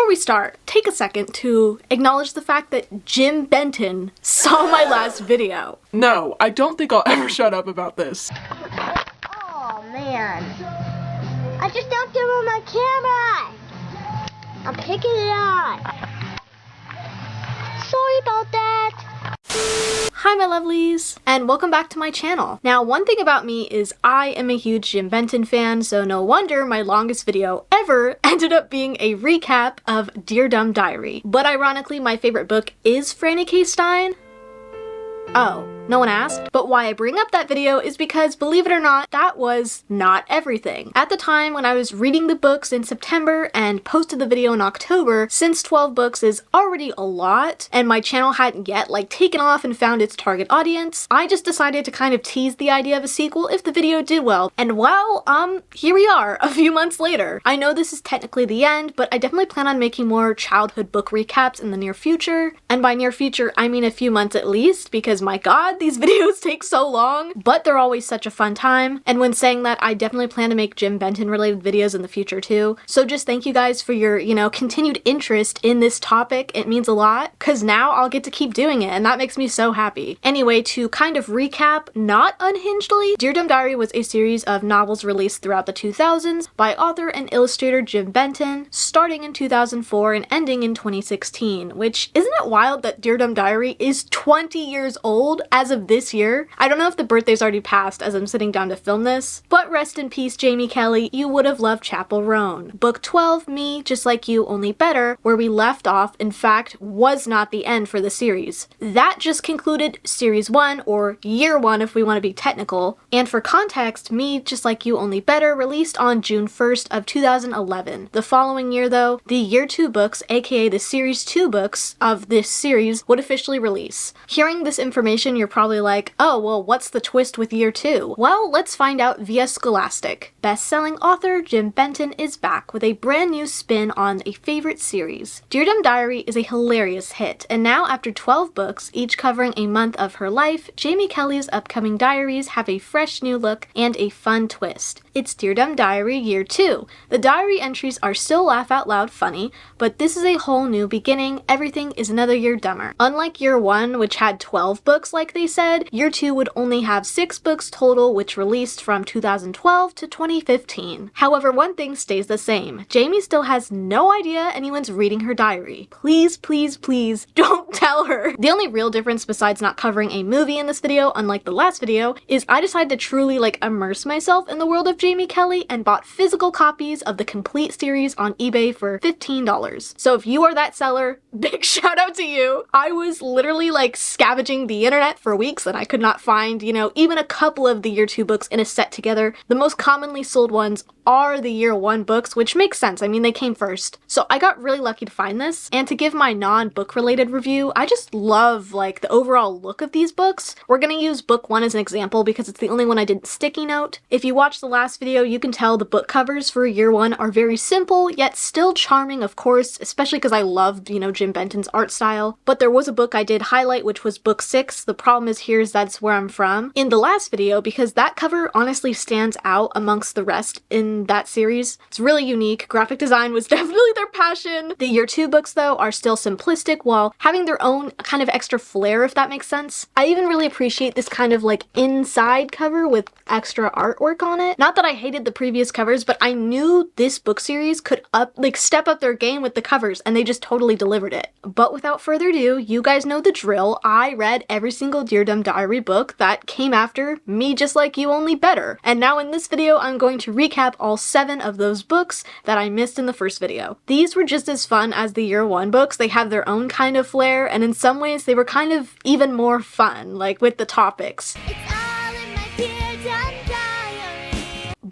Before we start, take a second to acknowledge the fact that Jim Benton saw my last video. No, I don't think I'll ever shut up about this. Oh man, I just knocked over my camera. I'm picking it up. Sorry about that. Hi my lovelies, and welcome back to my channel. Now, one thing about me is I am a huge Jim Benton fan, so no wonder my longest video ever ended up being a recap of Dear Dumb Diary. But ironically, my favorite book is Franny K. Stein. Oh, no one asked? But why I bring up that video is because, believe it or not, that was not everything. At the time when I was reading the books in September and posted the video in October, since 12 books is already a lot, and my channel hadn't yet taken off and found its target audience, I just decided to kind of tease the idea of a sequel if the video did well. And well, here we are, a few months later. I know this is technically the end, but I definitely plan on making more childhood book recaps in the near future. And by near future, I mean a few months at least, because my god, these videos take so long, but they're always such a fun time. And when saying that, I definitely plan to make Jim Benton related videos in the future too. So just thank you guys for your, continued interest in this topic. It means a lot, because now I'll get to keep doing it, and that makes me so happy. Anyway, to kind of recap, not unhingedly, Dear Dumb Diary was a series of novels released throughout the 2000s by author and illustrator Jim Benton, starting in 2004 and ending in 2016, which isn't it wild that Dear Dumb Diary is 20 years old as of this year? I don't know if the birthday's already passed as I'm sitting down to film this, but rest in peace, Jamie Kelly, you would have loved Chapel Roan. Book 12, Me, Just Like You, Only Better, where we left off, in fact, was not the end for the series. That just concluded Series 1, or Year 1 if we want to be technical, and for context, Me, Just Like You, Only Better released on June 1st of 2011. The following year though, the Year 2 books, aka the Series 2 books of this series, would officially release. Hearing this information, you're probably like, oh, well, what's the twist with Year 2? Well, let's find out via Scholastic. Best-selling author Jim Benton is back with a brand new spin on a favorite series. Dear Dumb Diary is a hilarious hit, and now after 12 books, each covering a month of her life, Jamie Kelly's upcoming diaries have a fresh new look and a fun twist. It's Dear Dumb Diary Year 2. The diary entries are still laugh-out-loud funny, but this is a whole new beginning. Everything is another year dumber. Unlike Year 1, which had 12 books like they said, Year 2 would only have 6 books total, which released from 2012 to 2015. However, one thing stays the same. Jamie still has no idea anyone's reading her diary. Please, please, please, don't tell her. The only real difference besides not covering a movie in this video, unlike the last video, is I decided to truly immerse myself in the world of Jamie Kelly and bought physical copies of the complete series on eBay for $15. So if you are that seller, big shout out to you. I was literally scavenging the internet for weeks and I could not find, even a couple of the Year 2 books in a set together. The most commonly sold ones are the Year 1 books, which makes sense. I mean, they came first. So I got really lucky to find this. And to give my non-book related review, I just love the overall look of these books. We're gonna use book 1 as an example because it's the only one I didn't sticky note. If you watched the last video, you can tell the book covers for Year 1 are very simple, yet still charming, of course, especially because I loved, Jim Benton's art style. But there was a book I did highlight, which was book 6. The problem is here's That's Where I'm From in the last video, because that cover honestly stands out amongst the rest in that series. It's really unique. Graphic design was definitely their passion. The Year 2 books though are still simplistic while having their own kind of extra flair, if that makes sense. I even really appreciate this kind of inside cover with extra artwork on it. Not that I hated the previous covers, but I knew this book series could step up their game with the covers, and they just totally delivered it. But without further ado, you guys know the drill. I read every single Dear Dumb Diary book that came after Me, Just Like You, Only Better. And now in this video, I'm going to recap all 7 of those books that I missed in the first video. These were just as fun as the Year 1 books. They have their own kind of flair, and in some ways they were kind of even more fun, with the topics.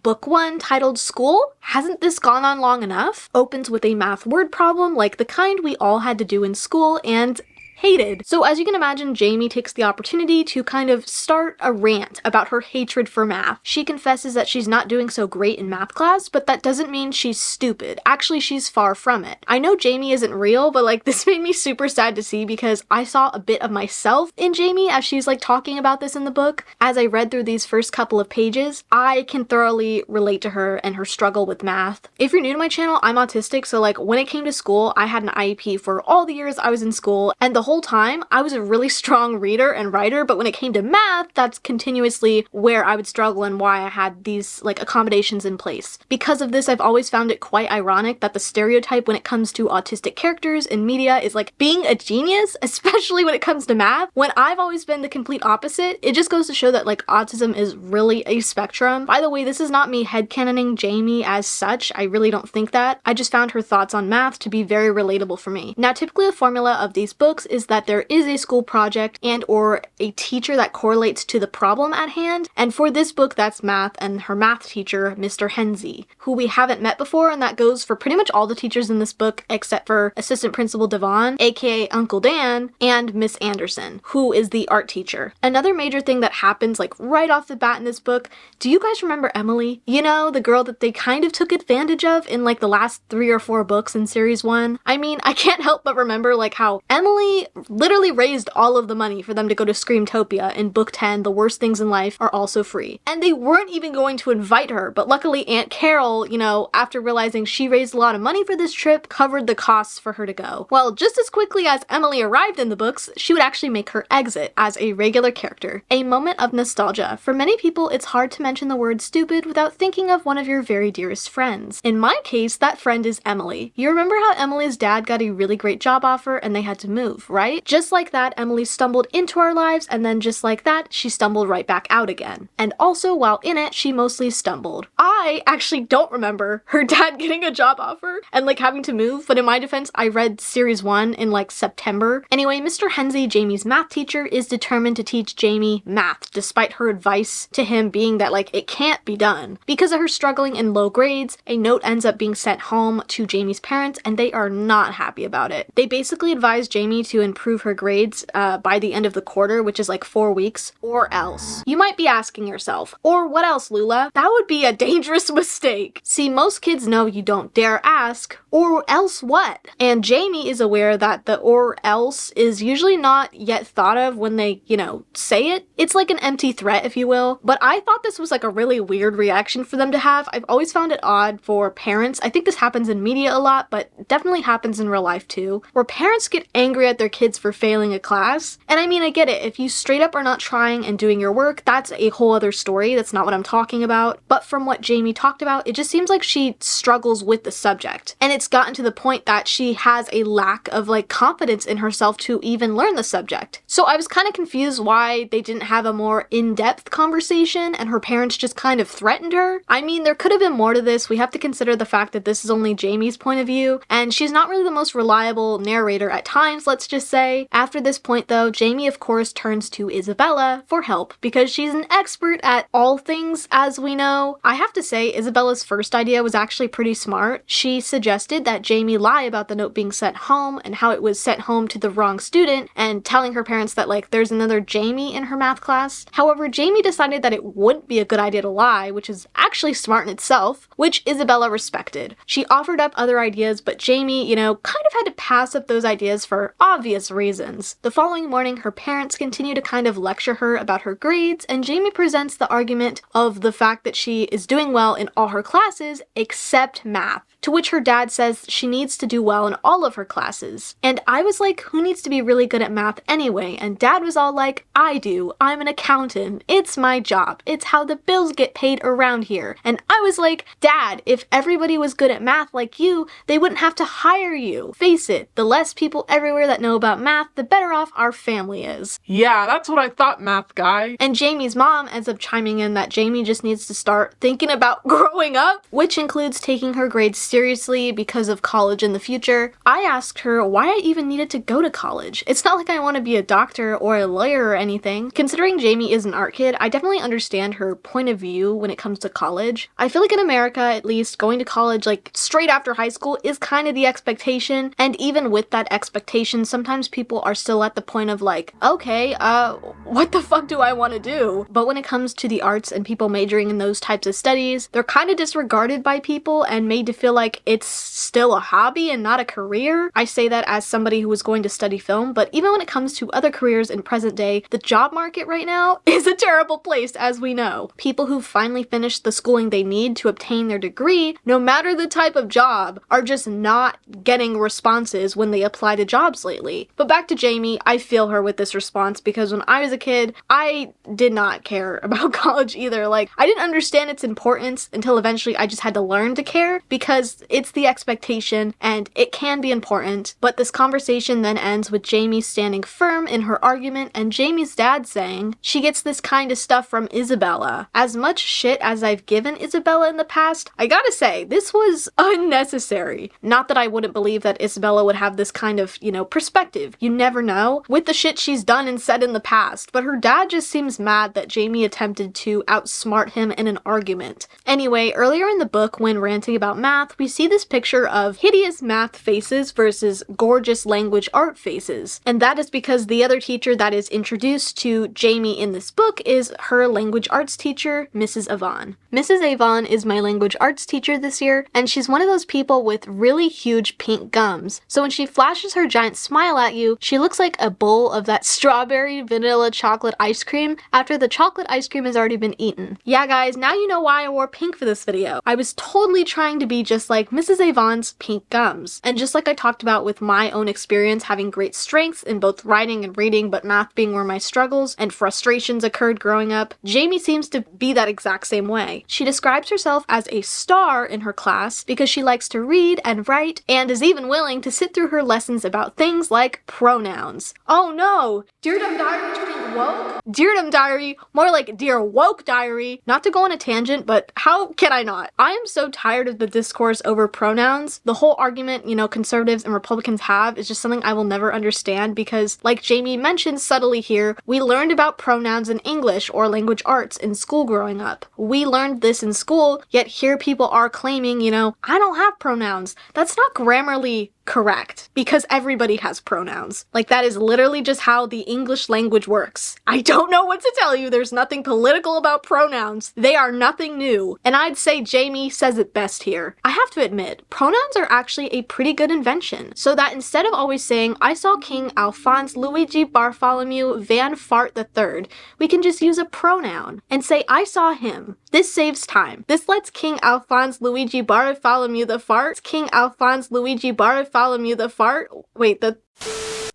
Book 1, titled School, Hasn't This Gone On Long Enough?, opens with a math word problem like the kind we all had to do in school, and hated. So as you can imagine, Jamie takes the opportunity to kind of start a rant about her hatred for math. She confesses that she's not doing so great in math class, but that doesn't mean she's stupid. Actually, she's far from it. I know Jamie isn't real, but like this made me super sad to see because I saw a bit of myself in Jamie as she's like talking about this in the book. As I read through these first couple of pages, I can thoroughly relate to her and her struggle with math. If you're new to my channel, I'm autistic, so like when it came to school, I had an IEP for all the years I was in school, and the whole time I was a really strong reader and writer, but when it came to math, that's continuously where I would struggle and why I had these like accommodations in place. Because of this, I've always found it quite ironic that the stereotype when it comes to autistic characters in media is like being a genius, especially when it comes to math, when I've always been the complete opposite. It just goes to show that like autism is really a spectrum. By the way, this is not me headcanoning Jamie as such. I really don't think that. I just found her thoughts on math to be very relatable for me. Now, typically the formula of these books is that there is a school project and or a teacher that correlates to the problem at hand. And for this book, that's math and her math teacher, Mr. Hensey, who we haven't met before, and that goes for pretty much all the teachers in this book except for Assistant Principal Devon, aka Uncle Dan, and Miss Anderson, who is the art teacher. Another major thing that happens like right off the bat in this book, do you guys remember Emily? You know, the girl that they kind of took advantage of in like the last 3 or 4 books in series 1? I mean, I can't help but remember like how Emily literally raised all of the money for them to go to Screamtopia in book 10, The Worst Things in Life Are Also Free. And they weren't even going to invite her, but luckily Aunt Carol, you know, after realizing she raised a lot of money for this trip, covered the costs for her to go. Well, just as quickly as Emily arrived in the books, she would actually make her exit as a regular character. A moment of nostalgia. For many people, it's hard to mention the word stupid without thinking of one of your very dearest friends. In my case, that friend is Emily. You remember how Emily's dad got a really great job offer and they had to move, right? Just like that, Emily stumbled into our lives, and then just like that, she stumbled right back out again. And also, while in it, she mostly stumbled. I actually don't remember her dad getting a job offer and like having to move, but in my defense, I read series 1 in like September. Anyway, Mr. Hensey, Jamie's math teacher, is determined to teach Jamie math, despite her advice to him being that like it can't be done. Because of her struggling in low grades, a note ends up being sent home to Jamie's parents, and they are not happy about it. They basically advise Jamie to improve her grades by the end of the quarter, which is like 4 weeks, or else. You might be asking yourself, or what else, Lula? That would be a dangerous mistake. See, most kids know you don't dare ask, or else what? And Jamie is aware that the or else is usually not yet thought of when they, you know, say it. It's like an empty threat, if you will. But I thought this was like a really weird reaction for them to have. I've always found it odd for parents. I think this happens in media a lot, but it definitely happens in real life too, where parents get angry at their kids for failing a class. And I mean, I get it. If you straight up are not trying and doing your work, that's a whole other story. That's not what I'm talking about. But from what Jamie talked about, it just seems like she struggles with the subject. And it's gotten to the point that she has a lack of like confidence in herself to even learn the subject. So I was kind of confused why they didn't have a more in-depth conversation and her parents just kind of threatened her. I mean, there could have been more to this. We have to consider the fact that this is only Jamie's point of view, and she's not really the most reliable narrator at times, let's just say. After this point though, Jamie of course turns to Isabella for help because she's an expert at all things, as we know. I have to say, Isabella's first idea was actually pretty smart. She suggested that Jamie lie about the note being sent home and how it was sent home to the wrong student, and telling her parents that like there's another Jamie in her math class. However, Jamie decided that it wouldn't be a good idea to lie, which is actually smart in itself, which Isabella respected. She offered up other ideas, but Jamie, you know, kind of had to pass up those ideas for obvious reasons. The following morning, her parents continue to kind of lecture her about her grades, and Jamie presents the argument of the fact that she is doing well in all her classes except math, to which her dad says she needs to do well in all of her classes. And I was like, who needs to be really good at math anyway? And dad was all like, I do. I'm an accountant. It's my job. It's how the bills get paid around here. And I was like, Dad, if everybody was good at math like you, they wouldn't have to hire you. Face it, the less people everywhere that know about math, the better off our family is. Yeah, that's what I thought, math guy. And Jamie's mom ends up chiming in that Jamie just needs to start thinking about growing up, which includes taking her grades seriously because of college in the future, I asked her why I even needed to go to college. It's not like I want to be a doctor or a lawyer or anything. Considering Jamie is an art kid, I definitely understand her point of view when it comes to college. I feel like in America, at least, going to college like straight after high school is kind of the expectation, and even with that expectation, sometimes people are still at the point of like, okay, what the fuck do I want to do? But when it comes to the arts and people majoring in those types of studies, they're kind of disregarded by people and made to feel like it's still a hobby and not a career. I say that as somebody who was going to study film, but even when it comes to other careers in present day, the job market right now is a terrible place, as we know. People who finally finished the schooling they need to obtain their degree, no matter the type of job, are just not getting responses when they apply to jobs lately. But back to Jamie, I feel her with this response because when I was a kid, I did not care about college either. Like, I didn't understand its importance until eventually I just had to learn to care because it's the expectation and it can be important. But this conversation then ends with Jamie standing firm in her argument and Jamie's dad saying she gets this kind of stuff from Isabella. As much shit as I've given Isabella in the past, I gotta say, this was unnecessary. Not that I wouldn't believe that Isabella would have this kind of, perspective. You never know with the shit she's done and said in the past, but her dad just seems mad that Jamie attempted to outsmart him in an argument. Anyway, earlier in the book, when ranting about math, we see this picture of hideous math faces versus gorgeous language art faces. And that is because the other teacher that is introduced to Jamie in this book is her language arts teacher, Mrs. Avon. Mrs. Avon is my language arts teacher this year, and she's one of those people with really huge pink gums. So when she flashes her giant smile at you, she looks like a bowl of that strawberry vanilla chocolate ice cream after the chocolate ice cream has already been eaten. Yeah guys, now you know why I wore pink for this video. I was totally trying to be just like Mrs. Avon's pink gums. And just like I talked about with my own experience having great strengths in both writing and reading, but math being where my struggles and frustrations occurred growing up, Jamie seems to be that exact same way. She describes herself as a star in her class because she likes to read and write and is even willing to sit through her lessons about things like pronouns. Oh no! Dear Dumb Diary turning woke? Dear Dumb Diary, more like Dear Woke Diary. Not to go on a tangent, but how can I not? I am so tired of the discourse over pronouns. The whole argument, conservatives and Republicans have is just something I will never understand because, like Jamie mentioned subtly here, we learned about pronouns in English or language arts in school growing up. We learned this in school, yet here people are claiming, I don't have pronouns. That's not grammarly correct because everybody has pronouns. Like, that is literally just how the English language works. I don't know what to tell you. There's nothing political about pronouns. They are nothing new. And I'd say Jamie says it best here. I have to admit, pronouns are actually a pretty good invention. So that instead of always saying, I saw King Alphonse Luigi Bartholomew Van Fart III, we can just use a pronoun and say, I saw him. This saves time. This lets King Alphonse Luigi Bartholomew the Fart, King Alphonse Luigi Bartholomew the Fart,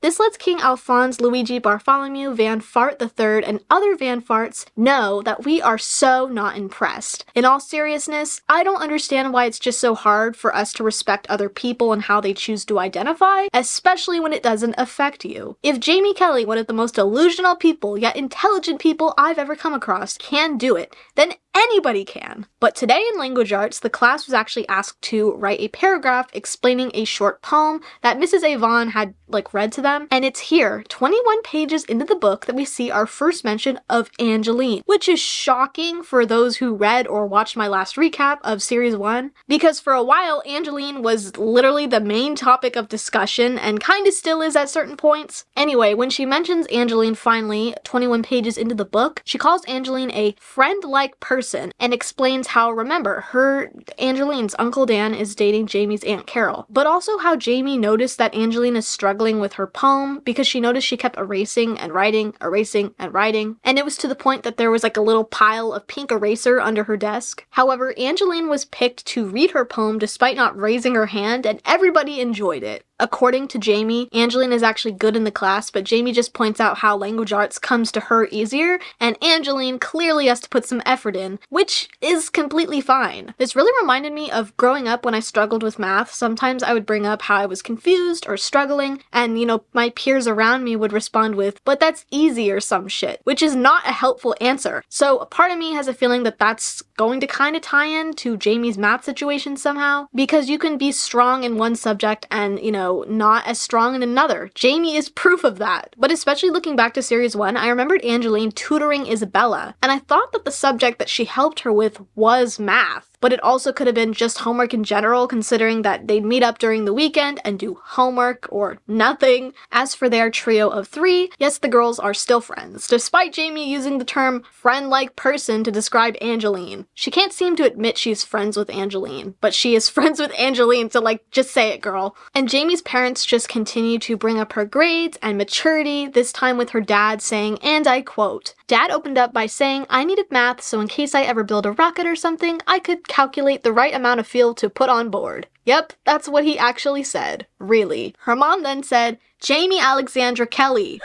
This lets King Alphonse Luigi Bartholomew Van Fart III and other Van Farts know that we are so not impressed. In all seriousness, I don't understand why it's just so hard for us to respect other people and how they choose to identify, especially when it doesn't affect you. If Jamie Kelly, one of the most delusional people yet intelligent people I've ever come across, can do it, then anybody can. But today in language arts, the class was actually asked to write a paragraph explaining a short poem that Mrs. Avon had read to them. And it's here, 21 pages into the book, that we see our first mention of Angeline, which is shocking for those who read or watched my last recap of series 1, because for a while Angeline was literally the main topic of discussion and kind of still is at certain points. Anyway, when she mentions Angeline finally, 21 pages into the book, she calls Angeline a friend-like person and explains how, remember, Angeline's Uncle Dan is dating Jamie's Aunt Carol, but also how Jamie noticed that Angeline is struggling with her poem because she noticed she kept erasing and writing, and it was to the point that there was a little pile of pink eraser under her desk. However, Angeline was picked to read her poem despite not raising her hand, and everybody enjoyed it. According to Jamie, Angeline is actually good in the class, but Jamie just points out how language arts comes to her easier, and Angeline clearly has to put some effort in, which is completely fine. This really reminded me of growing up when I struggled with math. Sometimes I would bring up how I was confused or struggling, and my peers around me would respond with, but that's easy or some shit, which is not a helpful answer. So a part of me has a feeling that that's going to kind of tie in to Jamie's math situation somehow, because you can be strong in one subject and, not as strong in another. Jamie is proof of that. But especially looking back to series 1, I remembered Angeline tutoring Isabella, and I thought that the subject that she helped her with was math. But it also could have been just homework in general, considering that they'd meet up during the weekend and do homework or nothing. As for their trio of 3, yes, the girls are still friends, despite Jamie using the term friend-like person to describe Angeline. She can't seem to admit she's friends with Angeline, but she is friends with Angeline, so just say it, girl. And Jamie's parents just continue to bring up her grades and maturity, this time with her dad saying, and I quote, "Dad opened up by saying I needed math, so in case I ever build a rocket or something, I could calculate the right amount of fuel to put on board." Yep, that's what he actually said. Really. Her mom then said, "Jamie Alexandra Kelly,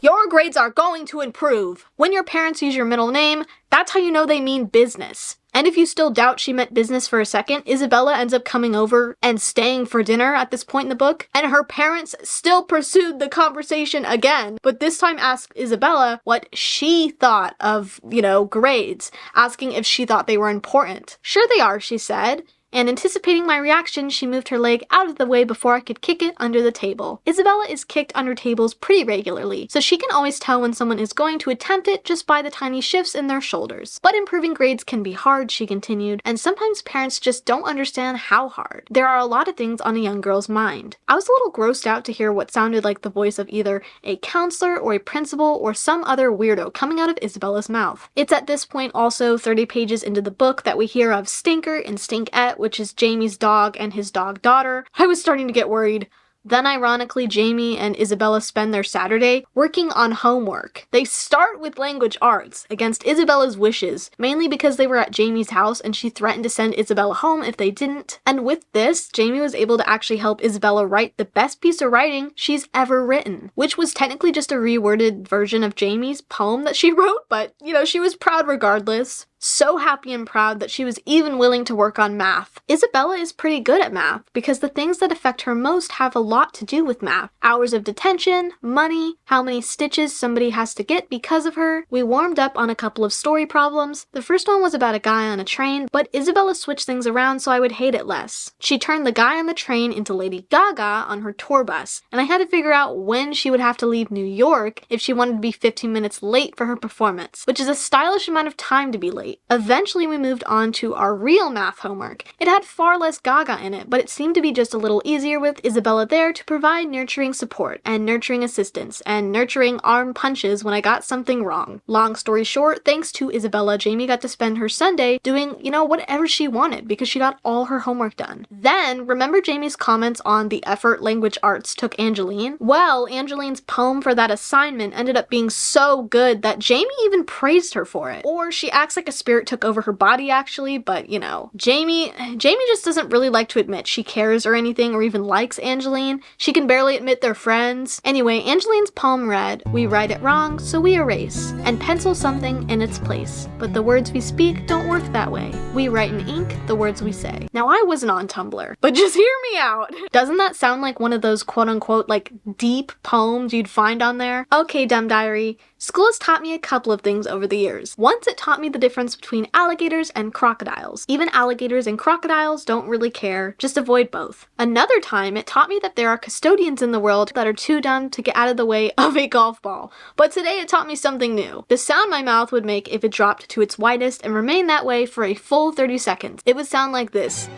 your grades are going to improve. When your parents use your middle name, that's how you know they mean business." And if you still doubt she meant business for a second, Isabella ends up coming over and staying for dinner at this point in the book, and her parents still pursued the conversation again, but this time asked Isabella what she thought of, grades, asking if she thought they were important. "Sure they are," she said. And anticipating my reaction, she moved her leg out of the way before I could kick it under the table. Isabella is kicked under tables pretty regularly, so she can always tell when someone is going to attempt it just by the tiny shifts in their shoulders. But improving grades can be hard, she continued, and sometimes parents just don't understand how hard. There are a lot of things on a young girl's mind. I was a little grossed out to hear what sounded like the voice of either a counselor or a principal or some other weirdo coming out of Isabella's mouth. It's at this point, also 30 pages into the book, that we hear of Stinker and Stinkette, which is Jamie's dog and his dog daughter. I was starting to get worried. Then ironically, Jamie and Isabella spend their Saturday working on homework. They start with language arts, against Isabella's wishes, mainly because they were at Jamie's house and she threatened to send Isabella home if they didn't. And with this, Jamie was able to actually help Isabella write the best piece of writing she's ever written, which was technically just a reworded version of Jamie's poem that she wrote, but, she was proud regardless. So happy and proud that she was even willing to work on math. Isabella is pretty good at math because the things that affect her most have a lot to do with math. Hours of detention, money, how many stitches somebody has to get because of her. We warmed up on a couple of story problems. The first one was about a guy on a train, but Isabella switched things around so I would hate it less. She turned the guy on the train into Lady Gaga on her tour bus, and I had to figure out when she would have to leave New York if she wanted to be 15 minutes late for her performance, which is a stylish amount of time to be late. Eventually we moved on to our real math homework. It had far less Gaga in it, but it seemed to be just a little easier with Isabella there to provide nurturing support and nurturing assistance and nurturing arm punches when I got something wrong. Long story short, thanks to Isabella, Jamie got to spend her Sunday doing, whatever she wanted because she got all her homework done. Then, remember Jamie's comments on the effort language arts took Angeline? Well, Angeline's poem for that assignment ended up being so good that Jamie even praised her for it. Or she acts like a spirit took over her body actually, but Jamie just doesn't really like to admit she cares or anything or even likes Angeline. She can barely admit they're friends. Anyway, Angeline's poem read, "We write it wrong, so we erase, and pencil something in its place. But the words we speak don't work that way. We write in ink the words we say." Now I wasn't on Tumblr, but just hear me out. Doesn't that sound like one of those quote-unquote deep poems you'd find on there? Okay, Dumb Diary. School has taught me a couple of things over the years. Once it taught me the difference between alligators and crocodiles. Even alligators and crocodiles don't really care, just avoid both. Another time, it taught me that there are custodians in the world that are too dumb to get out of the way of a golf ball. But today it taught me something new. The sound my mouth would make if it dropped to its widest and remained that way for a full 30 seconds. It would sound like this.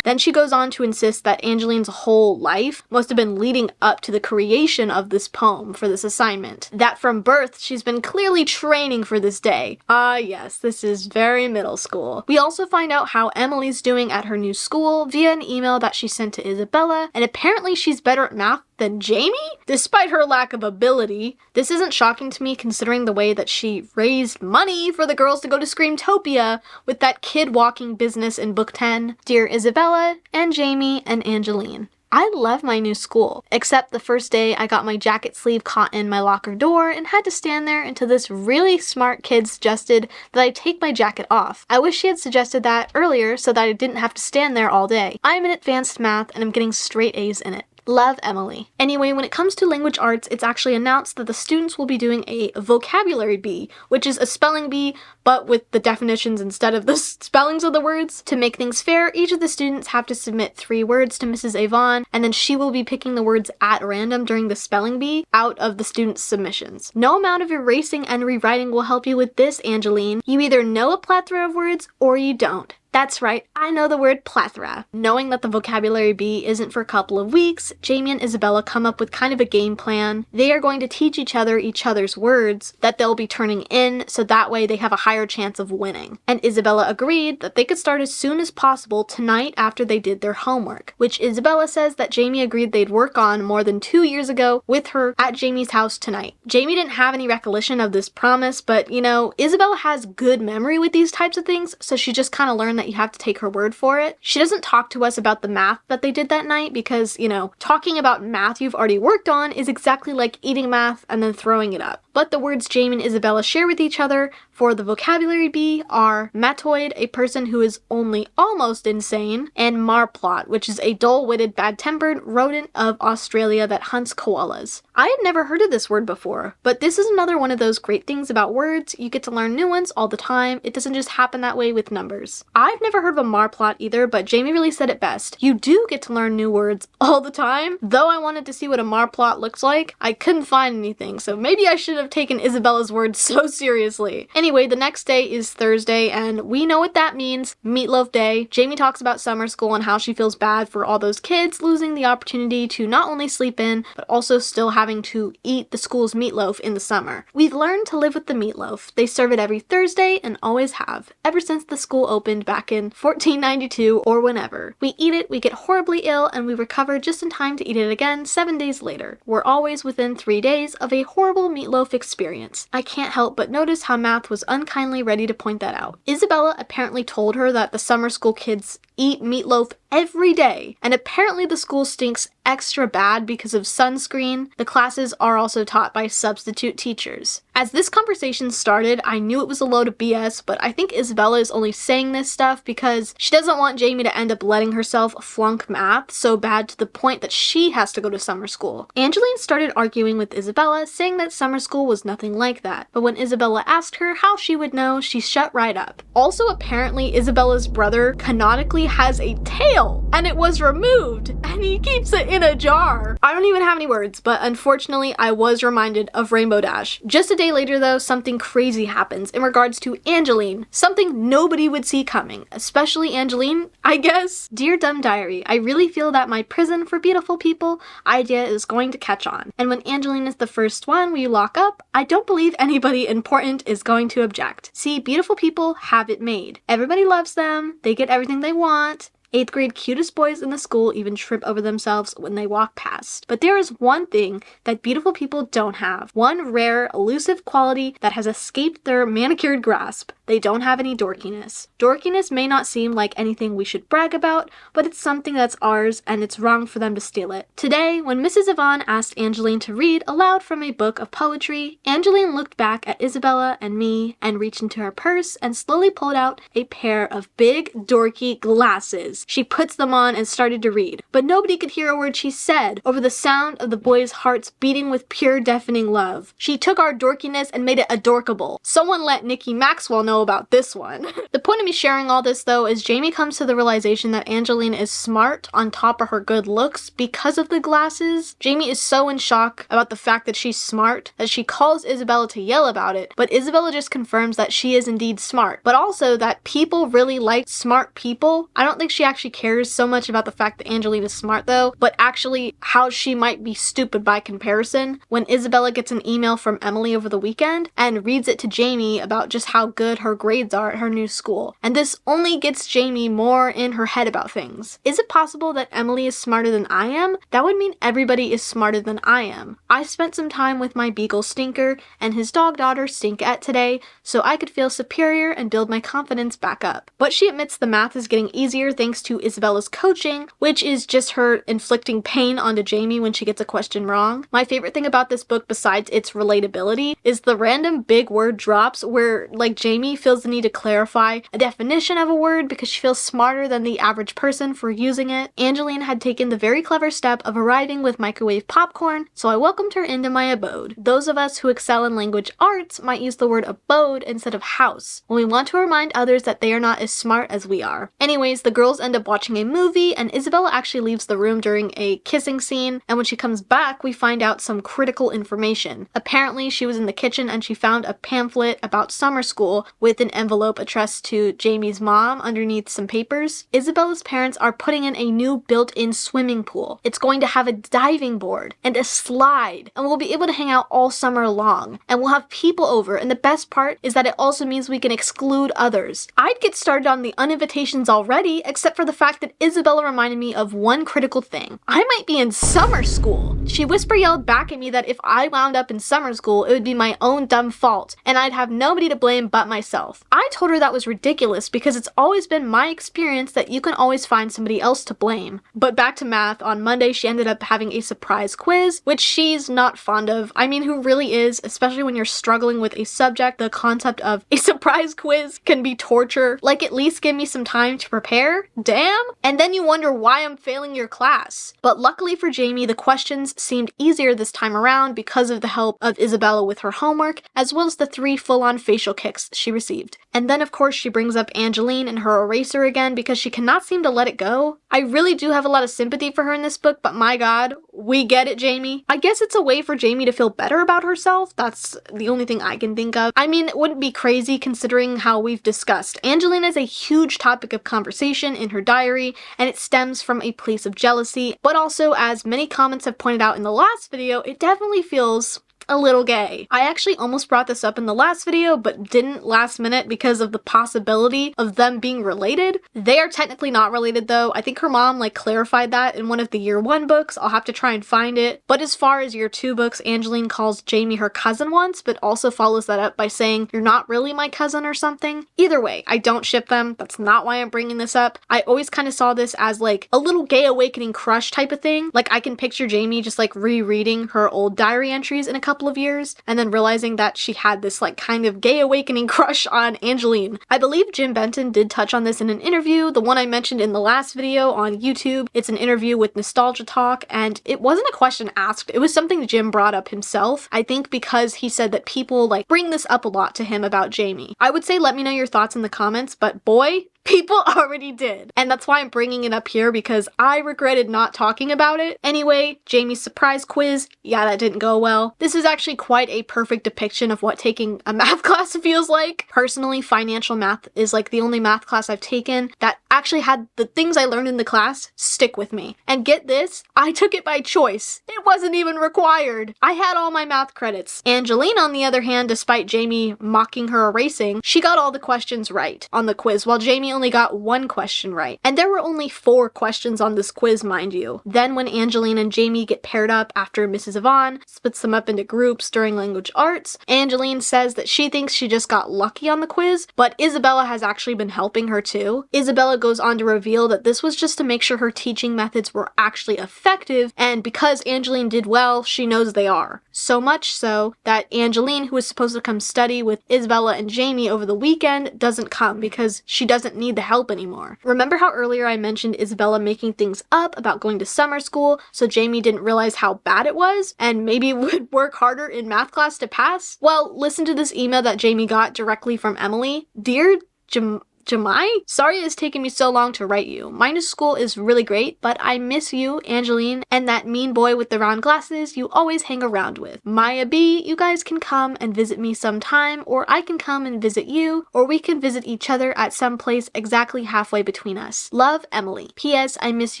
Then she goes on to insist that Angeline's whole life must have been leading up to the creation of this poem for this assignment. That from birth, she's been clearly training for this day. Ah, yes, this is very middle school. We also find out how Emily's doing at her new school via an email that she sent to Isabella, and apparently she's better at math than Jamie, despite her lack of ability. This isn't shocking to me considering the way that she raised money for the girls to go to Screamtopia with that kid walking business in book 10. Dear Isabella and Jamie and Angeline, I love my new school, except the first day I got my jacket sleeve caught in my locker door and had to stand there until this really smart kid suggested that I take my jacket off. I wish she had suggested that earlier so that I didn't have to stand there all day. I'm in advanced math and I'm getting straight A's in it. Love Emily. Anyway, when it comes to language arts, it's actually announced that the students will be doing a vocabulary bee, which is a spelling bee, but with the definitions instead of the spellings of the words. To make things fair, each of the students have to submit 3 words to Mrs. Avon, and then she will be picking the words at random during the spelling bee out of the students' submissions. No amount of erasing and rewriting will help you with this, Angeline. You either know a plethora of words or you don't. That's right, I know the word plethora. Knowing that the vocabulary bee isn't for a couple of weeks, Jamie and Isabella come up with kind of a game plan. They are going to teach each other's words that they'll be turning in, so that way they have a higher chance of winning. And Isabella agreed that they could start as soon as possible tonight after they did their homework, which Isabella says that Jamie agreed they'd work on more than 2 years ago with her at Jamie's house tonight. Jamie didn't have any recollection of this promise, but you know, Isabella has good memory with these types of things, so she just kind of learned that you have to take her word for it. She doesn't talk to us about the math that they did that night because, you know, talking about math you've already worked on is exactly like eating math and then throwing it up. But the words Jamie and Isabella share with each other for the vocabulary bee are matoid, a person who is only almost insane, and marplot, which is a dull-witted, bad-tempered rodent of Australia that hunts koalas. I had never heard of this word before, but this is another one of those great things about words. You get to learn new ones all the time. It doesn't just happen that way with numbers. I've never heard of a marplot either, but Jamie really said it best. You do get to learn new words all the time. Though I wanted to see what a marplot looks like, I couldn't find anything, so maybe I should have taken Isabella's words so seriously. Anyway, the next day is Thursday, and we know what that means. Meatloaf Day. Jamie talks about summer school and how she feels bad for all those kids losing the opportunity to not only sleep in, but also still having to eat the school's meatloaf in the summer. We've learned to live with the meatloaf. They serve it every Thursday and always have, ever since the school opened back in 1492 or whenever. We eat it, we get horribly ill, and we recover just in time to eat it again 7 days later. We're always within 3 days of a horrible meatloaf experience. I can't help but notice how Math was unkindly ready to point that out. Isabella apparently told her that the summer school kids eat meatloaf every day, and apparently the school stinks extra bad because of sunscreen. The classes are also taught by substitute teachers. As this conversation started, I knew it was a load of BS, but I think Isabella is only saying this stuff because she doesn't want Jamie to end up letting herself flunk math so bad to the point that she has to go to summer school. Angeline started arguing with Isabella, saying that summer school was nothing like that, but when Isabella asked her how she would know, she shut right up. Also, apparently Isabella's brother canonically has a tail, and it was removed, and he keeps it in a jar. I don't even have any words, but unfortunately I was reminded of Rainbow Dash. Just a day later though, something crazy happens in regards to Angeline, something nobody would see coming, especially Angeline, I guess. Dear Dumb Diary, I really feel that my prison for beautiful people idea is going to catch on, and when Angeline is the first one we lock up, I don't believe anybody important is going to object. See, beautiful people have it made. Everybody loves them, they get everything they want. 8th grade cutest boys in the school even trip over themselves when they walk past. But there is one thing that beautiful people don't have. One rare, elusive quality that has escaped their manicured grasp. They don't have any dorkiness. Dorkiness may not seem like anything we should brag about, but it's something that's ours and it's wrong for them to steal it. Today, when Mrs. Yvonne asked Angeline to read aloud from a book of poetry, Angeline looked back at Isabella and me and reached into her purse and slowly pulled out a pair of big, dorky glasses. She puts them on and started to read, but nobody could hear a word she said over the sound of the boys' hearts beating with pure, deafening love. She took our dorkiness and made it adorkable. Someone let Nikki Maxwell know about this one. The point of me sharing all this though is Jamie comes to the realization that Angeline is smart on top of her good looks because of the glasses. Jamie is so in shock about the fact that she's smart that she calls Isabella to yell about it, but Isabella just confirms that she is indeed smart, but also that people really like smart people. I don't think she actually cares so much about the fact that Angeline is smart though, but actually how she might be stupid by comparison when Isabella gets an email from Emily over the weekend and reads it to Jamie about just how good her grades are at her new school. And this only gets Jamie more in her head about things. Is it possible that Emily is smarter than I am? That would mean everybody is smarter than I am. I spent some time with my beagle Stinker and his dog daughter Stinkette today, so I could feel superior and build my confidence back up. But she admits the math is getting easier thanks thanks to Isabella's coaching, which is just her inflicting pain onto Jamie when she gets a question wrong. My favorite thing about this book, besides its relatability, is the random big word drops where, like, Jamie feels the need to clarify a definition of a word because she feels smarter than the average person for using it. Angeline had taken the very clever step of arriving with microwave popcorn, so I welcomed her into my abode. Those of us who excel in language arts might use the word abode instead of house when we want to remind others that they are not as smart as we are. Anyways, the girls end up watching a movie, and Isabella actually leaves the room during a kissing scene, and when she comes back, we find out some critical information. Apparently, she was in the kitchen and she found a pamphlet about summer school with an envelope addressed to Jamie's mom underneath some papers. Isabella's parents are putting in a new built-in swimming pool. It's going to have a diving board and a slide, and we'll be able to hang out all summer long, and we'll have people over, and the best part is that it also means we can exclude others. I'd get started on the uninvitations already, except for the fact that Isabella reminded me of one critical thing. I might be in summer school. She whisper yelled back at me that if I wound up in summer school, it would be my own dumb fault, and I'd have nobody to blame but myself. I told her that was ridiculous because it's always been my experience that you can always find somebody else to blame. But back to math, on Monday she ended up having a surprise quiz, which she's not fond of. I mean, who really is, especially when you're struggling with a subject. The concept of a surprise quiz can be torture. Like, at least give me some time to prepare. Damn! And then you wonder why I'm failing your class. But luckily for Jamie, the questions seemed easier this time around because of the help of Isabella with her homework, as well as the 3 full-on facial kicks she received. And then of course she brings up Angeline and her eraser again because she cannot seem to let it go. I really do have a lot of sympathy for her in this book, but my god, we get it, Jamie. I guess it's a way for Jamie to feel better about herself. That's the only thing I can think of. I mean, it wouldn't be crazy considering how we've discussed Angeline is a huge topic of conversation in her diary, and it stems from a place of jealousy, but also, as many comments have pointed out in the last video, it definitely feels a little gay. I actually almost brought this up in the last video, but didn't last minute because of the possibility of them being related. They are technically not related though. I think her mom clarified that in one of the year 1 books. I'll have to try and find it. But as far as year 2 books, Angeline calls Jamie her cousin once, but also follows that up by saying, "You're not really my cousin" or something. Either way, I don't ship them. That's not why I'm bringing this up. I always kind of saw this as like a little gay awakening crush type of thing. Like, I can picture Jamie just rereading her old diary entries in a couple of years and then realizing that she had this kind of gay awakening crush on Angeline. I believe Jim Benton did touch on this in an interview, the one I mentioned in the last video on YouTube. It's an interview with Nostalgia Talk, and it wasn't a question asked, it was something Jim brought up himself. I think because he said that people bring this up a lot to him about Jamie. I would say let me know your thoughts in the comments, but boy, people already did. And that's why I'm bringing it up here, because I regretted not talking about it. Anyway, Jamie's surprise quiz, yeah, that didn't go well. This is actually quite a perfect depiction of what taking a math class feels like. Personally, financial math is the only math class I've taken that actually had the things I learned in the class stick with me. And get this, I took it by choice. It wasn't even required. I had all my math credits. Angeline, on the other hand, despite Jamie mocking her erasing, she got all the questions right on the quiz, while Jamie only got 1 question right. And there were only 4 questions on this quiz, mind you. Then when Angeline and Jamie get paired up after Mrs. Yvonne splits them up into groups during language arts, Angeline says that she thinks she just got lucky on the quiz, but Isabella has actually been helping her too. Isabella goes on to reveal that this was just to make sure her teaching methods were actually effective, and because Angeline did well, she knows they are. So much so that Angeline, who was supposed to come study with Isabella and Jamie over the weekend, doesn't come because she doesn't need the help anymore. Remember how earlier I mentioned Isabella making things up about going to summer school so Jamie didn't realize how bad it was and maybe would work harder in math class to pass? Well, listen to this email that Jamie got directly from Emily. "Dear Jamai? Sorry it's taken me so long to write you. My new school is really great, but I miss you, Angeline, and that mean boy with the round glasses you always hang around with. Maya B, you guys can come and visit me sometime, or I can come and visit you, or we can visit each other at some place exactly halfway between us. Love, Emily. P.S. I miss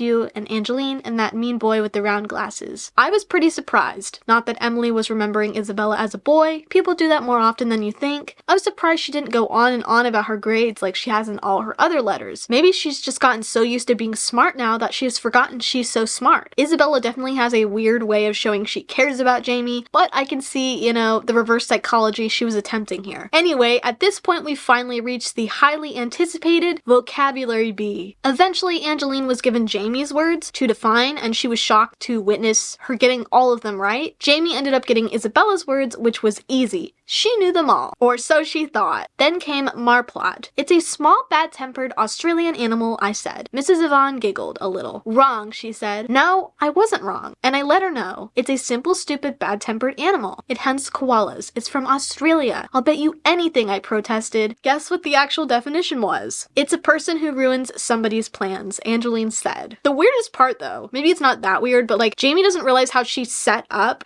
you and Angeline and that mean boy with the round glasses." I was pretty surprised. Not that Emily was remembering Isabella as a boy. People do that more often than you think. I was surprised she didn't go on and on about her grades like she had has in all her other letters. Maybe she's just gotten so used to being smart now that she has forgotten she's so smart. Isabella definitely has a weird way of showing she cares about Jamie, but I can see, you know, the reverse psychology she was attempting here. Anyway, at this point we finally reached the highly anticipated vocabulary bee. Eventually, Angeline was given Jamie's words to define, and she was shocked to witness her getting all of them right. Jamie ended up getting Isabella's words, which was easy. She knew them all, or so she thought. Then came marplot. It's a small, bad-tempered Australian animal, I said. Mrs. Yvonne giggled a little. Wrong, she said. No, I wasn't wrong. And I let her know. It's a simple, stupid, bad-tempered animal. It hunts koalas. It's from Australia. I'll bet you anything, I protested. Guess what the actual definition was? It's a person who ruins somebody's plans, Angeline said. The weirdest part though, maybe it's not that weird, but like Jamie doesn't realize how she was set up,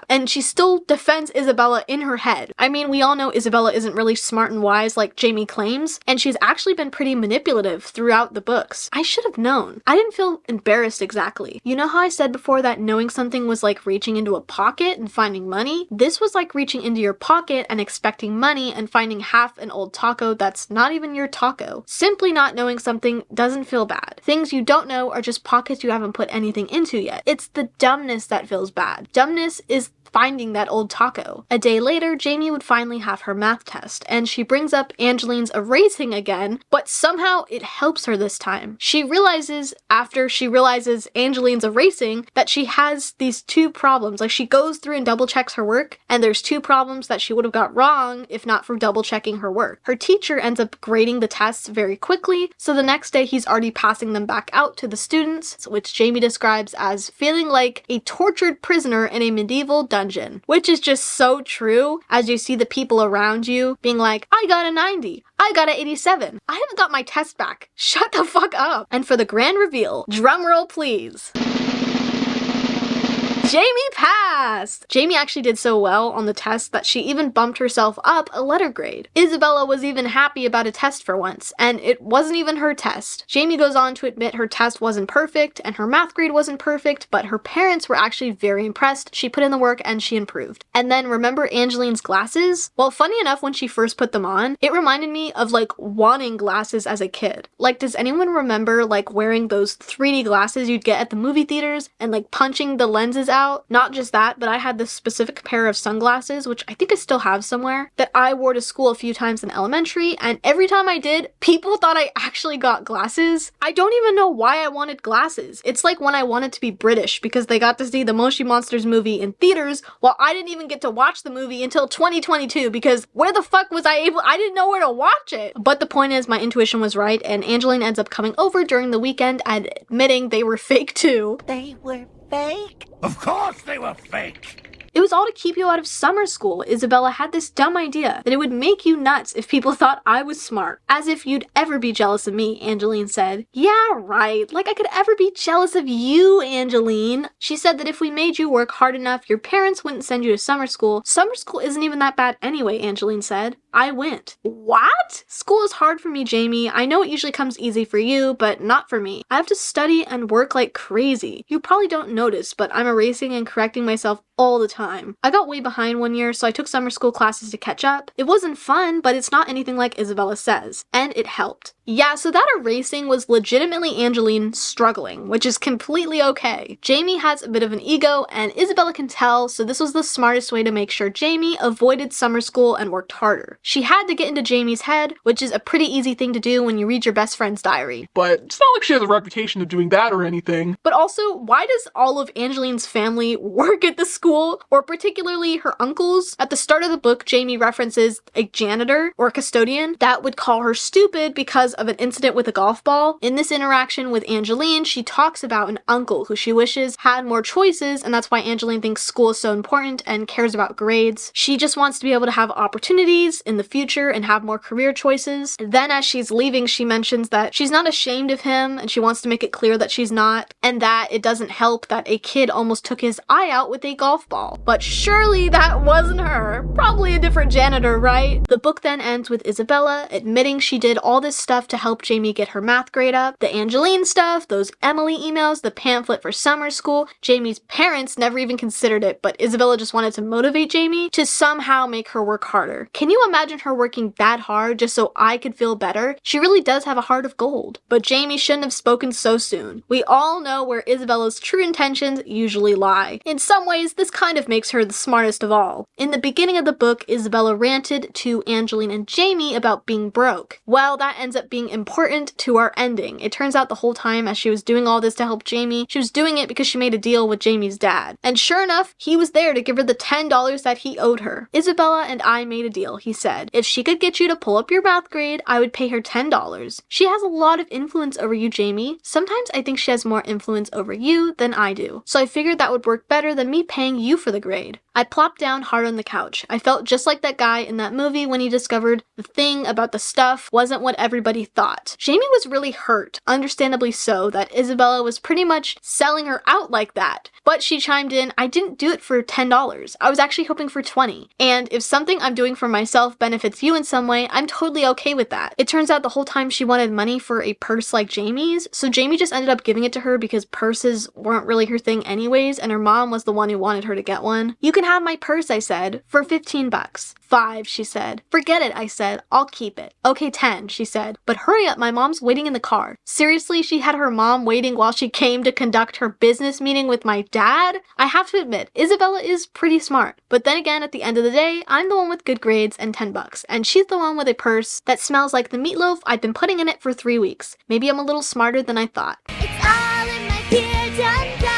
and she still defends Isabella in her head. I mean, we all know Isabella isn't really smart and wise like Jamie claims, and she's actually been pretty manipulative throughout the books. I should have known. I didn't feel embarrassed exactly. You know how I said before that knowing something was like reaching into a pocket and finding money? This was like reaching into your pocket and expecting money and finding half an old taco that's not even your taco. Simply not knowing something doesn't feel bad. Things you don't know are just pockets you haven't put anything into yet. It's the dumbness that feels bad. Dumbness is finding that old taco. A day later, Jamie would finally have her math test, and she brings up Angeline's erasing again, but somehow it helps her this time. She realizes, after she realizes Angeline's erasing, that she has these two problems. Like, she goes through and double checks her work, and there's two problems that she would have got wrong if not for double checking her work. Her teacher ends up grading the tests very quickly, so the next day he's already passing them back out to the students, which Jamie describes as feeling like a tortured prisoner in a medieval dungeon. Which is just so true, as you see the people around you being like, I got a 90, I got an 87, I haven't got my test back, shut the fuck up. And for the grand reveal, drum roll please. Jamie passed! Jamie actually did so well on the test that she even bumped herself up a letter grade. Isabella was even happy about a test for once, and it wasn't even her test. Jamie goes on to admit her test wasn't perfect, and her math grade wasn't perfect, but her parents were actually very impressed. She put in the work and she improved. And then remember Angeline's glasses? Well, funny enough, when she first put them on, it reminded me of like wanting glasses as a kid. Like, does anyone remember like wearing those 3D glasses you'd get at the movie theaters and like punching the lenses out? Not just that, but I had this specific pair of sunglasses, which I think I still have somewhere, that I wore to school a few times in elementary, and every time I did, people thought I actually got glasses. I don't even know why I wanted glasses. It's like when I wanted to be British because they got to see the Moshi Monsters movie in theaters, while I didn't even get to watch the movie until 2022 because where the fuck was I didn't know where to watch it. But the point is, my intuition was right, and Angeline ends up coming over during the weekend and admitting they were fake too. They were fake? Of course they were fake! It was all to keep you out of summer school. Isabella had this dumb idea that it would make you nuts if people thought I was smart. As if you'd ever be jealous of me, Angeline said. Yeah, right. Like I could ever be jealous of you, Angeline. She said that if we made you work hard enough, your parents wouldn't send you to summer school. Summer school isn't even that bad anyway, Angeline said. I went. What? School is hard for me, Jamie. I know it usually comes easy for you, but not for me. I have to study and work like crazy. You probably don't notice, but I'm erasing and correcting myself all the time. I got way behind one year, so I took summer school classes to catch up. It wasn't fun, but it's not anything like Isabella says. And it helped. Yeah, so that erasing was legitimately Angeline struggling, which is completely okay. Jamie has a bit of an ego, and Isabella can tell, so this was the smartest way to make sure Jamie avoided summer school and worked harder. She had to get into Jamie's head, which is a pretty easy thing to do when you read your best friend's diary. But it's not like she has a reputation of doing that or anything. But also, why does all of Angeline's family work at the school, or particularly her uncles? At the start of the book, Jamie references a janitor or custodian that would call her stupid because of an incident with a golf ball. In this interaction with Angeline, she talks about an uncle who she wishes had more choices, and that's why Angeline thinks school is so important and cares about grades. She just wants to be able to have opportunities in the future and have more career choices. And then as she's leaving, she mentions that she's not ashamed of him, and she wants to make it clear that she's not, and that it doesn't help that a kid almost took his eye out with a golf ball. But surely that wasn't her. Probably a different janitor, right? The book then ends with Isabella admitting she did all this stuff to help Jamie get her math grade up. The Angeline stuff, those Emily emails, the pamphlet for summer school. Jamie's parents never even considered it, but Isabella just wanted to motivate Jamie to somehow make her work harder. Can you imagine imagine her working that hard just so I could feel better. She really does have a heart of gold. But Jamie shouldn't have spoken so soon. We all know where Isabella's true intentions usually lie. In some ways, this kind of makes her the smartest of all. In the beginning of the book, Isabella ranted to Angeline and Jamie about being broke. Well, that ends up being important to our ending. It turns out the whole time as she was doing all this to help Jamie, she was doing it because she made a deal with Jamie's dad. And sure enough, he was there to give her the $10 that he owed her. Isabella and I made a deal, he said. If she could get you to pull up your math grade, I would pay her $10. She has a lot of influence over you, Jamie. Sometimes I think she has more influence over you than I do. So I figured that would work better than me paying you for the grade. I plopped down hard on the couch. I felt just like that guy in that movie when he discovered the thing about the stuff wasn't what everybody thought. Jamie was really hurt, understandably so, that Isabella was pretty much selling her out like that. But she chimed in, I didn't do it for $10. I was actually hoping for $20. And if something I'm doing for myself benefits you in some way, I'm totally okay with that. It turns out the whole time she wanted money for a purse like Jamie's, so Jamie just ended up giving it to her because purses weren't really her thing anyways, and her mom was the one who wanted her to get one. You can have my purse, I said, for $15. 5, she said. Forget it, I said. I'll keep it. Okay, 10, she said. But hurry up, my mom's waiting in the car. Seriously, she had her mom waiting while she came to conduct her business meeting with my dad? I have to admit, Isabella is pretty smart. But then again, at the end of the day, I'm the one with good grades and $10. And she's the one with a purse that smells like the meatloaf I've been putting in it for 3 weeks. Maybe I'm a little smarter than I thought. It's all in my Dear John diary.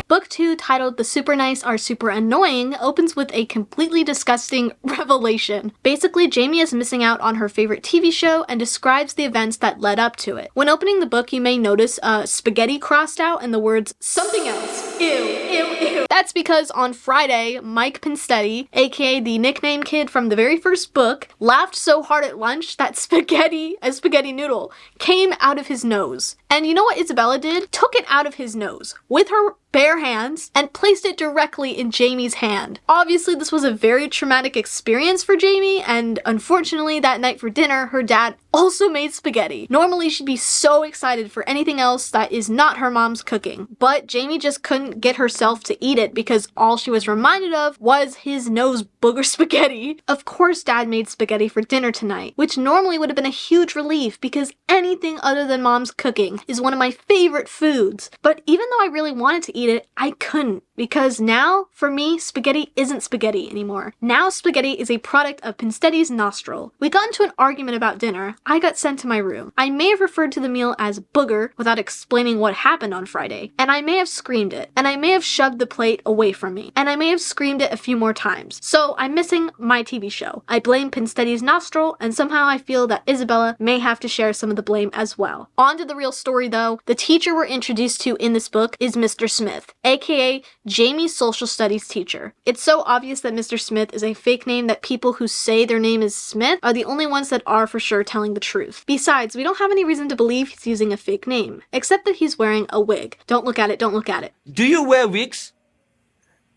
Book 2, titled The Super Nice Are Super Annoying, opens with a completely disgusting revelation. Basically, Jamie is missing out on her favorite TV show and describes the events that led up to it. When opening the book, you may notice spaghetti crossed out and the words something else. Ew, ew, ew. That's because on Friday, Mike Pinstetti, aka the nickname kid from the very first book, laughed so hard at lunch that a spaghetti noodle, came out of his nose. And you know what Isabella did? Took it out of his nose with her bare hands and placed it directly in Jamie's hand. Obviously, this was a very traumatic experience for Jamie, and unfortunately, that night for dinner, her dad also made spaghetti. Normally, she'd be so excited for anything else that is not her mom's cooking, but Jamie just couldn't get herself to eat it because all she was reminded of was his nose booger spaghetti. Of course, Dad made spaghetti for dinner tonight, which normally would have been a huge relief because anything other than Mom's cooking is one of my favorite foods. But even though I really wanted to eat it, I couldn't, because now, for me, spaghetti isn't spaghetti anymore. Now spaghetti is a product of Pinstetti's nostril. We got into an argument about dinner. I got sent to my room. I may have referred to the meal as booger without explaining what happened on Friday, and I may have screamed it, and I may have shoved the plate away from me, and I may have screamed it a few more times. So I'm missing my TV show. I blame Pinstetti's nostril, and somehow I feel that Isabella may have to share some of the blame as well. On to the real story though. The teacher we're introduced to in this book is Mr. Smith, aka Jamie's social studies teacher. It's so obvious that Mr. Smith is a fake name that people who say their name is Smith are the only ones that are for sure telling the truth. Besides, we don't have any reason to believe he's using a fake name, except that he's wearing a wig. Don't look at it, don't look at it. Do you wear wigs?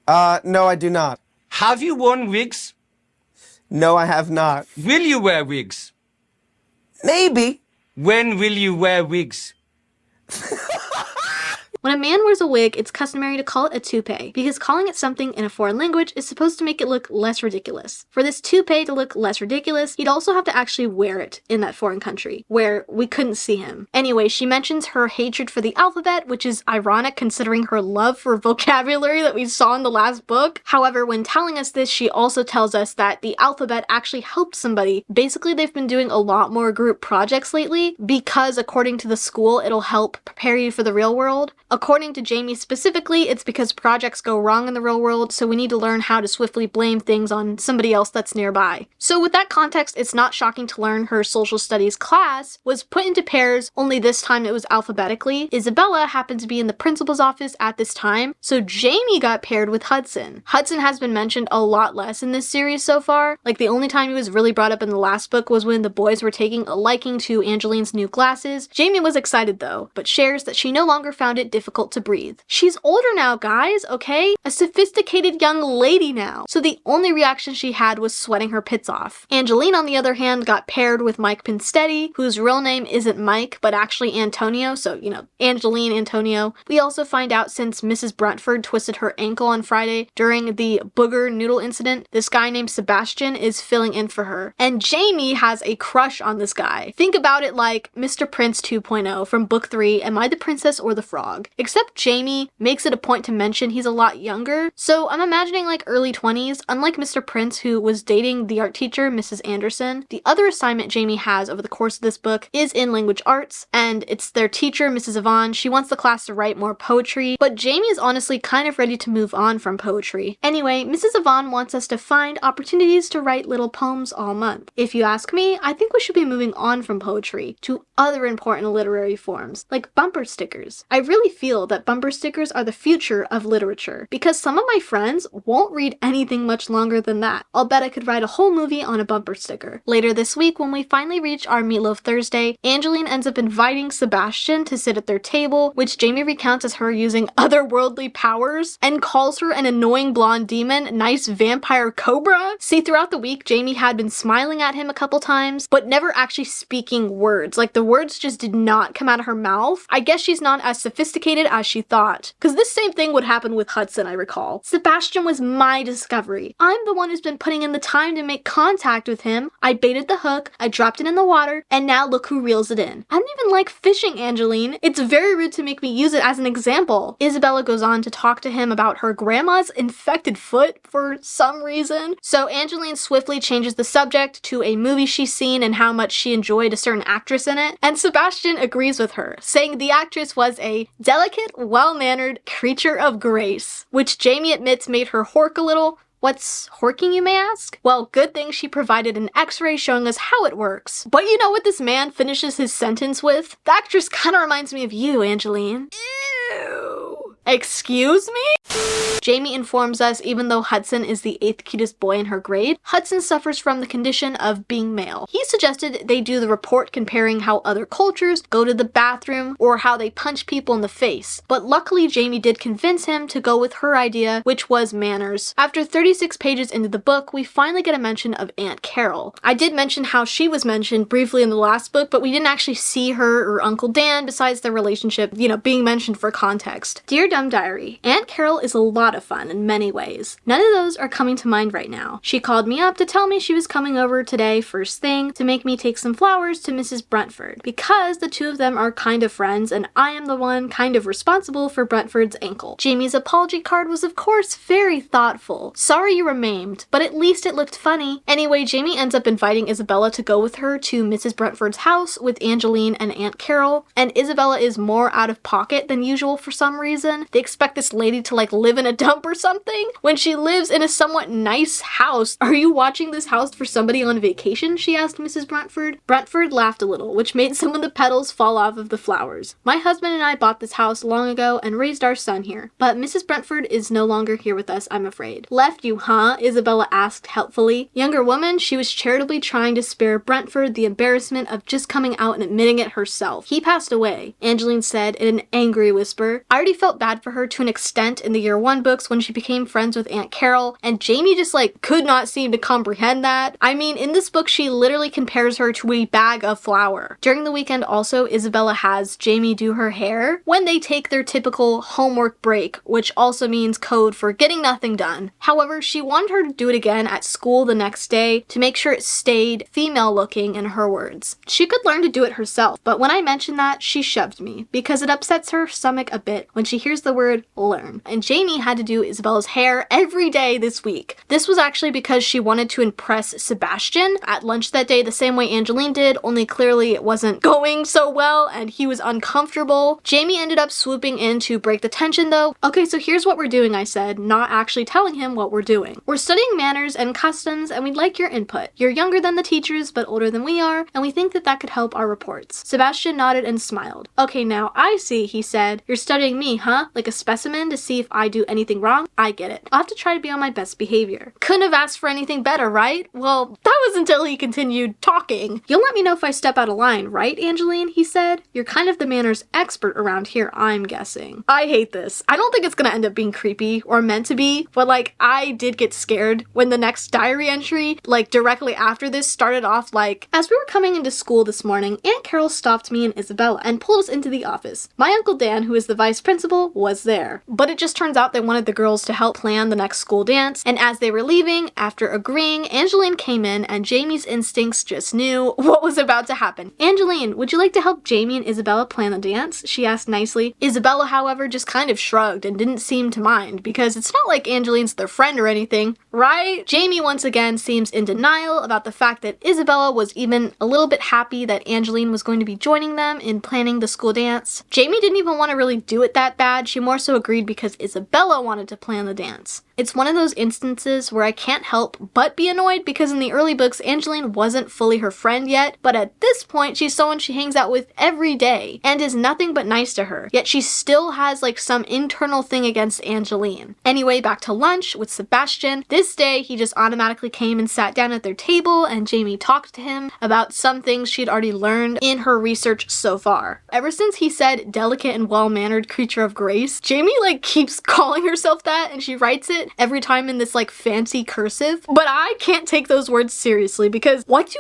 No, I do not. Have you worn wigs? No, I have not. Will you wear wigs? Maybe. When will you wear wigs? When a man wears a wig, it's customary to call it a toupee, because calling it something in a foreign language is supposed to make it look less ridiculous. For this toupee to look less ridiculous, he'd also have to actually wear it in that foreign country, where we couldn't see him. Anyway, she mentions her hatred for the alphabet, which is ironic considering her love for vocabulary that we saw in the last book. However, when telling us this, she also tells us that the alphabet actually helped somebody. Basically, they've been doing a lot more group projects lately, because according to the school, it'll help prepare you for the real world. According to Jamie specifically, it's because projects go wrong in the real world, so we need to learn how to swiftly blame things on somebody else that's nearby. So with that context, it's not shocking to learn her social studies class was put into pairs, only this time it was alphabetically. Isabella happened to be in the principal's office at this time, so Jamie got paired with Hudson. Hudson has been mentioned a lot less in this series so far. Like, the only time he was really brought up in the last book was when the boys were taking a liking to Angeline's new glasses. Jamie was excited though, but shares that she no longer found it difficult to breathe. She's older now, guys, okay? A sophisticated young lady now. So the only reaction she had was sweating her pits off. Angeline, on the other hand, got paired with Mike Pinstetti, whose real name isn't Mike, but actually Antonio, so, you know, Angeline, Antonio. We also find out since Mrs. Brentford twisted her ankle on Friday during the booger noodle incident, this guy named Sebastian is filling in for her. And Jamie has a crush on this guy. Think about it like Mr. Prince 2.0 from book 3, Am I the Princess or the Frog? Except Jamie makes it a point to mention he's a lot younger, so I'm imagining like early 20s. Unlike Mr. Prince, who was dating the art teacher, Mrs. Anderson, the other assignment Jamie has over the course of this book is in language arts, and it's their teacher, Mrs. Yvonne. She wants the class to write more poetry, but Jamie is honestly kind of ready to move on from poetry. Anyway, Mrs. Yvonne wants us to find opportunities to write little poems all month. If you ask me, I think we should be moving on from poetry to other important literary forms, like bumper stickers. I really feel that bumper stickers are the future of literature, because some of my friends won't read anything much longer than that. I'll bet I could write a whole movie on a bumper sticker. Later this week, when we finally reach our Meatloaf Thursday, Angeline ends up inviting Sebastian to sit at their table, which Jamie recounts as her using otherworldly powers, and calls her an annoying blonde demon, nice vampire cobra. See, throughout the week, Jamie had been smiling at him a couple times, but never actually speaking words. Like, the words just did not come out of her mouth. I guess she's not as sophisticated as she thought. Because this same thing would happen with Hudson, I recall. Sebastian was my discovery. I'm the one who's been putting in the time to make contact with him. I baited the hook, I dropped it in the water, and now look who reels it in. I don't even like fishing, Angeline. It's very rude to make me use it as an example. Isabella goes on to talk to him about her grandma's infected foot for some reason. So Angeline swiftly changes the subject to a movie she's seen and how much she enjoyed a certain actress in it. And Sebastian agrees with her, saying the actress was a delicate, well-mannered creature of grace, which Jamie admits made her hork a little. What's horking, you may ask? Well, good thing she provided an x-ray showing us how it works. But you know what this man finishes his sentence with? The actress kinda reminds me of you, Angeline. Ew. Excuse me? Jamie informs us even though Hudson is the 8th cutest boy in her grade, Hudson suffers from the condition of being male. He suggested they do the report comparing how other cultures go to the bathroom or how they punch people in the face. But luckily Jamie did convince him to go with her idea, which was manners. After 36 pages into the book, we finally get a mention of Aunt Carol. I did mention how she was mentioned briefly in the last book, but we didn't actually see her or Uncle Dan besides their relationship, you know, being mentioned for context. Dear Dumb Diary, Aunt Carol is a lot of fun in many ways. None of those are coming to mind right now. She called me up to tell me she was coming over today first thing to make me take some flowers to Mrs. Brentford, because the two of them are kind of friends and I am the one kind of responsible for Brentford's ankle. Jamie's apology card was of course very thoughtful. Sorry you were maimed, but at least it looked funny. Anyway, Jamie ends up inviting Isabella to go with her to Mrs. Brentford's house with Angeline and Aunt Carol, and Isabella is more out of pocket than usual for some reason. They expect this lady to like live in a dump or something when she lives in a somewhat nice house. Are you watching this house for somebody on vacation? She asked Mrs. Brentford. Brentford laughed a little, which made some of the petals fall off of the flowers. My husband and I bought this house long ago and raised our son here, but Mrs. Brentford is no longer here with us, I'm afraid. Left you, huh? Isabella asked helpfully. Younger woman, she was charitably trying to spare Brentford the embarrassment of just coming out and admitting it herself. He passed away, Angeline said in an angry whisper. I already felt bad for her to an extent in the Year 1 books when she became friends with Aunt Carol, and Jamie just like could not seem to comprehend that. I mean, in this book she literally compares her to a bag of flour. During the weekend also, Isabella has Jamie do her hair when they take their typical homework break, which also means code for getting nothing done. However, she wanted her to do it again at school the next day to make sure it stayed female looking in her words. She could learn to do it herself, but when I mentioned that, she shoved me because it upsets her stomach a bit when she hears the word learn. And Jamie had to do Isabella's hair every day this week. This was actually because she wanted to impress Sebastian at lunch that day the same way Angeline did, only clearly it wasn't going so well and he was uncomfortable. Jamie ended up swooping in to break the tension though. Okay, so here's what we're doing, I said, not actually telling him what we're doing. We're studying manners and customs and we'd like your input. You're younger than the teachers but older than we are, and we think that that could help our reports. Sebastian nodded and smiled. Okay, now I see, he said. You're studying me, huh? Like a specimen to see if I do anything anything wrong. I get it. I'll have to try to be on my best behavior. Couldn't have asked for anything better, right? Well, that was until he continued talking. You'll let me know if I step out of line, right, Angeline? He said. You're kind of the manners expert around here, I'm guessing. I hate this. I don't think it's gonna end up being creepy or meant to be, but like, I did get scared when the next diary entry, like directly after this, started off like, as we were coming into school this morning, Aunt Carol stopped me and Isabella and pulled us into the office. My Uncle Dan, who is the vice principal, was there. But it just turns out they wanted the girls to help plan the next school dance, and as they were leaving, after agreeing, Angeline came in and Jamie's instincts just knew what was about to happen. Angeline, would you like to help Jamie and Isabella plan the dance? She asked nicely. Isabella, however, just kind of shrugged and didn't seem to mind, because it's not like Angeline's their friend or anything, right? Jamie once again seems in denial about the fact that Isabella was even a little bit happy that Angeline was going to be joining them in planning the school dance. Jamie didn't even want to really do it that bad, she more so agreed because Isabella wanted to plan the dance. It's one of those instances where I can't help but be annoyed because in the early books, Angeline wasn't fully her friend yet, but at this point, she's someone she hangs out with every day and is nothing but nice to her, yet she still has like some internal thing against Angeline. Anyway, back to lunch with Sebastian. This day, he just automatically came and sat down at their table and Jamie talked to him about some things she'd already learned in her research so far. Ever since he said delicate and well-mannered creature of grace, Jamie like keeps calling herself that and she writes it every time in this like fancy cursive, but I can't take those words seriously because what would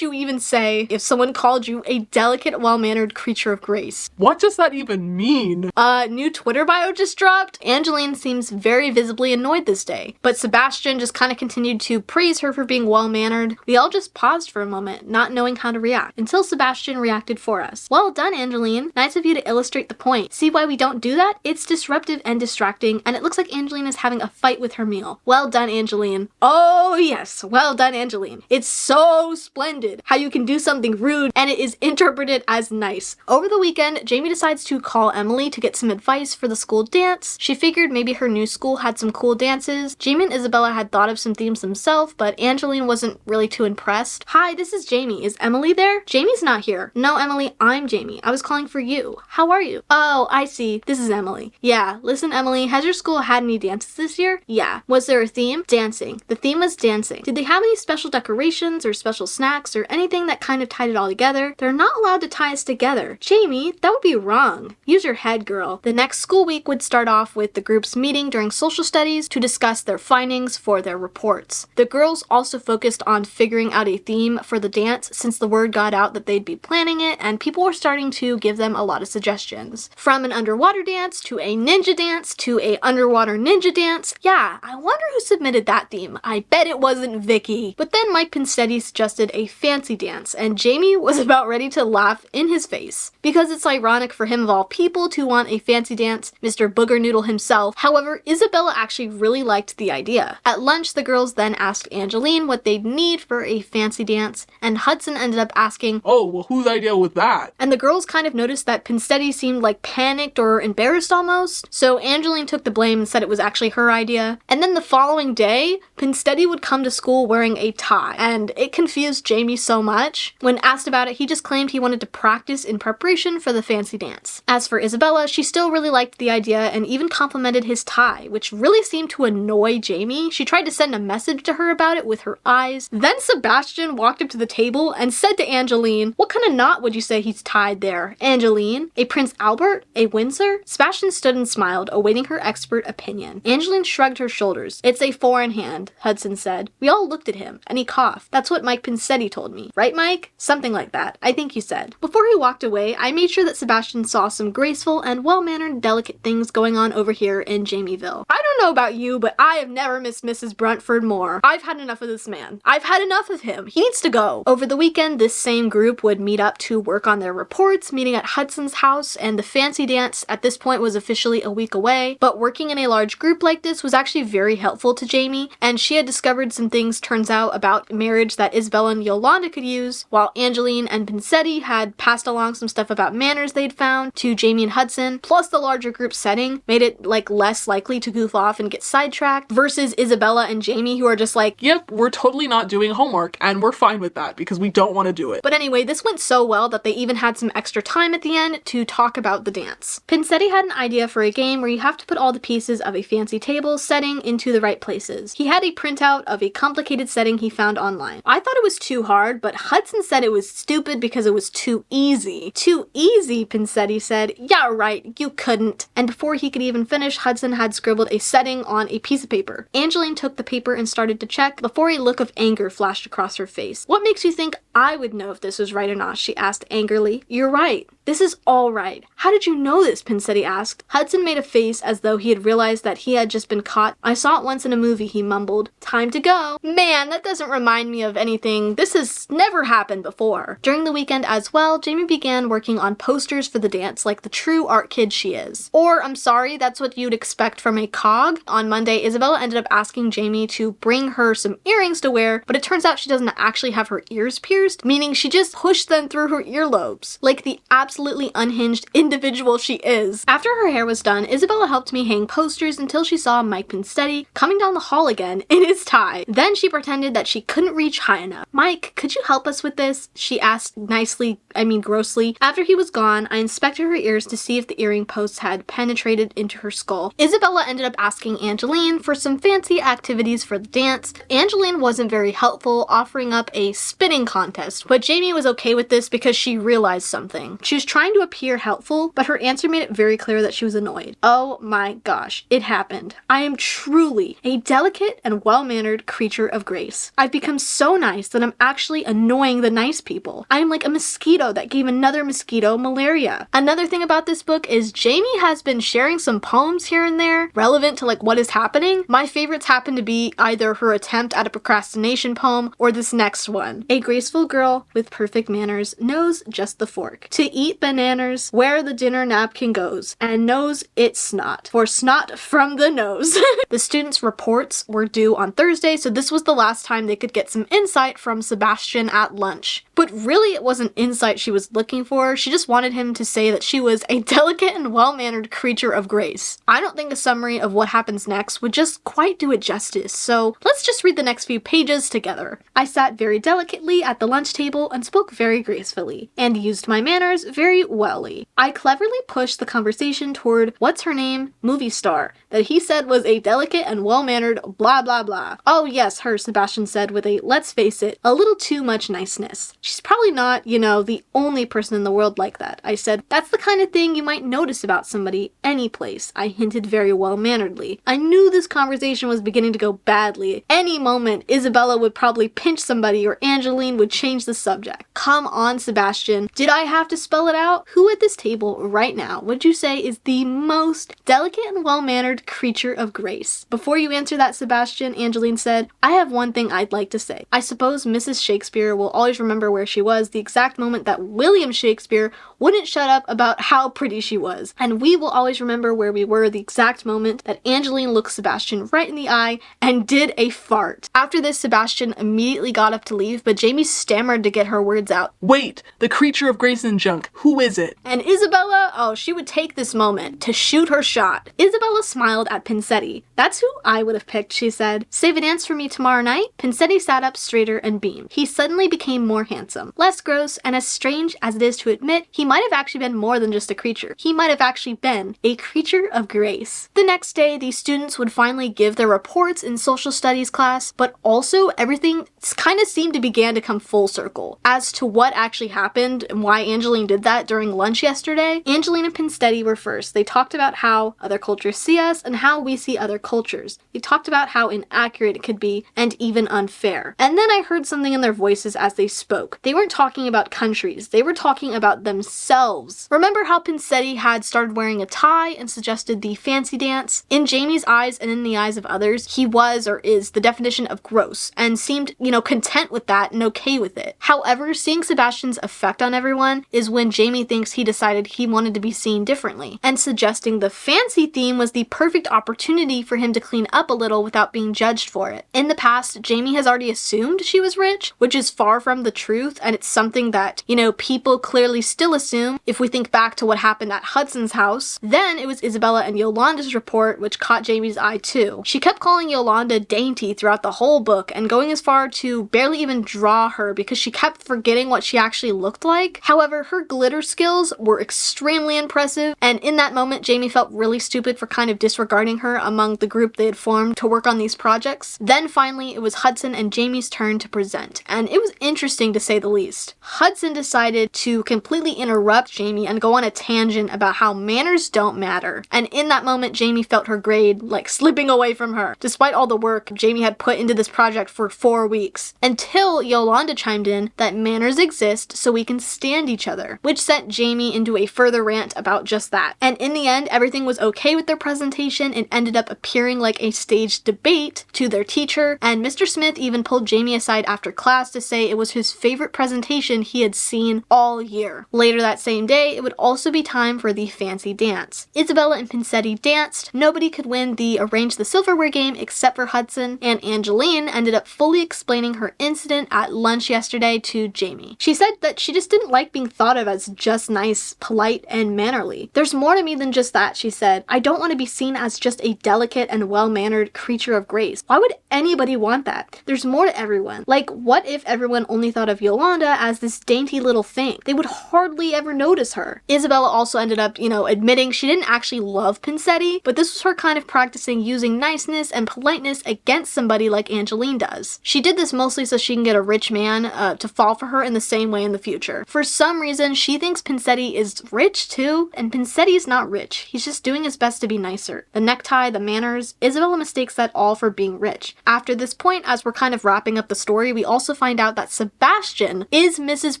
you even say if someone called you a delicate, well-mannered creature of grace? What does that even mean? New Twitter bio just dropped. Angeline seems very visibly annoyed this day, but Sebastian just kind of continued to praise her for being well-mannered. We all just paused for a moment, not knowing how to react, until Sebastian reacted for us. Well done, Angeline. Nice of you to illustrate the point. See why we don't do that? It's disruptive and distracting, and it looks like Angeline is having a fight with her meal. Well done, Angeline. Oh yes, well done, Angeline. It's so splendid how you can do something rude and it is interpreted as nice. Over the weekend, Jamie decides to call Emily to get some advice for the school dance. She figured maybe her new school had some cool dances. Jamie and Isabella had thought of some themes themselves, but Angeline wasn't really too impressed. Hi, this is Jamie. Is Emily there? Jamie's not here. No, Emily, I'm Jamie. I was calling for you. How are you? Oh, I see. This is Emily. Yeah, listen, Emily, has your school had any dances this year? Yeah. Was there a theme? Dancing. The theme was dancing. Did they have any special decorations or special snacks or anything that kind of tied it all together? They're not allowed to tie us together. Jamie, that would be wrong. Use your head, girl. The next school week would start off with the groups meeting during social studies to discuss their findings for their reports. The girls also focused on figuring out a theme for the dance since the word got out that they'd be planning it and people were starting to give them a lot of suggestions. From an underwater dance to a ninja dance to a underwater ninja dance. Yeah, I wonder who submitted that theme. I bet it wasn't Vicky. But then Mike Pinstetti suggested a fancy dance and Jamie was about ready to laugh in his face because it's ironic for him of all people to want a fancy dance, Mr. Booger Noodle himself. However, Isabella actually really liked the idea. At lunch, the girls then asked Angeline what they'd need for a fancy dance, and Hudson ended up asking, Oh, well, whose idea was that? and the girls kind of noticed that Pinstetti seemed like panicked or embarrassed almost, so Angeline took the blame and said it was actually her idea. And then the following day, Pinstetti would come to school wearing a tie, and it confused Jamie so much. When asked about it, he just claimed he wanted to practice in preparation for the fancy dance. As for Isabella, she still really liked the idea and even complimented his tie, which really seemed to annoy Jamie. She tried to send a message to her about it with her eyes. Then Sebastian walked up to the table and said to Angeline, "What kind of knot would you say he's tied there? Angeline? A Prince Albert? A Windsor?" Sebastian stood and smiled, awaiting her expert opinion. Angeline shrugged her shoulders. "It's a four in hand," Hudson said. We all looked at him, and he coughed. "That's what Mike Pinstetti told me. Right, Mike?" Something like that, I think he said. Before he walked away, I made sure that Sebastian saw some graceful and well-mannered, delicate things going on over here in Jamieville. I don't know about you, but I have never missed Mrs. Bruntford more. I've had enough of this man. I've had enough of him. He needs to go. Over the weekend, this same group would meet up to work on their reports, meeting at Hudson's house, and the fancy dance at this point was officially a week away. But working in a large group like this was actually very helpful to Jamie, and she had discovered some things, turns out, about marriage that Isabella and Yolanda could use, while Angeline and Pinstetti had passed along some stuff about manners they'd found to Jamie and Hudson, plus the larger group setting made it like less likely to goof off and get sidetracked, versus Isabella and Jamie who are just like, Yep, we're totally not doing homework, and we're fine with that because we don't want to do it. But anyway, this went so well that they even had some extra time at the end to talk about the dance. Pinstetti had an idea for a game where you have have to put all the pieces of a fancy table setting into the right places. He had a printout of a complicated setting he found online. I thought it was too hard, but Hudson said it was stupid because it was too easy. Too easy, Pinsetti said. Yeah, right, you couldn't. And before he could even finish, Hudson had scribbled a setting on a piece of paper. Angeline took the paper and started to check before a look of anger flashed across her face. What makes you think I would know if this was right or not? She asked angrily. You're right. This is all right. How did you know this? Pinsetti asked. Hudson made a face as though he had realized that he had just been caught. I saw it once in a movie, he mumbled. Time to go. Man, that doesn't remind me of anything. This has never happened before. During the weekend as well, Jamie began working on posters for the dance like the true art kid she is. Or, I'm sorry, that's what you'd expect from a cog. On Monday, Isabella ended up asking Jamie to bring her some earrings to wear, but it turns out she doesn't actually have her ears pierced, meaning she just pushed them through her earlobes, like the absolutely unhinged individual she is. After her hair was done, Isabella helped me hang posters until she saw Mike Pinsetti coming down the hall again in his tie. Then she pretended that she couldn't reach high enough. Mike, could you help us with this? She asked grossly. After he was gone, I inspected her ears to see if the earring posts had penetrated into her skull. Isabella ended up asking Angeline for some fancy activities for the dance. Angeline wasn't very helpful, offering up a spinning contest, but Jamie was okay with this because she realized something. She was trying to appear helpful, but her answer made it very clear that she was annoyed. Oh my gosh, it happened. I am truly a delicate and well-mannered creature of grace. I've become so nice that I'm actually annoying the nice people. I am like a mosquito that gave another mosquito malaria. Another thing about this book is Jamie has been sharing some poems here and there relevant to like what is happening. My favorites happen to be either her attempt at a procrastination poem or this next one. A graceful girl with perfect manners knows just the fork to eat bananas where the dinner napkin goes and knows it's snot for snot from the nose. The students' reports were due on Thursday, so this was the last time they could get some insight from Sebastian at lunch. But really it wasn't insight she was looking for. She just wanted him to say that she was a delicate and well-mannered creature of grace. I don't think a summary of what happens next would just quite do it justice, so let's just read the next few pages together. I sat very delicately at the lunch table and spoke very gracefully, and used my manners very wellly. I cleverly pushed the conversation toward what's her name, movie star, that he said was a delicate and well-mannered blah blah blah. Oh yes, her, Sebastian said with a, let's face it, a little too much niceness. She's probably not, the only person in the world like that. I said, that's the kind of thing you might notice about somebody any place. I hinted very well-manneredly. I knew this conversation was beginning to go badly. Any moment, Isabella would probably pinch somebody or Angeline would change the subject. Come on, Sebastian. Did I have to spell it out? Who at this table right now would you say is the most delicate and well-mannered creature of grace? Before you answer that, Sebastian, Angeline said, I have one thing I'd like to say. I suppose Mrs. Shakespeare will always remember where she was the exact moment that William Shakespeare wouldn't shut up about how pretty she was. And we will always remember where we were the exact moment that Angeline looked Sebastian right in the eye and did a fart. After this, Sebastian immediately got up to leave, but Jamie stammered to get her words out. Wait, the creature of grace and junk. Who is it? And Isabella, oh, she would take this moment to shoot her shot. Isabella smiled at Pinsetti. That's who I would have picked, she said. Save a dance for me tomorrow night? Pinsetti sat up straighter and beamed. He suddenly became more handsome, less gross, and as strange as it is to admit, he might have actually been more than just a creature. He might have actually been a creature of grace. The next day, the students would finally give their reports in social studies class, but also everything kind of seemed to begin to come full circle as to what actually happened and why Angeline did that during lunch yesterday. Angeline and Pinsetti were first. They talked about how other cultures see us and how we see other cultures. They talked about how inaccurate it could be and even unfair. And then I heard something in their voices as they spoke. They weren't talking about countries. They were talking about themselves. Remember how Pinsetti had started wearing a tie and suggested the fancy dance? In Jamie's eyes and in the eyes of others, he was or is the definition of gross and seemed, content with that and okay with it. However, seeing Sebastian's effect on everyone is when Jamie thinks he decided he wanted to be seen differently, and suggesting the fancy theme was the perfect opportunity for him to clean up a little without being judged for it. In the past, Jamie has already assumed she was rich, which is far from the truth. truth, and it's something that, people clearly still assume if we think back to what happened at Hudson's house, then it was Isabella and Yolanda's report which caught Jamie's eye too. She kept calling Yolanda dainty throughout the whole book and going as far to barely even draw her because she kept forgetting what she actually looked like. However, her glitter skills were extremely impressive, and in that moment Jamie felt really stupid for kind of disregarding her among the group they had formed to work on these projects. Then finally it was Hudson and Jamie's turn to present, and it was interesting to say the least. Hudson decided to completely interrupt Jamie and go on a tangent about how manners don't matter, and in that moment Jamie felt her grade like slipping away from her, despite all the work Jamie had put into this project for 4 weeks, until Yolanda chimed in that manners exist so we can stand each other, which sent Jamie into a further rant about just that. And in the end, everything was okay with their presentation and ended up appearing like a staged debate to their teacher, and Mr. Smith even pulled Jamie aside after class to say it was his favorite presentation he had seen all year. Later that same day, it would also be time for the fancy dance. Isabella and Pinsetti danced. Nobody could win the Arrange the Silverware game except for Hudson, and Angeline ended up fully explaining her incident at lunch yesterday to Jamie. She said that she just didn't like being thought of as just nice, polite, and mannerly. There's more to me than just that, she said. I don't want to be seen as just a delicate and well-mannered creature of grace. Why would anybody want that? There's more to everyone. Like, what if everyone only thought of Yolanda as this dainty little thing? They would hardly ever notice her. Isabella also ended up, admitting she didn't actually love Pinsetti, but this was her kind of practicing using niceness and politeness against somebody like Angeline does. She did this mostly so she can get a rich man to fall for her in the same way in the future. For some reason, she thinks Pinsetti is rich too, and Pinsetti's not rich. He's just doing his best to be nicer. The necktie, the manners, Isabella mistakes that all for being rich. After this point, as we're kind of wrapping up the story, we also find out that Sebastian is Mrs.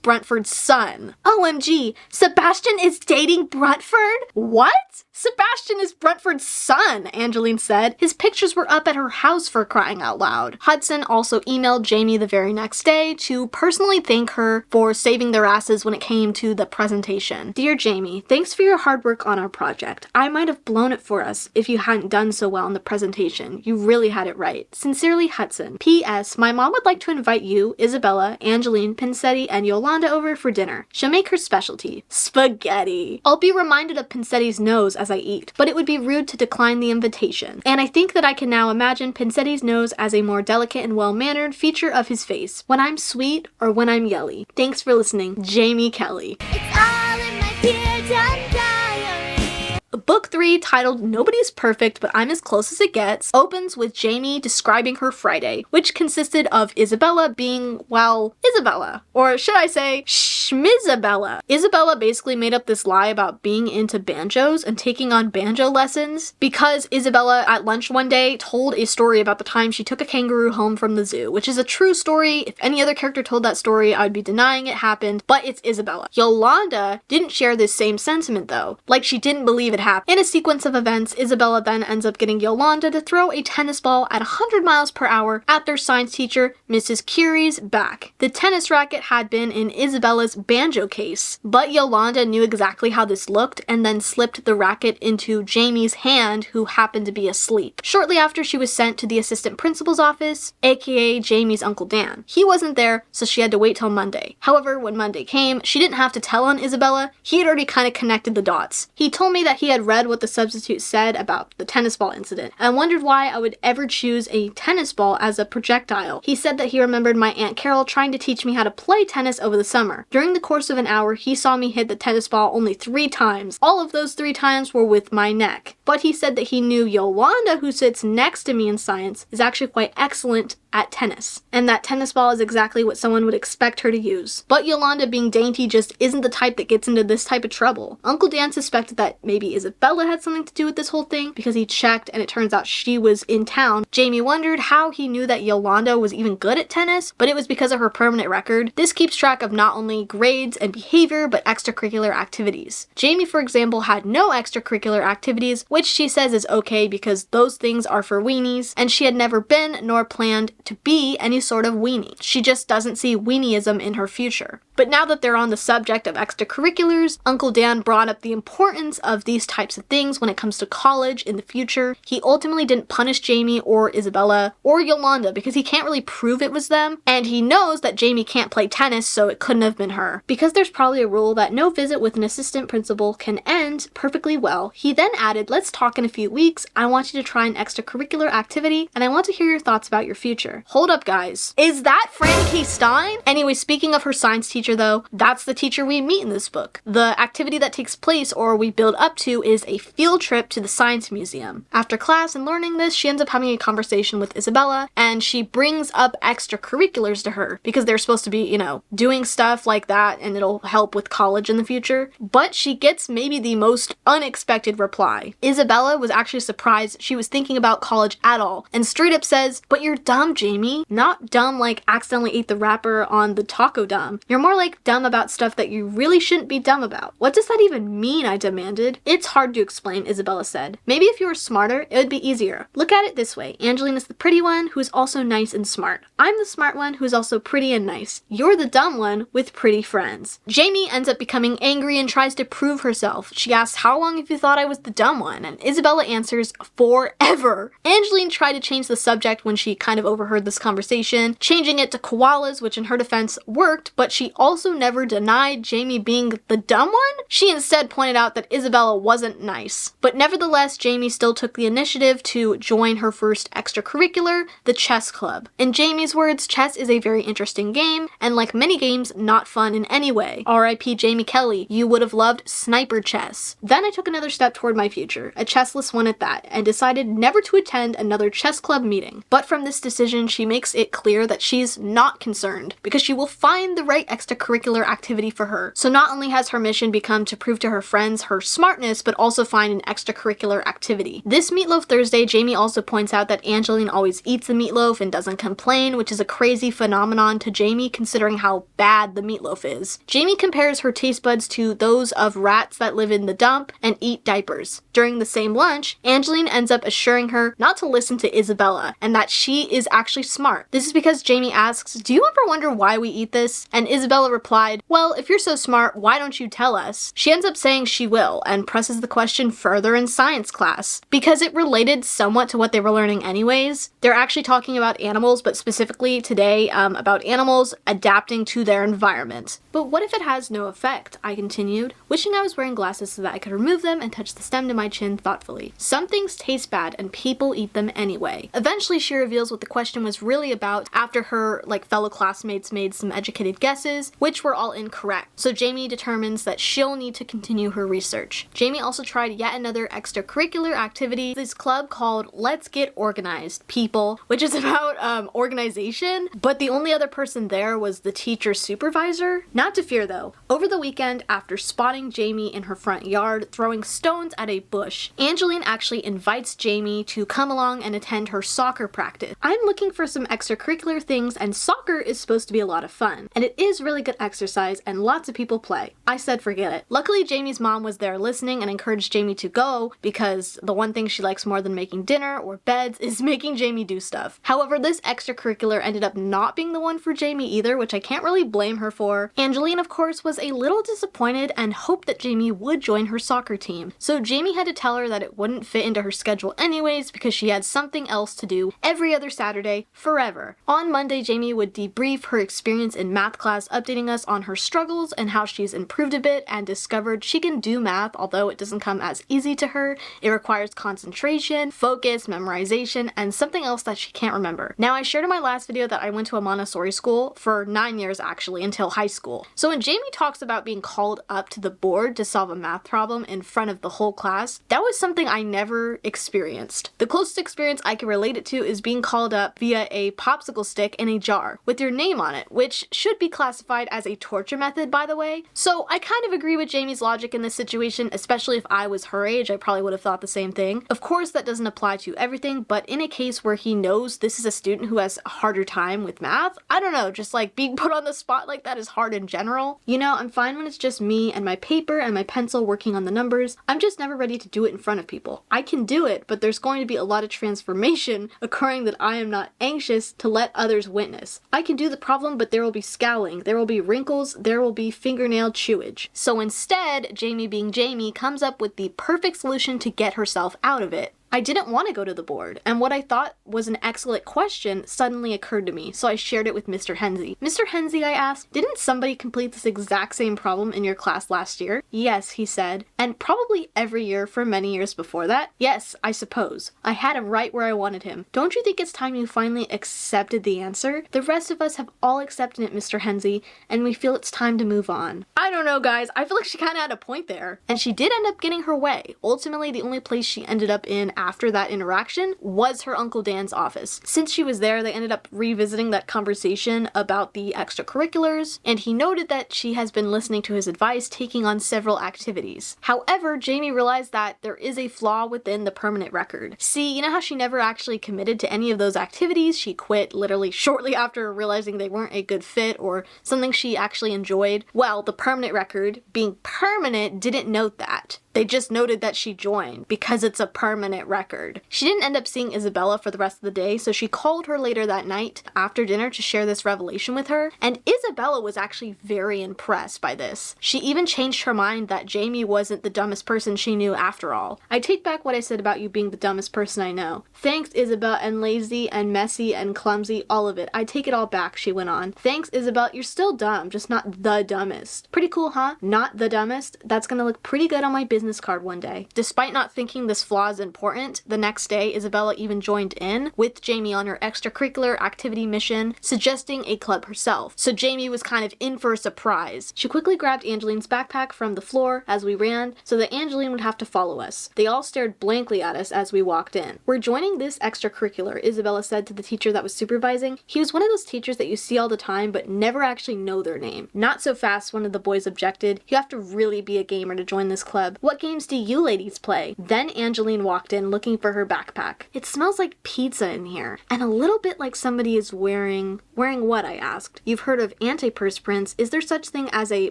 Bruntford's son. OMG, Sebastian is dating Bruntford? What? Sebastian is Bruntford's son, Angeline said. His pictures were up at her house, for crying out loud. Hudson also emailed Jamie the very next day to personally thank her for saving their asses when it came to the presentation. Dear Jamie, thanks for your hard work on our project. I might have blown it for us if you hadn't done so well in the presentation. You really had it right. Sincerely, Hudson. P.S. My mom would like to invite you, Isabella, Angeline, Pinsetti, and Yolanda over for dinner. She'll make her specialty, spaghetti. I'll be reminded of Pinsetti's nose as I eat, but it would be rude to decline the invitation. And I think that I can now imagine Pinsetti's nose as a more delicate and well-mannered feature of his face, when I'm sweet or when I'm yelly. Thanks for listening, Jamie Kelly. It's all in my teardrop diary. Book 3, titled Nobody's Perfect But I'm As Close As It Gets, opens with Jamie describing her Friday, which consisted of Isabella being, well, Isabella. Or should I say, Schmizabella. Isabella basically made up this lie about being into banjos and taking on banjo lessons because Isabella at lunch one day told a story about the time she took a kangaroo home from the zoo, which is a true story. If any other character told that story, I'd be denying it happened, but it's Isabella. Yolanda didn't share this same sentiment though, like she didn't believe it happened. In a sequence of events, Isabella then ends up getting Yolanda to throw a tennis ball at 100 miles per hour at their science teacher, Mrs. Curie's back. The tennis racket had been in Isabella's banjo case, but Yolanda knew exactly how this looked and then slipped the racket into Jamie's hand, who happened to be asleep. Shortly after, she was sent to the assistant principal's office, aka Jamie's Uncle Dan. He wasn't there, so she had to wait till Monday. However, when Monday came, she didn't have to tell on Isabella. He had already kind of connected the dots. He told me that he had read what the substitute said about the tennis ball incident and wondered why I would ever choose a tennis ball as a projectile. He said that he remembered my Aunt Carol trying to teach me how to play tennis over the summer. During the course of an hour, he saw me hit the tennis ball only 3 times. All of those 3 times were with my neck. But he said that he knew Yolanda, who sits next to me in science, is actually quite excellent at tennis, and that tennis ball is exactly what someone would expect her to use. But Yolanda, being dainty, just isn't the type that gets into this type of trouble. Uncle Dan suspected that maybe Isabella had something to do with this whole thing because he checked and it turns out she was in town. Jamie wondered how he knew that Yolanda was even good at tennis, but it was because of her permanent record. This keeps track of not only grades and behavior, but extracurricular activities. Jamie, for example, had no extracurricular activities, which she says is okay because those things are for weenies, and she had never been nor planned to be any sort of weenie. She just doesn't see weenieism in her future. But now that they're on the subject of extracurriculars, Uncle Dan brought up the importance of these types of things when it comes to college in the future. He ultimately didn't punish Jamie or Isabella or Yolanda because he can't really prove it was them, and he knows that Jamie can't play tennis, so it couldn't have been her. Because there's probably a rule that no visit with an assistant principal can end perfectly well, he then added, let's talk in a few weeks. I want you to try an extracurricular activity, and I want to hear your thoughts about your future. Hold up, guys. Is that Fran K. Stein? Anyway, speaking of her science teacher though, that's the teacher we meet in this book. The activity that takes place, or we build up to, is a field trip to the science museum. After class and learning this, she ends up having a conversation with Isabella, and she brings up extracurriculars to her because they're supposed to be, you know, doing stuff like that and it'll help with college in the future. But she gets maybe the most unexpected reply. Isabella was actually surprised she was thinking about college at all, and straight up says, but you're dumb, Jamie. Not dumb like accidentally ate the wrapper on the taco dumb. You're more like dumb about stuff that you really shouldn't be dumb about. What does that even mean? I demanded. It's hard to explain, Isabella said. Maybe if you were smarter, it would be easier. Look at it this way. Angelina's the pretty one who's also nice and smart. I'm the smart one who's also pretty and nice. You're the dumb one with pretty friends. Jamie ends up becoming angry and tries to prove herself. She asks, how long have you thought I was the dumb one? And Isabella answers, forever. Angeline tried to change the subject when she kind of overheard this conversation, changing it to koalas, which in her defense worked, but she also never denied Jamie being the dumb one. She instead pointed out that Isabella wasn't nice. But nevertheless, Jamie still took the initiative to join her first extracurricular, the chess club. In Jamie's words, chess is a very interesting game, and like many games, not fun in any way. R.I.P. Jamie Kelly, you would have loved sniper chess. Then I took another step toward my future, a chessless one at that, and decided never to attend another chess club meeting. But from this decision, she makes it clear that she's not concerned, because she will find the right extracurricular activity for her. So not only has her mission become to prove to her friends her smartness, but also find an extracurricular activity. This Meatloaf Thursday, Jamie also points out that Angeline always eats the meatloaf and doesn't complain, which is a crazy phenomenon to Jamie considering how bad the meatloaf is. Jamie compares her taste buds to those of rats that live in the dump and eat diapers. During the same lunch, Angeline ends up assuring her not to listen to Isabella and that she is actually smart. This is because Jamie asks, do you ever wonder why we eat this? And Isabella replied, well, if you're so smart, why don't you tell us? She ends up saying she will and presses the question further in science class because it related somewhat to what they were learning anyways. They're actually talking about animals, but specifically today about animals adapting to their environment. But what if it has no effect? I continued, wishing I was wearing glasses so that I could remove them and touch the stem to my chin thoughtfully. Some things taste bad and people eat them anyway. Eventually she reveals what the question was really about after her fellow classmates made some educated guesses, which were all incorrect. So Jamie determines that she'll need to continue her research. Jamie also tried yet another extracurricular activity, this club called Let's Get Organized, People, which is about organization, but the only other person there was the teacher supervisor. Not to fear though. Over the weekend, after spotting Jamie in her front yard throwing stones at a bush, Angeline actually invites Jamie to come along and attend her soccer practice. I'm looking for some extracurricular things, and soccer is supposed to be a lot of fun, and it is really good exercise and lots of people play. I said forget it. Luckily Jamie's mom was there listening and encouraged Jamie to go because the one thing she likes more than making dinner or beds is making Jamie do stuff. However, this extracurricular ended up not being the one for Jamie either, which I can't really blame her for. Angeline, of course, was a little disappointed and hoped that Jamie would join her soccer team. So Jamie had to tell her that it wouldn't fit into her schedule anyways because she had something else to do every other Saturday forever. On Monday, Jamie would debrief her experience in math class, updating us on her struggles and how she's improved a bit and discovered she can do math, although it doesn't come as easy to her. It requires concentration, focus, memorization, and something else that she can't remember. Now, I shared in my last video that I went to a Montessori school for 9 years actually, until high school. So when Jamie talks about being called up to the board to solve a math problem in front of the whole class, that was something I never experienced. The closest experience I can relate it to is being called up via a popsicle stick in a jar with your name on it, which should be classified as a torture method, by the way. So I kind of agree with Jamie's logic in this situation, especially if I was her age, I probably would have thought the same thing. Of course, that doesn't apply to everything, but in a case where he knows this is a student who has a harder time with math, I don't know, just being put on the spot like that is hard in general. You know, I'm fine when it's just me and my paper and my pencil working on the numbers. I'm just never ready to do it it in front of people. I can do it, but there's going to be a lot of transformation occurring that I am not anxious to let others witness. I can do the problem, but there will be scowling, there will be wrinkles, there will be fingernail chewage. So instead, Jamie being Jamie comes up with the perfect solution to get herself out of it. I didn't want to go to the board, and what I thought was an excellent question suddenly occurred to me, so I shared it with Mr. Hensey. Mr. Hensey, I asked, didn't somebody complete this exact same problem in your class last year? Yes, he said, and probably every year for many years before that? Yes, I suppose. I had him right where I wanted him. Don't you think it's time you finally accepted the answer? The rest of us have all accepted it, Mr. Hensey, and we feel it's time to move on. I don't know, guys. I feel like she kind of had a point there. And she did end up getting her way. Ultimately, the only place she ended up in after that interaction was her Uncle Dan's office. Since she was there, they ended up revisiting that conversation about the extracurriculars, and he noted that she has been listening to his advice, taking on several activities. However, Jamie realized that there is a flaw within the permanent record. See, you know how she never actually committed to any of those activities? She quit literally shortly after realizing they weren't a good fit or something she actually enjoyed. Well, the permanent record, being permanent, didn't note that. They just noted that she joined because it's a permanent record. She didn't end up seeing Isabella for the rest of the day, so she called her later that night after dinner to share this revelation with her, and Isabella was actually very impressed by this. She even changed her mind that Jamie wasn't the dumbest person she knew after all. I take back what I said about you being the dumbest person I know. Thanks, Isabel, and lazy and messy and clumsy, all of it. I take it all back, she went on. Thanks, Isabel, you're still dumb, just not the dumbest. Pretty cool, huh? Not the dumbest? That's gonna look pretty good on my business card one day. Despite not thinking this flaw is important, the next day Isabella even joined in with Jamie on her extracurricular activity mission, suggesting a club herself. So Jamie was kind of in for a surprise. She quickly grabbed Angeline's backpack from the floor as we ran so that Angeline would have to follow us. They all stared blankly at us as we walked in. We're joining this extracurricular, Isabella said to the teacher that was supervising. He was one of those teachers that you see all the time but never actually know their name. Not so fast, one of the boys objected. You have to really be a gamer to join this club. What games do you ladies play? Then Angeline walked in looking for her backpack. It smells like pizza in here, and a little bit like somebody is wearing what, I asked. You've heard of antiperspirants. Is there such thing as a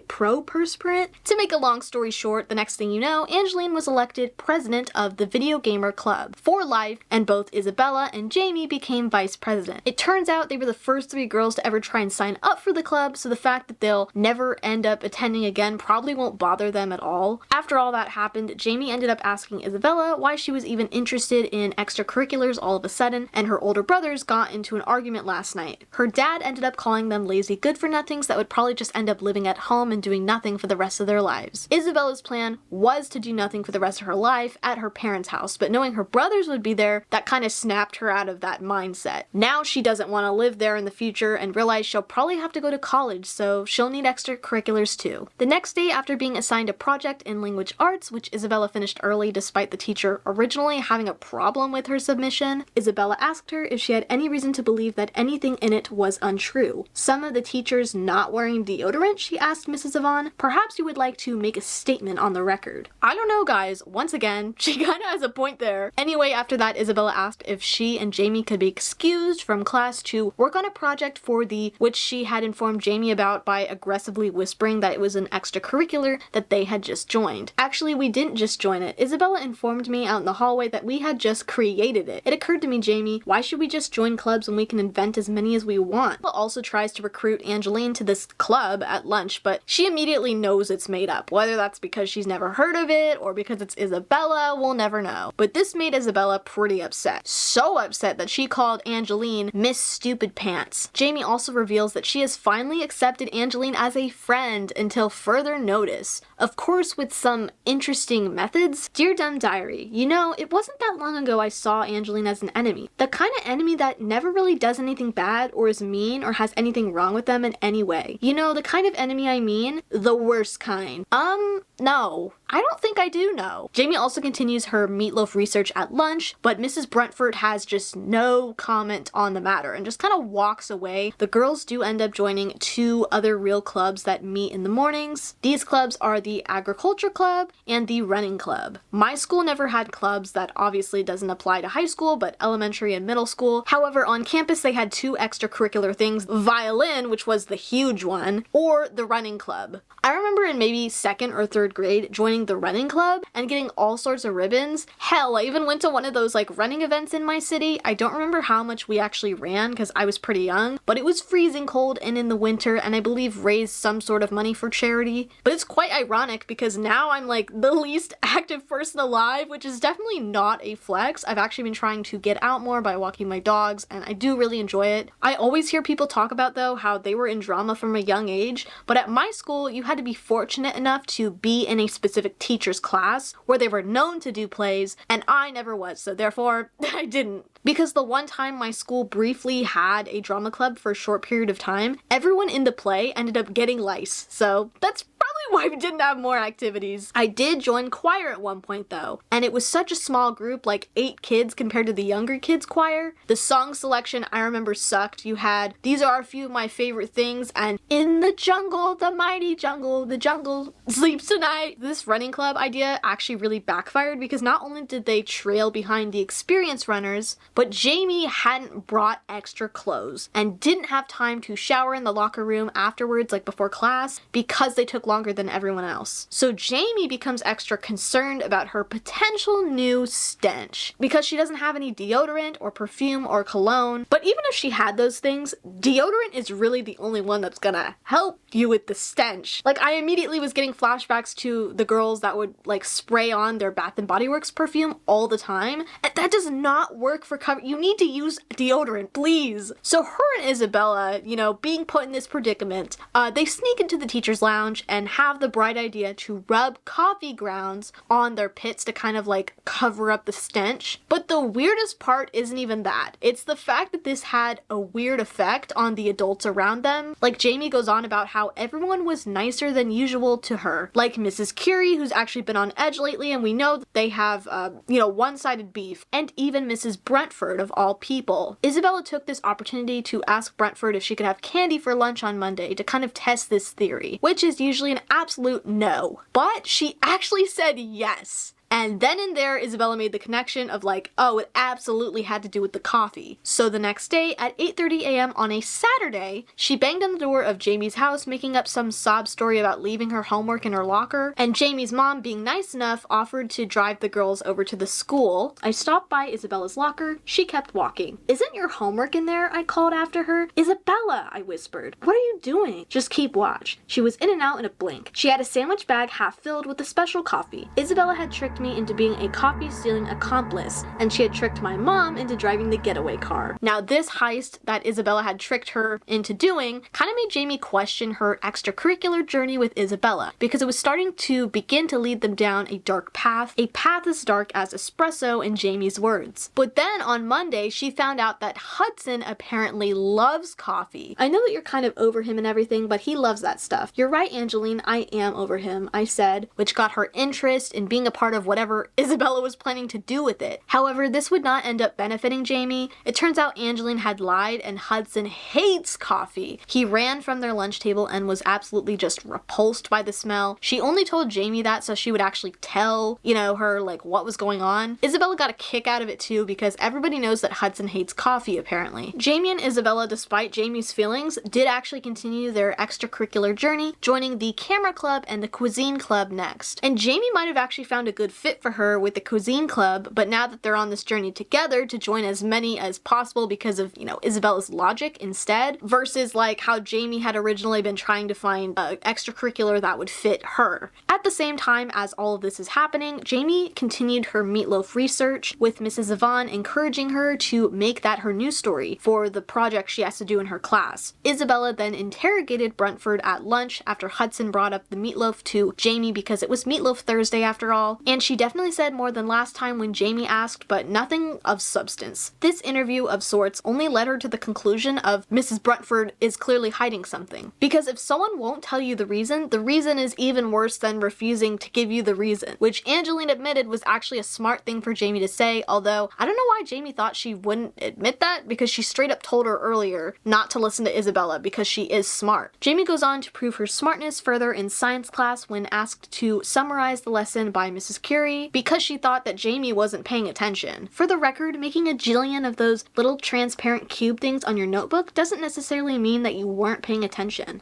pro-perspirant? To make a long story short, the next thing you know, Angeline was elected president of the Video Gamer Club for life, and both Isabella and Jamie became vice president. It turns out they were the first 3 girls to ever try and sign up for the club, so the fact that they'll never end up attending again probably won't bother them at all. After all that happened, Jamie ended up asking Isabella why she was even interested in extracurriculars all of a sudden, and her older brothers got into an argument last night. Her dad ended up calling them lazy good-for-nothings that would probably just end up living at home and doing nothing for the rest of their lives. Isabella's plan was to do nothing for the rest of her life at her parents' house, but knowing her brothers would be there, that kind of snapped her out of that mindset. Now she doesn't want to live there in the future and realize she'll probably have to go to college, so she'll need extracurriculars too. The next day, after being assigned a project in language arts, which Isabella finished early despite the teacher originally having a problem with her submission, Isabella asked her if she had any reason to believe that anything in it was untrue. Some of the teachers not wearing deodorant, she asked Mrs. Yvonne. Perhaps you would like to make a statement on the record. I don't know, guys. Once again, she kind of has a point there. Anyway, after that, Isabella asked if she and Jamie could be excused from class to work on a project for which she had informed Jamie about by aggressively whispering that it was an extracurricular that they had just joined. Actually, we didn't just join it. Isabella informed me out in the hallway that we had just created it. It occurred to me, Jamie, why should we just join clubs when we can invent as many as we want? Isabella also tries to recruit Angeline to this club at lunch, but she immediately knows it's made up. Whether that's because she's never heard of it or because it's Isabella, we'll never know. But this made Isabella pretty upset. So upset that she called Angeline Miss Stupid Pants. Jamie also reveals that she has finally accepted Angeline as a friend until further notice. Of course, with some interesting methods. Dear Dumb Diary, you know, it wasn't that long ago I saw Angeline as an enemy. The kind of enemy that never really does anything bad or is mean or has anything wrong with them in any way. You know, the kind of enemy I mean? The worst kind. No. I don't think I do know. Jamie also continues her meatloaf research at lunch, but Mrs. Bruntford has just no comment on the matter and just kind of walks away. The girls do end up joining 2 other real clubs that meet in the mornings. These clubs are the Agriculture Club and the Running Club. My school never had clubs. That obviously doesn't apply to high school, but elementary and middle school. However, on campus they had 2 extracurricular things, violin, which was the huge one, or the running club. I remember in maybe 2nd or 3rd grade joining the running club and getting all sorts of ribbons. Hell, I even went to one of those like running events in my city. I don't remember how much we actually ran because I was pretty young, but it was freezing cold and in the winter, and I believe raised some sort of money for charity. But it's quite ironic because now I'm like the least active person alive, which is definitely not a flex. I've actually been trying to get out more by walking my dogs, and I do really enjoy it. I always hear people talk about though how they were in drama from a young age, but at my school you had to be fortunate enough to be in a specific teacher's class where they were known to do plays, and I never was, so therefore I didn't. Because the one time my school briefly had a drama club for a short period of time, everyone in the play ended up getting lice, so that's probably why we didn't have more activities. I did join choir at one point though, and it was such a small group, like 8 kids compared to the younger kids choir. The song selection I remember sucked. You had "These Are a Few of My Favorite Things" and "In the Jungle, the Mighty Jungle, the Jungle Sleeps Tonight." This running club idea actually really backfired because not only did they trail behind the experienced runners, but Jamie hadn't brought extra clothes and didn't have time to shower in the locker room afterwards, like before class, because they took longer than everyone else. So Jamie becomes extra concerned about her potential new stench because she doesn't have any deodorant or perfume or cologne. But even if she had those things, deodorant is really the only one that's gonna help you with the stench. Like, I immediately was getting flashbacks to the girls that would like spray on their Bath and Body Works perfume all the time, and that does not work for cover. You need to use deodorant, please. So her and Isabella, you know, being put in this predicament, they sneak into the teacher's lounge and have the bright idea to rub coffee grounds on their pits to kind of like cover up the stench. But the weirdest part isn't even that. It's the fact that this had a weird effect on the adults around them. Like, Jamie goes on about how everyone was nicer than usual to her. Like Mrs. Curie, who's actually been on edge lately, and we know that they have, you know, one-sided beef. And even Mrs. Brentford, of all people. Isabella took this opportunity to ask Brentford if she could have candy for lunch on Monday to kind of test this theory, which is usually an absolute no. But she actually said yes. And then and there, Isabella made the connection of like, oh, it absolutely had to do with the coffee. So the next day at 8:30 a.m. on a Saturday, she banged on the door of Jamie's house, making up some sob story about leaving her homework in her locker. And Jamie's mom, being nice enough, offered to drive the girls over to the school. I stopped by Isabella's locker. She kept walking. "Isn't your homework in there?" I called after her. "Isabella," I whispered. "What are you doing?" "Just keep watch." She was in and out in a blink. She had a sandwich bag half filled with a special coffee. Isabella had tricked me into being a coffee-stealing accomplice, and she had tricked my mom into driving the getaway car. Now, this heist that Isabella had tricked her into doing kind of made Jamie question her extracurricular journey with Isabella, because it was starting to begin to lead them down a dark path as dark as espresso in Jamie's words. But then on Monday, she found out that Hudson apparently loves coffee. I know that you're kind of over him and everything, but he loves that stuff. "You're right, Angeline, I am over him," I said, which got her interest in being a part of whatever Isabella was planning to do with it. However, this would not end up benefiting Jamie. It turns out Angeline had lied and Hudson hates coffee. He ran from their lunch table and was absolutely just repulsed by the smell. She only told Jamie that so she would actually tell, you know, her like what was going on. Isabella got a kick out of it too because everybody knows that Hudson hates coffee apparently. Jamie and Isabella, despite Jamie's feelings, did actually continue their extracurricular journey, joining the camera club and the cuisine club next. And Jamie might have actually found a good fit for her with the cuisine club, but now that they're on this journey together to join as many as possible because of, you know, Isabella's logic instead, versus like how Jamie had originally been trying to find an extracurricular that would fit her. At the same time as all of this is happening, Jamie continued her meatloaf research, with Mrs. Yvonne encouraging her to make that her news story for the project she has to do in her class. Isabella then interrogated Brentford at lunch after Hudson brought up the meatloaf to Jamie because it was Meatloaf Thursday after all, and she definitely said more than last time when Jamie asked, but nothing of substance. This interview of sorts only led her to the conclusion of Mrs. Brentford is clearly hiding something. Because if someone won't tell you the reason is even worse than refusing to give you the reason, which Angeline admitted was actually a smart thing for Jamie to say, although I don't know why Jamie thought she wouldn't admit that, because she straight up told her earlier not to listen to Isabella because she is smart. Jamie goes on to prove her smartness further in science class when asked to summarize the lesson by Mrs. Curie, because she thought that Jamie wasn't paying attention. For the record, making a jillion of those little transparent cube things on your notebook doesn't necessarily mean that you weren't paying attention.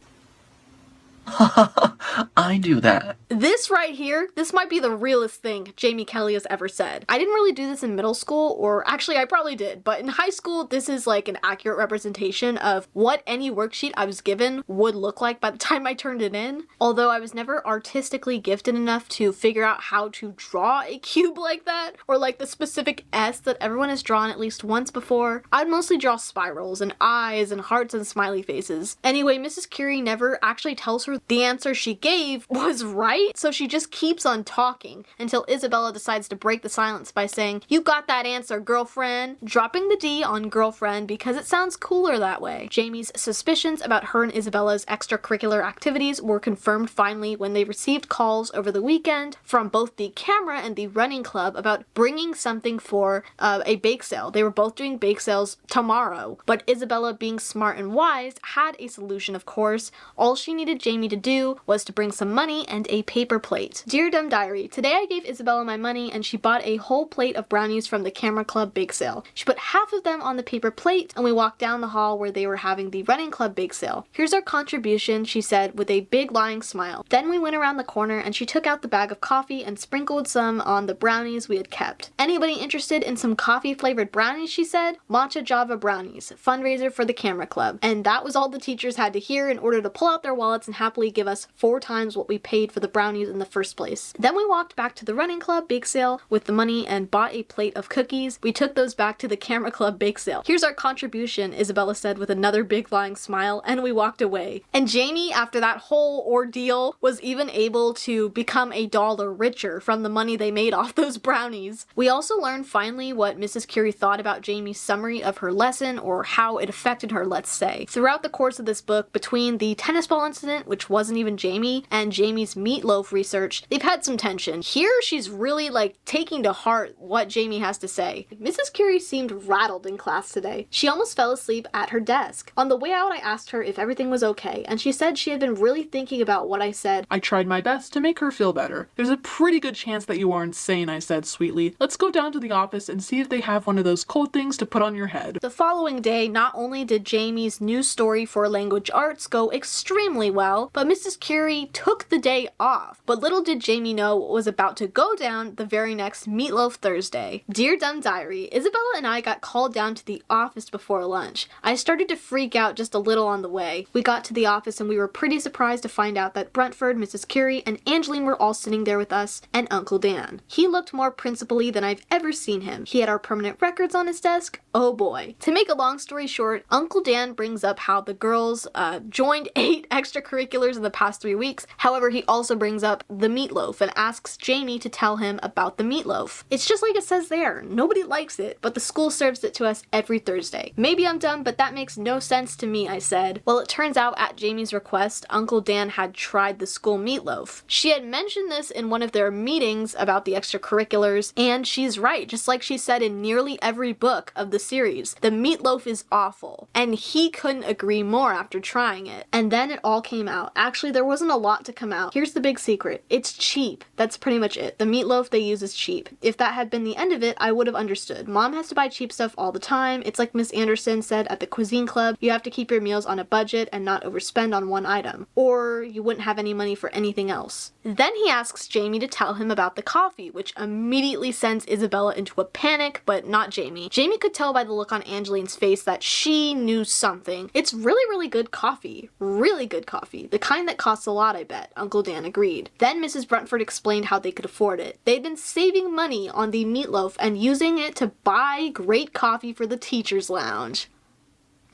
I do that. This right here, this might be the realest thing Jamie Kelly has ever said. I didn't really do this in middle school, or actually I probably did, but in high school, this is like an accurate representation of what any worksheet I was given would look like by the time I turned it in. Although I was never artistically gifted enough to figure out how to draw a cube like that, or like the specific S that everyone has drawn at least once before. I'd mostly draw spirals and eyes and hearts and smiley faces. Anyway, Mrs. Curie never actually tells her the answer she gave was right, so she just keeps on talking until Isabella decides to break the silence by saying, "You got that answer, girlfriend," dropping the D on girlfriend because it sounds cooler that way. Jamie's suspicions about her and Isabella's extracurricular activities were confirmed finally when they received calls over the weekend from both the camera and the running club about bringing something for a bake sale. They were both doing bake sales tomorrow, but Isabella, being smart and wise, had a solution, of course. All she needed Jamie to do was to bring some money and a paper plate. Dear Dumb Diary, today I gave Isabella my money and she bought a whole plate of brownies from the camera club bake sale. She put half of them on the paper plate and we walked down the hall where they were having the running club bake sale. "Here's our contribution," she said with a big lying smile. Then we went around the corner and she took out the bag of coffee and sprinkled some on the brownies we had kept. "Anybody interested in some coffee flavored brownies?" she said. "Matcha Java brownies, fundraiser for the camera club." And that was all the teachers had to hear in order to pull out their wallets and happily give us 4 times what we paid for the brownies in the first place. Then we walked back to the running club bake sale with the money and bought a plate of cookies. We took those back to the camera club bake sale. "Here's our contribution," Isabella said with another big lying smile, and we walked away. And Jamie, after that whole ordeal, was even able to become $1 richer from the money they made off those brownies. We also learned finally what Mrs. Curie thought about Jamie's summary of her lesson, or how it affected her, let's say. Throughout the course of this book, between the tennis ball incident, which wasn't even Jamie, and Jamie's meatloaf research, they've had some tension. Here, she's really like taking to heart what Jamie has to say. Mrs. Curie seemed rattled in class today. She almost fell asleep at her desk. On the way out, I asked her if everything was okay, and she said she had been really thinking about what I said. I tried my best to make her feel better. "There's a pretty good chance that you are insane," I said sweetly. "Let's go down to the office and see if they have one of those cold things to put on your head." The following day, not only did Jamie's new story for language arts go extremely well, but Mrs. Curie took the day off. But little did Jamie know what was about to go down the very next Meatloaf Thursday. Dear Dumb Diary, Isabella and I got called down to the office before lunch. I started to freak out just a little on the way. We got to the office and we were pretty surprised to find out that Brentford, Mrs. Curie, and Angeline were all sitting there with us, and Uncle Dan. He looked more principal-y than I've ever seen him. He had our permanent records on his desk. Oh boy. To make a long story short, Uncle Dan brings up how the girls joined 8 extracurriculars in the past 3 weeks. However, he also brings up the meatloaf and asks Jamie to tell him about the meatloaf. It's just like it says there. Nobody likes it, but the school serves it to us every Thursday. Maybe I'm dumb, but that makes no sense to me, I said. Well, it turns out at Jamie's request, Uncle Dan had tried the school meatloaf. She had mentioned this in one of their meetings about the extracurriculars, and she's right, just like she said in nearly every book of the series. The meatloaf is awful, and he couldn't agree more after trying it. And then it all came out. Actually, there wasn't a lot to come out. Here's the big secret. It's cheap. That's pretty much it. The meatloaf they use is cheap. If that had been the end of it, I would have understood. Mom has to buy cheap stuff all the time. It's like Miss Anderson said at the Cuisine Club, you have to keep your meals on a budget and not overspend on one item, or you wouldn't have any money for anything else. Then he asks Jamie to tell him about the coffee, which immediately sends Isabella into a panic, but not Jamie. Jamie could tell by the look on Angeline's face that she knew something. It's really good coffee. Really good coffee. The kind that costs a lot, I bet. Uncle Dan agreed. Then Mrs. Brentford explained how they could afford it. They'd been saving money on the meatloaf and using it to buy great coffee for the teacher's lounge.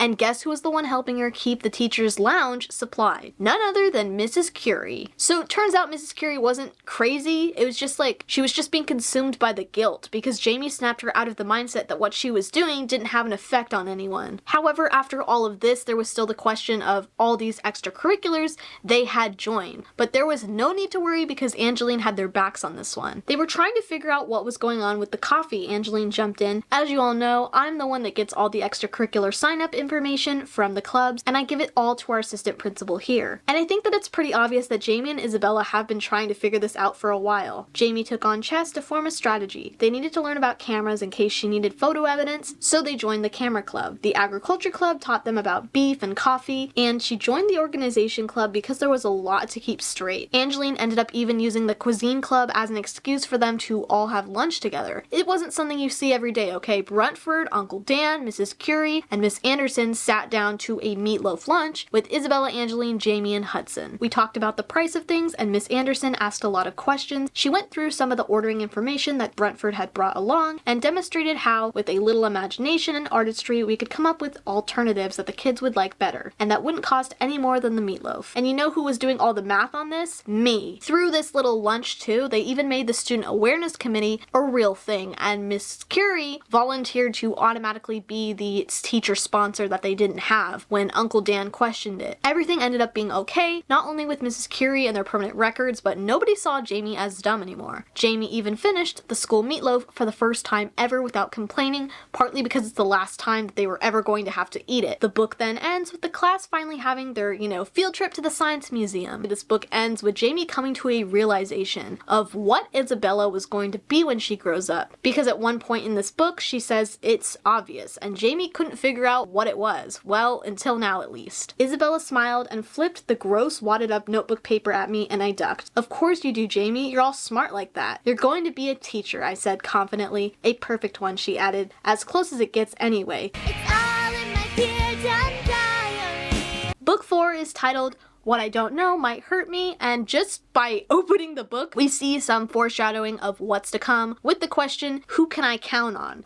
And guess who was the one helping her keep the teacher's lounge supplied? None other than Mrs. Curie. So it turns out Mrs. Curie wasn't crazy. It was just like, she was just being consumed by the guilt because Jamie snapped her out of the mindset that what she was doing didn't have an effect on anyone. However, after all of this, there was still the question of all these extracurriculars they had joined. But there was no need to worry because Angeline had their backs on this one. They were trying to figure out what was going on with the coffee. Angeline jumped in. As you all know, I'm the one that gets all the extracurricular sign-up information information from the clubs, and I give it all to our assistant principal here. And I think that it's pretty obvious that Jamie and Isabella have been trying to figure this out for a while. Jamie took on chess to form a strategy. They needed to learn about cameras in case she needed photo evidence, so they joined the camera club. The agriculture club taught them about beef and coffee, and she joined the organization club because there was a lot to keep straight. Angeline ended up even using the cuisine club as an excuse for them to all have lunch together. It wasn't something you see every day, okay? Bruntford, Uncle Dan, Mrs. Curie, and Miss Anderson sat down to a meatloaf lunch with Isabella, Angeline, Jamie, and Hudson. We talked about the price of things, and Miss Anderson asked a lot of questions. She went through some of the ordering information that Bruntford had brought along and demonstrated how, with a little imagination and artistry, we could come up with alternatives that the kids would like better, and that wouldn't cost any more than the meatloaf. And you know who was doing all the math on this? Me. Through this little lunch too, they even made the Student Awareness Committee a real thing, and Miss Curie volunteered to automatically be the teacher sponsor that they didn't have when Uncle Dan questioned it. Everything ended up being okay, not only with Mrs. Curie and their permanent records, but nobody saw Jamie as dumb anymore. Jamie even finished the school meatloaf for the first time ever without complaining, partly because it's the last time that they were ever going to have to eat it. The book then ends with the class finally having their, field trip to the Science Museum. This book ends with Jamie coming to a realization of what Isabella was going to be when she grows up. Because at one point in this book, she says it's obvious, and Jamie couldn't figure out what it was. Well, until now at least. Isabella smiled and flipped the gross wadded up notebook paper at me, and I ducked. Of course you do, Jamie. You're all smart like that. You're going to be a teacher, I said confidently. A perfect one, she added. As close as it gets anyway. It's all in my teardrop diary. Book 4 is titled What I Don't Know Might Hurt Me, and just by opening the book, we see some foreshadowing of what's to come with the question, who can I count on?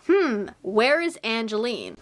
Where is Angeline?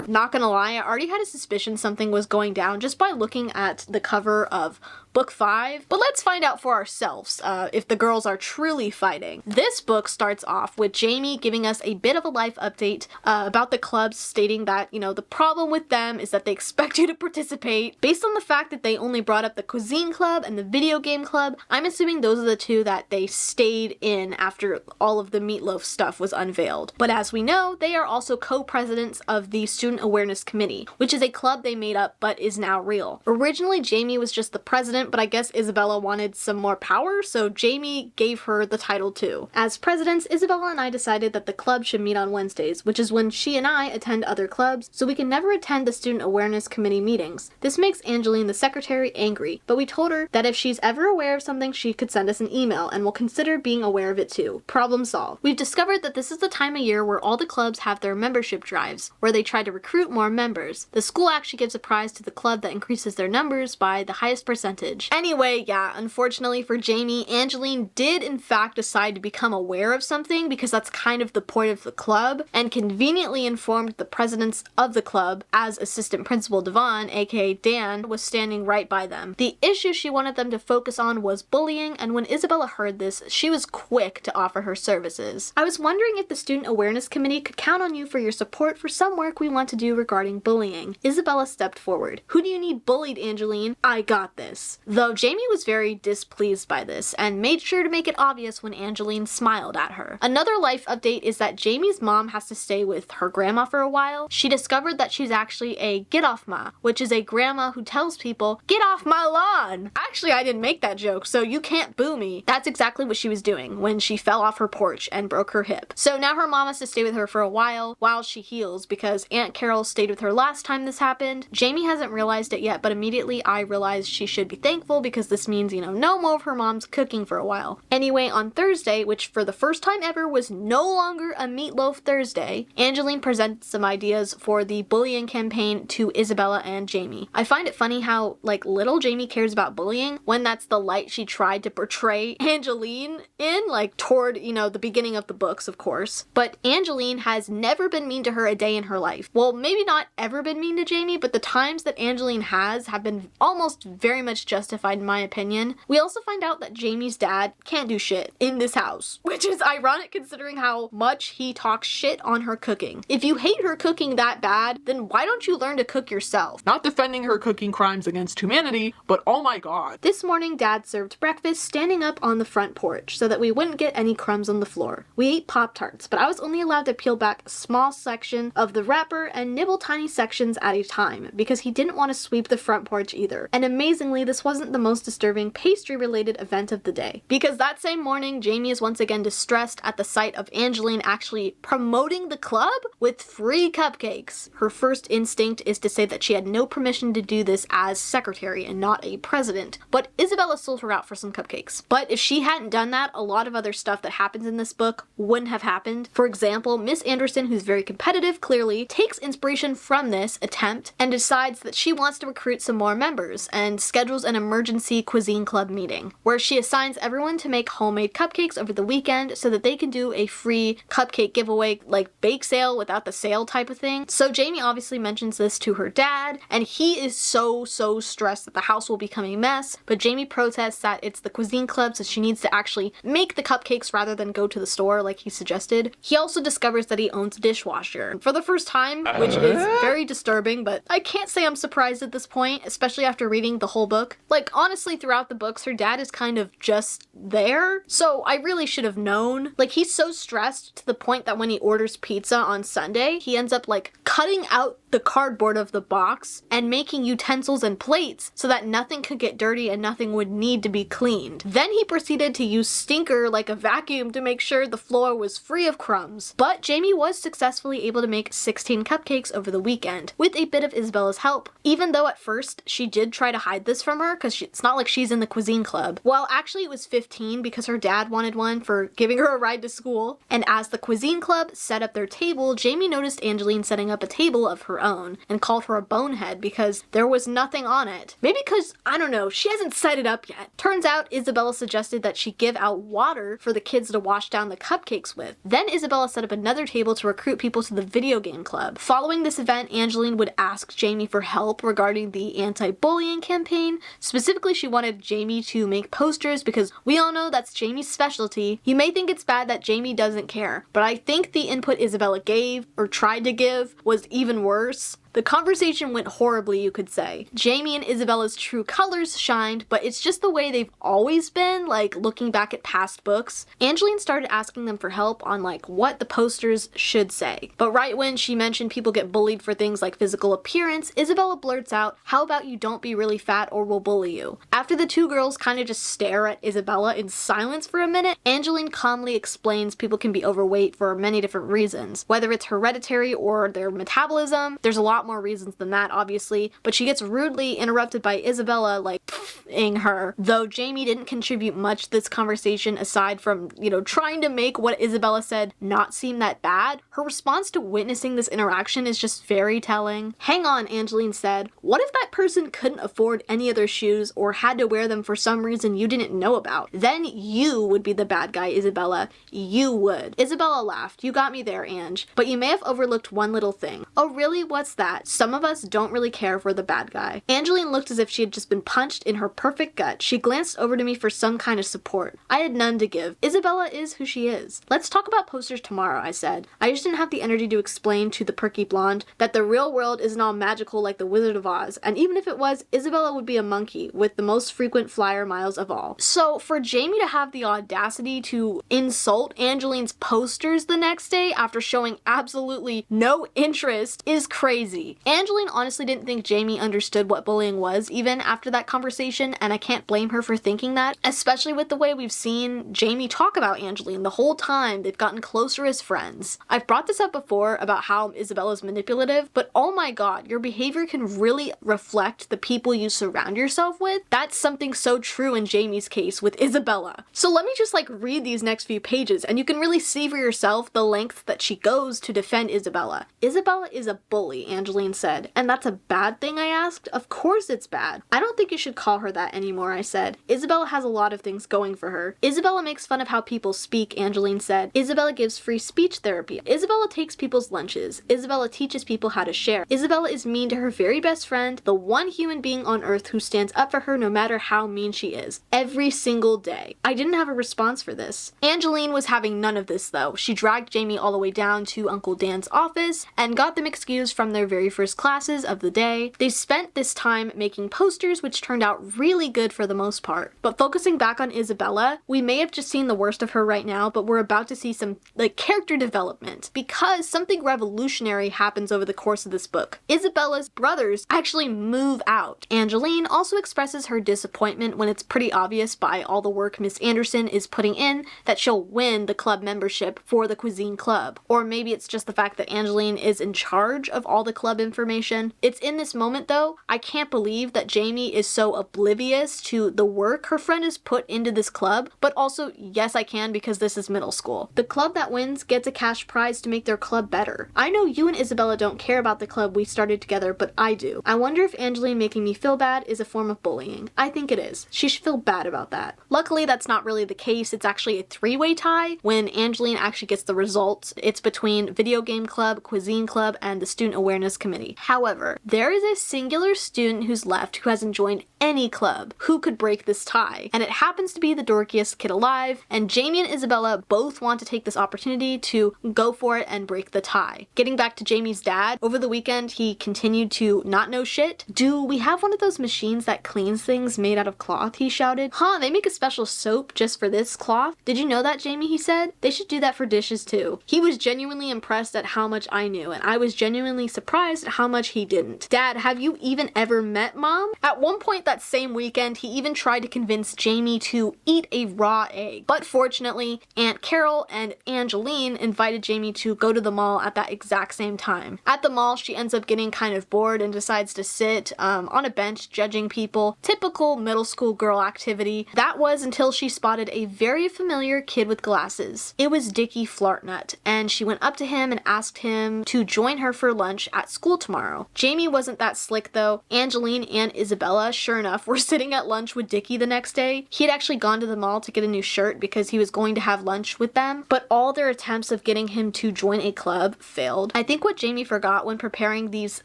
Not gonna lie, I already had a suspicion something was going down just by looking at the cover of Book 5, but let's find out for ourselves if the girls are truly fighting. This book starts off with Jamie giving us a bit of a life update about the clubs, stating that, the problem with them is that they expect you to participate. Based on the fact that they only brought up the cuisine club and the video game club, I'm assuming those are the two that they stayed in after all of the meatloaf stuff was unveiled. But as we know, they are also co-presidents of the Student Awareness Committee, which is a club they made up but is now real. Originally, Jamie was just the president, but I guess Isabella wanted some more power, so Jamie gave her the title too. As presidents, Isabella and I decided that the club should meet on Wednesdays, which is when she and I attend other clubs, so we can never attend the Student Awareness Committee meetings. This makes Angeline, the secretary, angry, but we told her that if she's ever aware of something, she could send us an email, and we'll consider being aware of it too. Problem solved. We've discovered that this is the time of year where all the clubs have their membership drives, where they try to recruit more members. The school actually gives a prize to the club that increases their numbers by the highest percentage. Anyway, yeah, unfortunately for Jamie, Angeline did in fact decide to become aware of something because that's kind of the point of the club, and conveniently informed the presidents of the club, as assistant principal Devon, aka Dan, was standing right by them. The issue she wanted them to focus on was bullying, and when Isabella heard this, she was quick to offer her services. I was wondering if the Student Awareness Committee could count on you for your support for some work we want to do regarding bullying. Isabella stepped forward. Who do you need bullied, Angeline? I got this. Though Jamie was very displeased by this, and made sure to make it obvious when Angeline smiled at her. Another life update is that Jamie's mom has to stay with her grandma for a while. She discovered that she's actually a get-off-ma, which is a grandma who tells people, "Get off my lawn!" Actually, I didn't make that joke, so you can't boo me. That's exactly what she was doing when she fell off her porch and broke her hip. So now her mom has to stay with her for a while she heals, because Aunt Carol stayed with her last time this happened. Jamie hasn't realized it yet, but immediately I realized she should be thankful because this means, no more of her mom's cooking for a while. Anyway, on Thursday, which for the first time ever was no longer a Meatloaf Thursday, Angeline presented some ideas for the bullying campaign to Isabella and Jamie. I find it funny how, little Jamie cares about bullying when that's the light she tried to portray Angeline in, toward, the beginning of the books, of course. But Angeline has never been mean to her a day in her life. Well, maybe not ever been mean to Jamie, but the times that Angeline have been almost very much just justified in my opinion. We also find out that Jamie's dad can't do shit in this house, which is ironic considering how much he talks shit on her cooking. If you hate her cooking that bad, then why don't you learn to cook yourself? Not defending her cooking crimes against humanity, but oh my god. This morning, Dad served breakfast standing up on the front porch so that we wouldn't get any crumbs on the floor. We ate Pop-Tarts, but I was only allowed to peel back a small section of the wrapper and nibble tiny sections at a time because he didn't want to sweep the front porch either. And amazingly, this wasn't the most disturbing pastry-related event of the day, because that same morning, Jamie is once again distressed at the sight of Angeline actually promoting the club with free cupcakes. Her first instinct is to say that she had no permission to do this as secretary and not a president, but Isabella sold her out for some cupcakes. But if she hadn't done that, a lot of other stuff that happens in this book wouldn't have happened. For example, Miss Anderson, who's very competitive, clearly takes inspiration from this attempt and decides that she wants to recruit some more members and schedules an emergency cuisine club meeting where she assigns everyone to make homemade cupcakes over the weekend so that they can do a free cupcake giveaway, like bake sale without the sale type of thing. So Jamie obviously mentions this to her dad, and he is so stressed that the house will become a mess, but Jamie protests that it's the cuisine club, so she needs to actually make the cupcakes rather than go to the store like he suggested. He also discovers that he owns a dishwasher for the first time, which is very disturbing, but I can't say I'm surprised at this point, especially after reading the whole book. Like, honestly, throughout the books, her dad is kind of just there, so I really should have known. Like, he's so stressed to the point that when he orders pizza on Sunday, he ends up, like, cutting out the cardboard of the box and making utensils and plates so that nothing could get dirty and nothing would need to be cleaned. Then he proceeded to use Stinker like a vacuum to make sure the floor was free of crumbs. But Jamie was successfully able to make 16 cupcakes over the weekend, with a bit of Isabella's help, even though at first she did try to hide this from her because it's not like she's in the cuisine club. Well, actually it was 15 because her dad wanted one for giving her a ride to school. And as the cuisine club set up their table, Jamie noticed Angeline setting up a table of her own and called her a bonehead because there was nothing on it. Maybe because, I don't know, she hasn't set it up yet. Turns out Isabella suggested that she give out water for the kids to wash down the cupcakes with. Then Isabella set up another table to recruit people to the video game club. Following this event, Angeline would ask Jamie for help regarding the anti-bullying campaign. Specifically, she wanted Jamie to make posters because we all know that's Jamie's specialty. You may think it's bad that Jamie doesn't care, but I think the input Isabella gave, or tried to give, was even worse. The conversation went horribly, you could say. Jamie and Isabella's true colors shined, but it's just the way they've always been, like looking back at past books. Angeline started asking them for help on like what the posters should say. But right when she mentioned people get bullied for things like physical appearance, Isabella blurts out, "How about you don't be really fat or we'll bully you?" After the two girls kind of just stare at Isabella in silence for a minute, Angeline calmly explains people can be overweight for many different reasons. Whether it's hereditary or their metabolism, there's a lot more reasons than that, obviously, but she gets rudely interrupted by Isabella, like, ing her. Though Jamie didn't contribute much to this conversation aside from, trying to make what Isabella said not seem that bad, her response to witnessing this interaction is just very telling. "Hang on," Angeline said. "What if that person couldn't afford any other shoes or had to wear them for some reason you didn't know about? Then you would be the bad guy, Isabella. You would." Isabella laughed. "You got me there, Ange. But you may have overlooked one little thing." "Oh, really? What's that?" "Some of us don't really care if we're the bad guy." Angeline looked as if she had just been punched in her perfect gut. She glanced over to me for some kind of support. I had none to give. Isabella is who she is. "Let's talk about posters tomorrow," I said. I just didn't have the energy to explain to the perky blonde that the real world isn't all magical like the Wizard of Oz, and even if it was, Isabella would be a monkey with the most frequent flyer miles of all. So for Jamie to have the audacity to insult Angeline's posters the next day after showing absolutely no interest is crazy. Angeline honestly didn't think Jamie understood what bullying was even after that conversation, and I can't blame her for thinking that, especially with the way we've seen Jamie talk about Angeline the whole time they've gotten closer as friends. I've brought this up before about how Isabella's manipulative, but oh my god, your behavior can really reflect the people you surround yourself with. That's something so true in Jamie's case with Isabella. So let me just read these next few pages and you can really see for yourself the lengths that she goes to defend Isabella. Isabella is a bully, Angeline Angeline said. And that's a bad thing, I asked. Of course it's bad. I don't think you should call her that anymore, I said. Isabella has a lot of things going for her. Isabella makes fun of how people speak, Angeline said. Isabella gives free speech therapy. Isabella takes people's lunches. Isabella teaches people how to share. Isabella is mean to her very best friend, the one human being on earth who stands up for her no matter how mean she is. Every single day. I didn't have a response for this. Angeline was having none of this though. She dragged Jamie all the way down to Uncle Dan's office and got them excused from their very first classes of the day. They spent this time making posters, which turned out really good for the most part. But focusing back on Isabella, we may have just seen the worst of her right now, but we're about to see some character development because something revolutionary happens over the course of this book. Isabella's brothers actually move out. Angeline also expresses her disappointment when it's pretty obvious by all the work Miss Anderson is putting in that she'll win the club membership for the cuisine club. Or maybe it's just the fact that Angeline is in charge of all the club information. It's in this moment though, I can't believe that Jamie is so oblivious to the work her friend has put into this club, but also yes I can because this is middle school. The club that wins gets a cash prize to make their club better. I know you and Isabella don't care about the club we started together, but I do. I wonder if Angeline making me feel bad is a form of bullying. I think it is. She should feel bad about that. Luckily that's not really the case. It's actually a three-way tie when Angeline actually gets the results. It's between video game club, cuisine club, and the student awareness committee. However, there is a singular student who's left who hasn't joined any club who could break this tie, and it happens to be the dorkiest kid alive, and Jamie and Isabella both want to take this opportunity to go for it and break the tie. Getting back to Jamie's dad, over the weekend he continued to not know shit. Do we have one of those machines that cleans things made out of cloth? He shouted. Huh, they make a special soap just for this cloth? Did you know that, Jamie? He said. They should do that for dishes too. He was genuinely impressed at how much I knew, and I was genuinely surprised at how much he didn't. Dad, have you even ever met Mom? At one point that same weekend, he even tried to convince Jamie to eat a raw egg. But fortunately, Aunt Carol and Angeline invited Jamie to go to the mall at that exact same time. At the mall, she ends up getting kind of bored and decides to sit on a bench judging people. Typical middle school girl activity. That was until she spotted a very familiar kid with glasses. It was Dickie Flartnut, and she went up to him and asked him to join her for lunch at school tomorrow. Jamie wasn't that slick though. Angeline and Isabella, sure enough, were sitting at lunch with Dickie the next day. He had actually gone to the mall to get a new shirt because he was going to have lunch with them, but all their attempts of getting him to join a club failed. I think what Jamie forgot when preparing these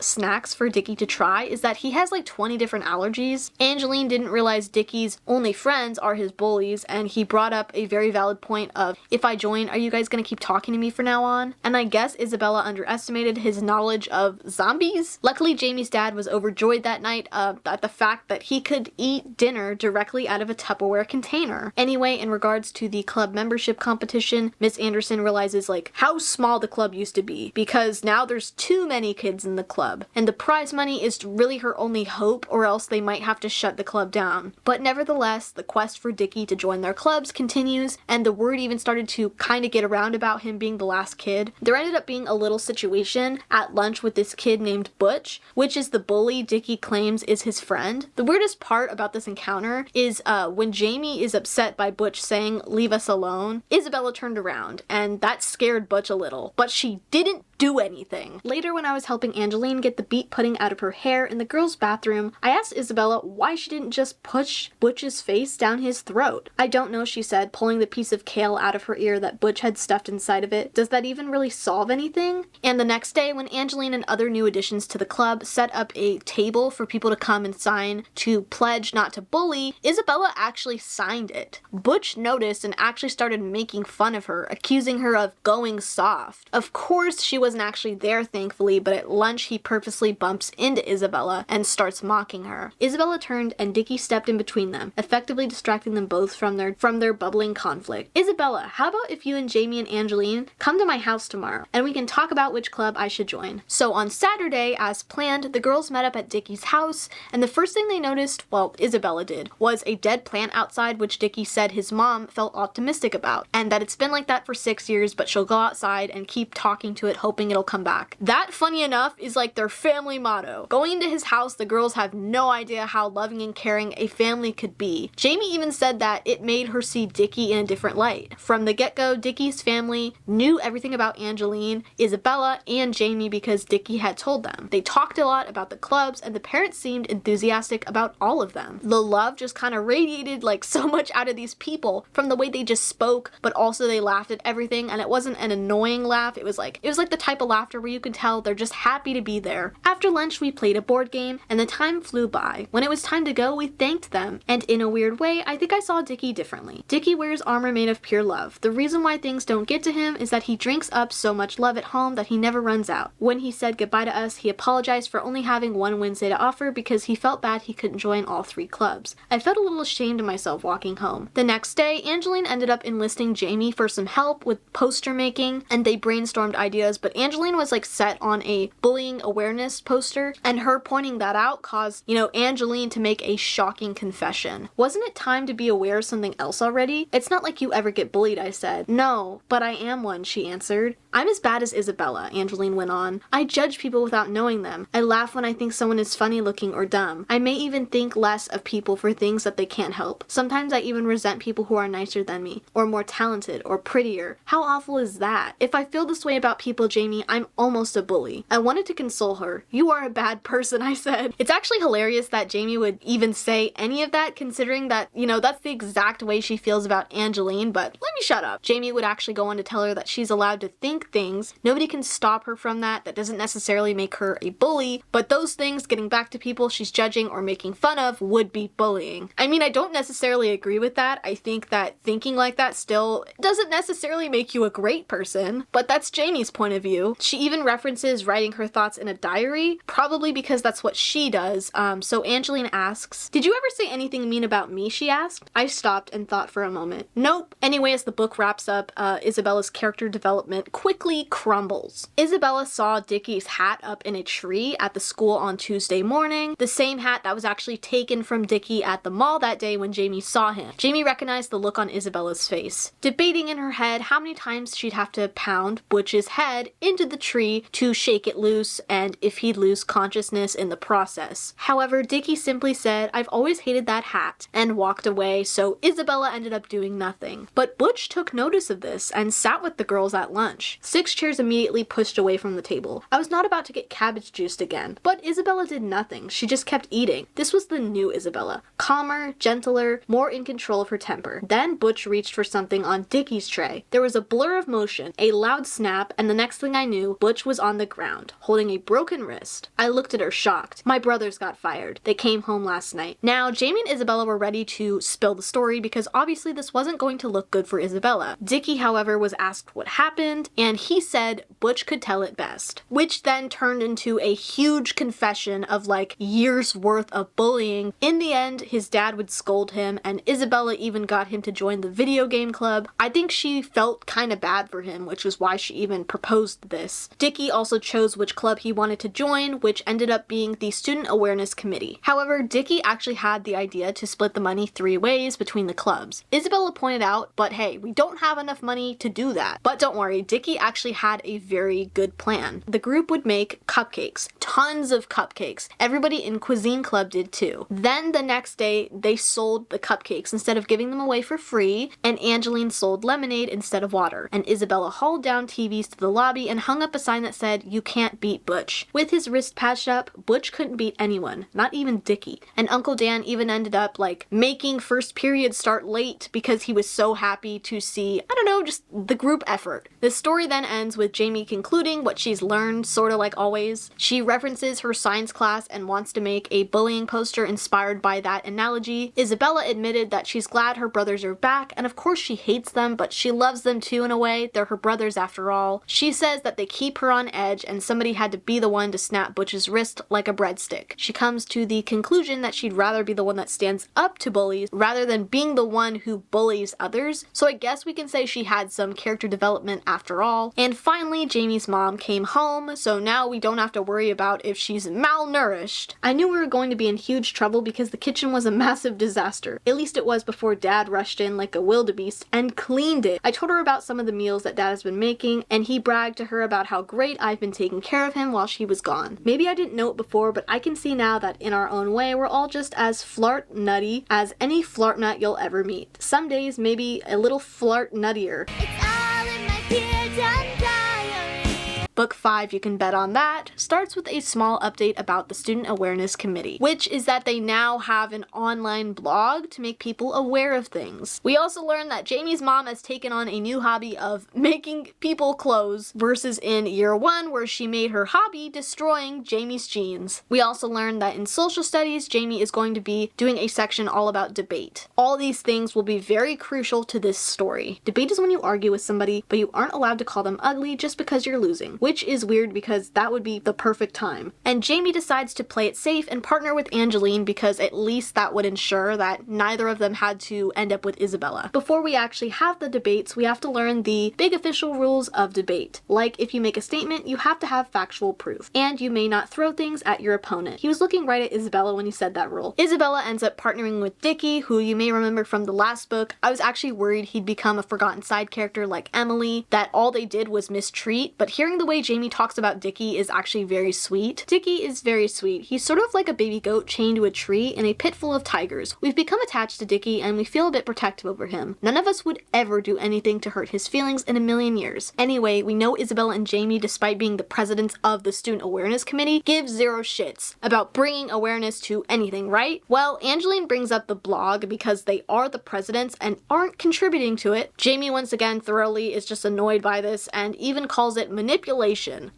snacks for Dickie to try is that he has like 20 different allergies. Angeline didn't realize Dickie's only friends are his bullies, and he brought up a very valid point of, if I join, are you guys gonna keep talking to me from now on? And I guess Isabella underestimated his knowledge of zombies. Luckily, Jamie's dad was overjoyed that night at the fact that he could eat dinner directly out of a Tupperware container. Anyway, in regards to the club membership competition, Miss Anderson realizes how small the club used to be, because now there's too many kids in the club, and the prize money is really her only hope, or else they might have to shut the club down. But nevertheless, the quest for Dickie to join their clubs continues, and the word even started to kind of get around about him being the last kid. There ended up being a little situation at lunch with this kid named Butch, which is the bully Dickie claims is his friend. The weirdest part about this encounter is when Jamie is upset by Butch saying, "Leave us alone," Isabella turned around, and that scared Butch a little, but she didn't do anything. Later, when I was helping Angeline get the beet pudding out of her hair in the girls' bathroom, I asked Isabella why she didn't just push Butch's face down his throat. "I don't know," she said, pulling the piece of kale out of her ear that Butch had stuffed inside of it. "Does that even really solve anything?" And the next day, when Angeline and other new additions to the club set up a table for people to come and sign to pledge not to bully, Isabella actually signed it. Butch noticed and actually started making fun of her, accusing her of going soft. Of course, she wasn't actually there, thankfully, but at lunch he purposely bumps into Isabella and starts mocking her. Isabella turned and Dickie stepped in between them, effectively distracting them both from their bubbling conflict. "Isabella, how about if you and Jamie and Angeline come to my house tomorrow and we can talk about which club I should join?" So on Saturday, as planned, the girls met up at Dickie's house, and the first thing they noticed, well, Isabella did, was a dead plant outside, which Dickie said his mom felt optimistic about, and that it's been like that for 6 years, but she'll go outside and keep talking to it, hoping hoping it'll come back. That, funny enough, is like their family motto. Going into his house, the girls have no idea how loving and caring a family could be. Jamie even said that it made her see Dickie in a different light. From the get-go, Dickie's family knew everything about Angeline, Isabella, and Jamie because Dickie had told them. They talked a lot about the clubs, and the parents seemed enthusiastic about all of them. The love just kind of radiated like so much out of these people from the way they just spoke, but also they laughed at everything, and it wasn't an annoying laugh. It was like the type of laughter where you could tell they're just happy to be there. After lunch, we played a board game, and the time flew by. When it was time to go, we thanked them, and in a weird way, I think I saw Dickie differently. Dickie wears armor made of pure love. The reason why things don't get to him is that he drinks up so much love at home that he never runs out. When he said goodbye to us, he apologized for only having one Wednesday to offer because he felt bad he couldn't join all 3 clubs. I felt a little ashamed of myself walking home. The next day, Angeline ended up enlisting Jamie for some help with poster making, and they brainstormed ideas, but Angeline was like set on a bullying awareness poster, and her pointing that out caused, Angeline to make a shocking confession. Wasn't it time to be aware of something else already? It's not like you ever get bullied, I said. No, but I am one, she answered. I'm as bad as Isabella, Angeline went on. I judge people without knowing them. I laugh when I think someone is funny looking or dumb. I may even think less of people for things that they can't help. Sometimes I even resent people who are nicer than me, or more talented, or prettier. How awful is that? If I feel this way about people, Jamie, I'm almost a bully. I wanted to console her. You are a bad person, I said. It's actually hilarious that Jamie would even say any of that, considering that, that's the exact way she feels about Angeline, but let me shut up. Jamie would actually go on to tell her that she's allowed to think things. Nobody can stop her from that. That doesn't necessarily make her a bully, but those things, getting back to people she's judging or making fun of, would be bullying. I mean, I don't necessarily agree with that. I think that thinking like that still doesn't necessarily make you a great person, but that's Jamie's point of view. She even references writing her thoughts in a diary, probably because that's what she does. So Angeline asks, "Did you ever say anything mean about me?" she asked. I stopped and thought for a moment. Nope. Anyway, as the book wraps up, Isabella's character development quickly crumbles. Isabella saw Dickie's hat up in a tree at the school on Tuesday morning, the same hat that was actually taken from Dickie at the mall that day when Jamie saw him. Jamie recognized the look on Isabella's face, debating in her head how many times she'd have to pound Butch's head into the tree to shake it loose and if he'd lose consciousness in the process. However, Dickie simply said, "I've always hated that hat," and walked away, so Isabella ended up doing nothing. But Butch took notice of this and sat with the girls at lunch. 6 chairs immediately pushed away from the table. I was not about to get cabbage juiced again, but Isabella did nothing. She just kept eating. This was the new Isabella. Calmer, gentler, more in control of her temper. Then Butch reached for something on Dickie's tray. There was a blur of motion, a loud snap, and the next thing I knew, Butch was on the ground, holding a broken wrist. I looked at her shocked. My brothers got fired. They came home last night. Now, Jamie and Isabella were ready to spill the story because obviously this wasn't going to look good for Isabella. Dickie, however, was asked what happened, and he said Butch could tell it best, which then turned into a huge confession of like years worth of bullying. In the end, his dad would scold him, and Isabella even got him to join the video game club. I think she felt kind of bad for him, which is why she even proposed this. Dickie also chose which club he wanted to join, which ended up being the Student Awareness Committee. However, Dickie actually had the idea to split the money 3 ways between the clubs. Isabella pointed out, but hey, we don't have enough money to do that. But don't worry, Dickie actually had a very good plan. The group would make cupcakes, tons of cupcakes. Everybody in Cuisine Club did too. Then the next day, they sold the cupcakes instead of giving them away for free, and Angeline sold lemonade instead of water. And Isabella hauled down TVs to the lobby and hung up a sign that said, "You can't beat Butch." With his wrist patched up, Butch couldn't beat anyone, not even Dickie. And Uncle Dan even ended up like making first period start late because he was so happy to see, I don't know, just the group effort. The story then ends with Jamie concluding what she's learned, sorta like always. She references her science class and wants to make a bullying poster inspired by that analogy. Isabella admitted that she's glad her brothers are back, and of course she hates them, but she loves them too in a way. They're her brothers after all. She says that they keep her on edge and somebody had to be the one to snap Butch's wrist like a breadstick. She comes to the conclusion that she'd rather be the one that stands up to bullies rather than being the one who bullies others. So I guess we can say she had some character development after all. And finally, Jamie's mom came home, so now we don't have to worry about about if she's malnourished. I knew we were going to be in huge trouble because the kitchen was a massive disaster. At least it was before Dad rushed in like a wildebeest and cleaned it. I told her about some of the meals that Dad has been making, and he bragged to her about how great I've been taking care of him while she was gone. Maybe I didn't know it before, but I can see now that in our own way, we're all just as flart nutty as any flart nut you'll ever meet. Some days, maybe a little flart nuttier. It's all in my Dear John diary. Book 5, you can bet on that, starts with a small update about the Student Awareness Committee, which is that they now have an online blog to make people aware of things. We also learned that Jamie's mom has taken on a new hobby of making people clothes versus in year 1 where she made her hobby destroying Jamie's jeans. We also learned that in social studies, Jamie is going to be doing a section all about debate. All these things will be very crucial to this story. Debate is when you argue with somebody, but you aren't allowed to call them ugly just because you're losing, which is weird because that would be the perfect time. And Jamie decides to play it safe and partner with Angeline because at least that would ensure that neither of them had to end up with Isabella. Before we actually have the debates, we have to learn the big official rules of debate. Like, if you make a statement, you have to have factual proof, and you may not throw things at your opponent. He was looking right at Isabella when he said that rule. Isabella ends up partnering with Dickie, who you may remember from the last book. I was actually worried he'd become a forgotten side character like Emily, that all they did was mistreat, but hearing the way Jamie talks about Dickie is actually very sweet. Dickie is very sweet. He's sort of like a baby goat chained to a tree in a pit full of tigers. We've become attached to Dickie and we feel a bit protective over him. None of us would ever do anything to hurt his feelings in a million years. Anyway, we know Isabella and Jamie, despite being the presidents of the Student Awareness Committee, give zero shits about bringing awareness to anything, right? Well, Angeline brings up the blog because they are the presidents and aren't contributing to it. Jamie once again thoroughly is just annoyed by this and even calls it manipulation.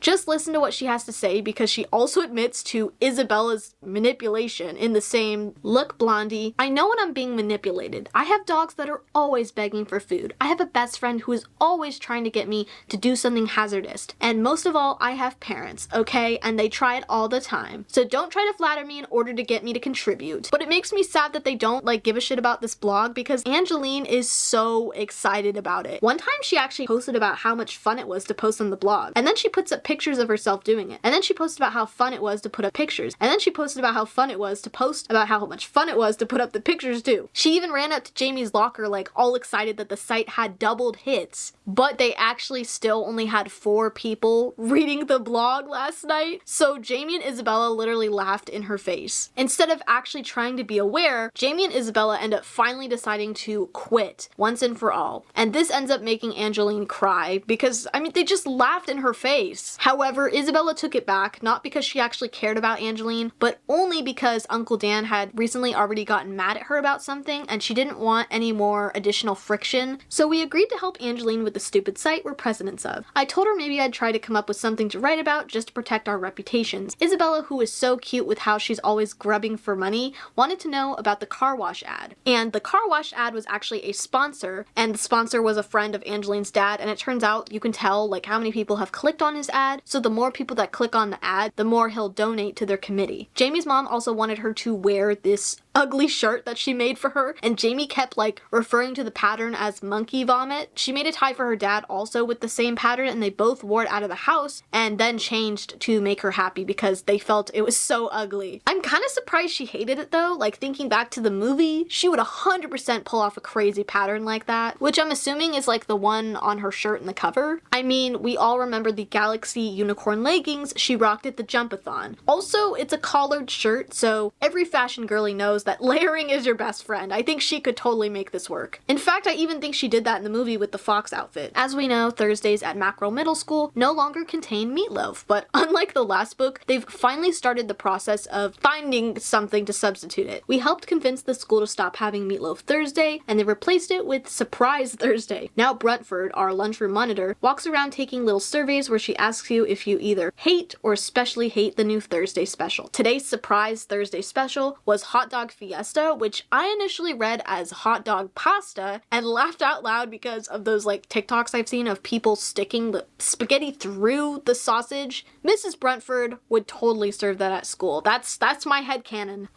Just listen to what she has to say because she also admits to Isabella's manipulation in the same, "Look, Blondie, I know when I'm being manipulated. I have dogs that are always begging for food. I have a best friend who is always trying to get me to do something hazardous. And most of all, I have parents, okay? And they try it all the time. So don't try to flatter me in order to get me to contribute." But it makes me sad that they don't give a shit about this blog because Angeline is so excited about it. One time she actually posted about how much fun it was to post on the blog. And then she puts up pictures of herself doing it. And then she posted about how fun it was to put up pictures. And then she posted about how fun it was to post about how much fun it was to put up the pictures too. She even ran up to Jamie's locker all excited that the site had doubled hits. But they actually still only had 4 people reading the blog last night. So Jamie and Isabella literally laughed in her face. Instead of actually trying to be aware, Jamie and Isabella end up finally deciding to quit once and for all. And this ends up making Angeline cry because, they just laughed in her face. However, Isabella took it back, not because she actually cared about Angeline, but only because Uncle Dan had recently already gotten mad at her about something and she didn't want any more additional friction. So we agreed to help Angeline with the stupid site we're presidents of. I told her maybe I'd try to come up with something to write about just to protect our reputations. Isabella, who is so cute with how she's always grubbing for money, wanted to know about the car wash ad. And the car wash ad was actually a sponsor, and the sponsor was a friend of Angeline's dad, and it turns out you can tell how many people have clicked on his ad, so the more people that click on the ad, the more he'll donate to their committee. Jamie's mom also wanted her to wear this ugly shirt that she made for her, and Jamie kept referring to the pattern as monkey vomit. She made a tie for her dad also with the same pattern, and they both wore it out of the house and then changed to make her happy because they felt it was so ugly. I'm kind of surprised she hated it though. Thinking back to the movie, she would 100% pull off a crazy pattern like that, which I'm assuming is the one on her shirt in the cover. We all remember the Galaxy unicorn leggings she rocked at the Jumpathon. Also, it's a collared shirt, so every fashion girly knows that layering is your best friend. I think she could totally make this work. In fact, I even think she did that in the movie with the fox outfit. As we know, Thursdays at Mackerel Middle School no longer contain meatloaf, but unlike the last book, they've finally started the process of finding something to substitute it. We helped convince the school to stop having Meatloaf Thursday, and they replaced it with Surprise Thursday. Now Bruntford, our lunchroom monitor, walks around taking little surveys where she asks you if you either hate or especially hate the new Thursday special. Today's Surprise Thursday special was Hot Dog Fiesta, which I initially read as hot dog pasta and laughed out loud because of those TikToks I've seen of people sticking the spaghetti through the sausage. Mrs. Bruntford would totally serve that at school. That's my headcanon.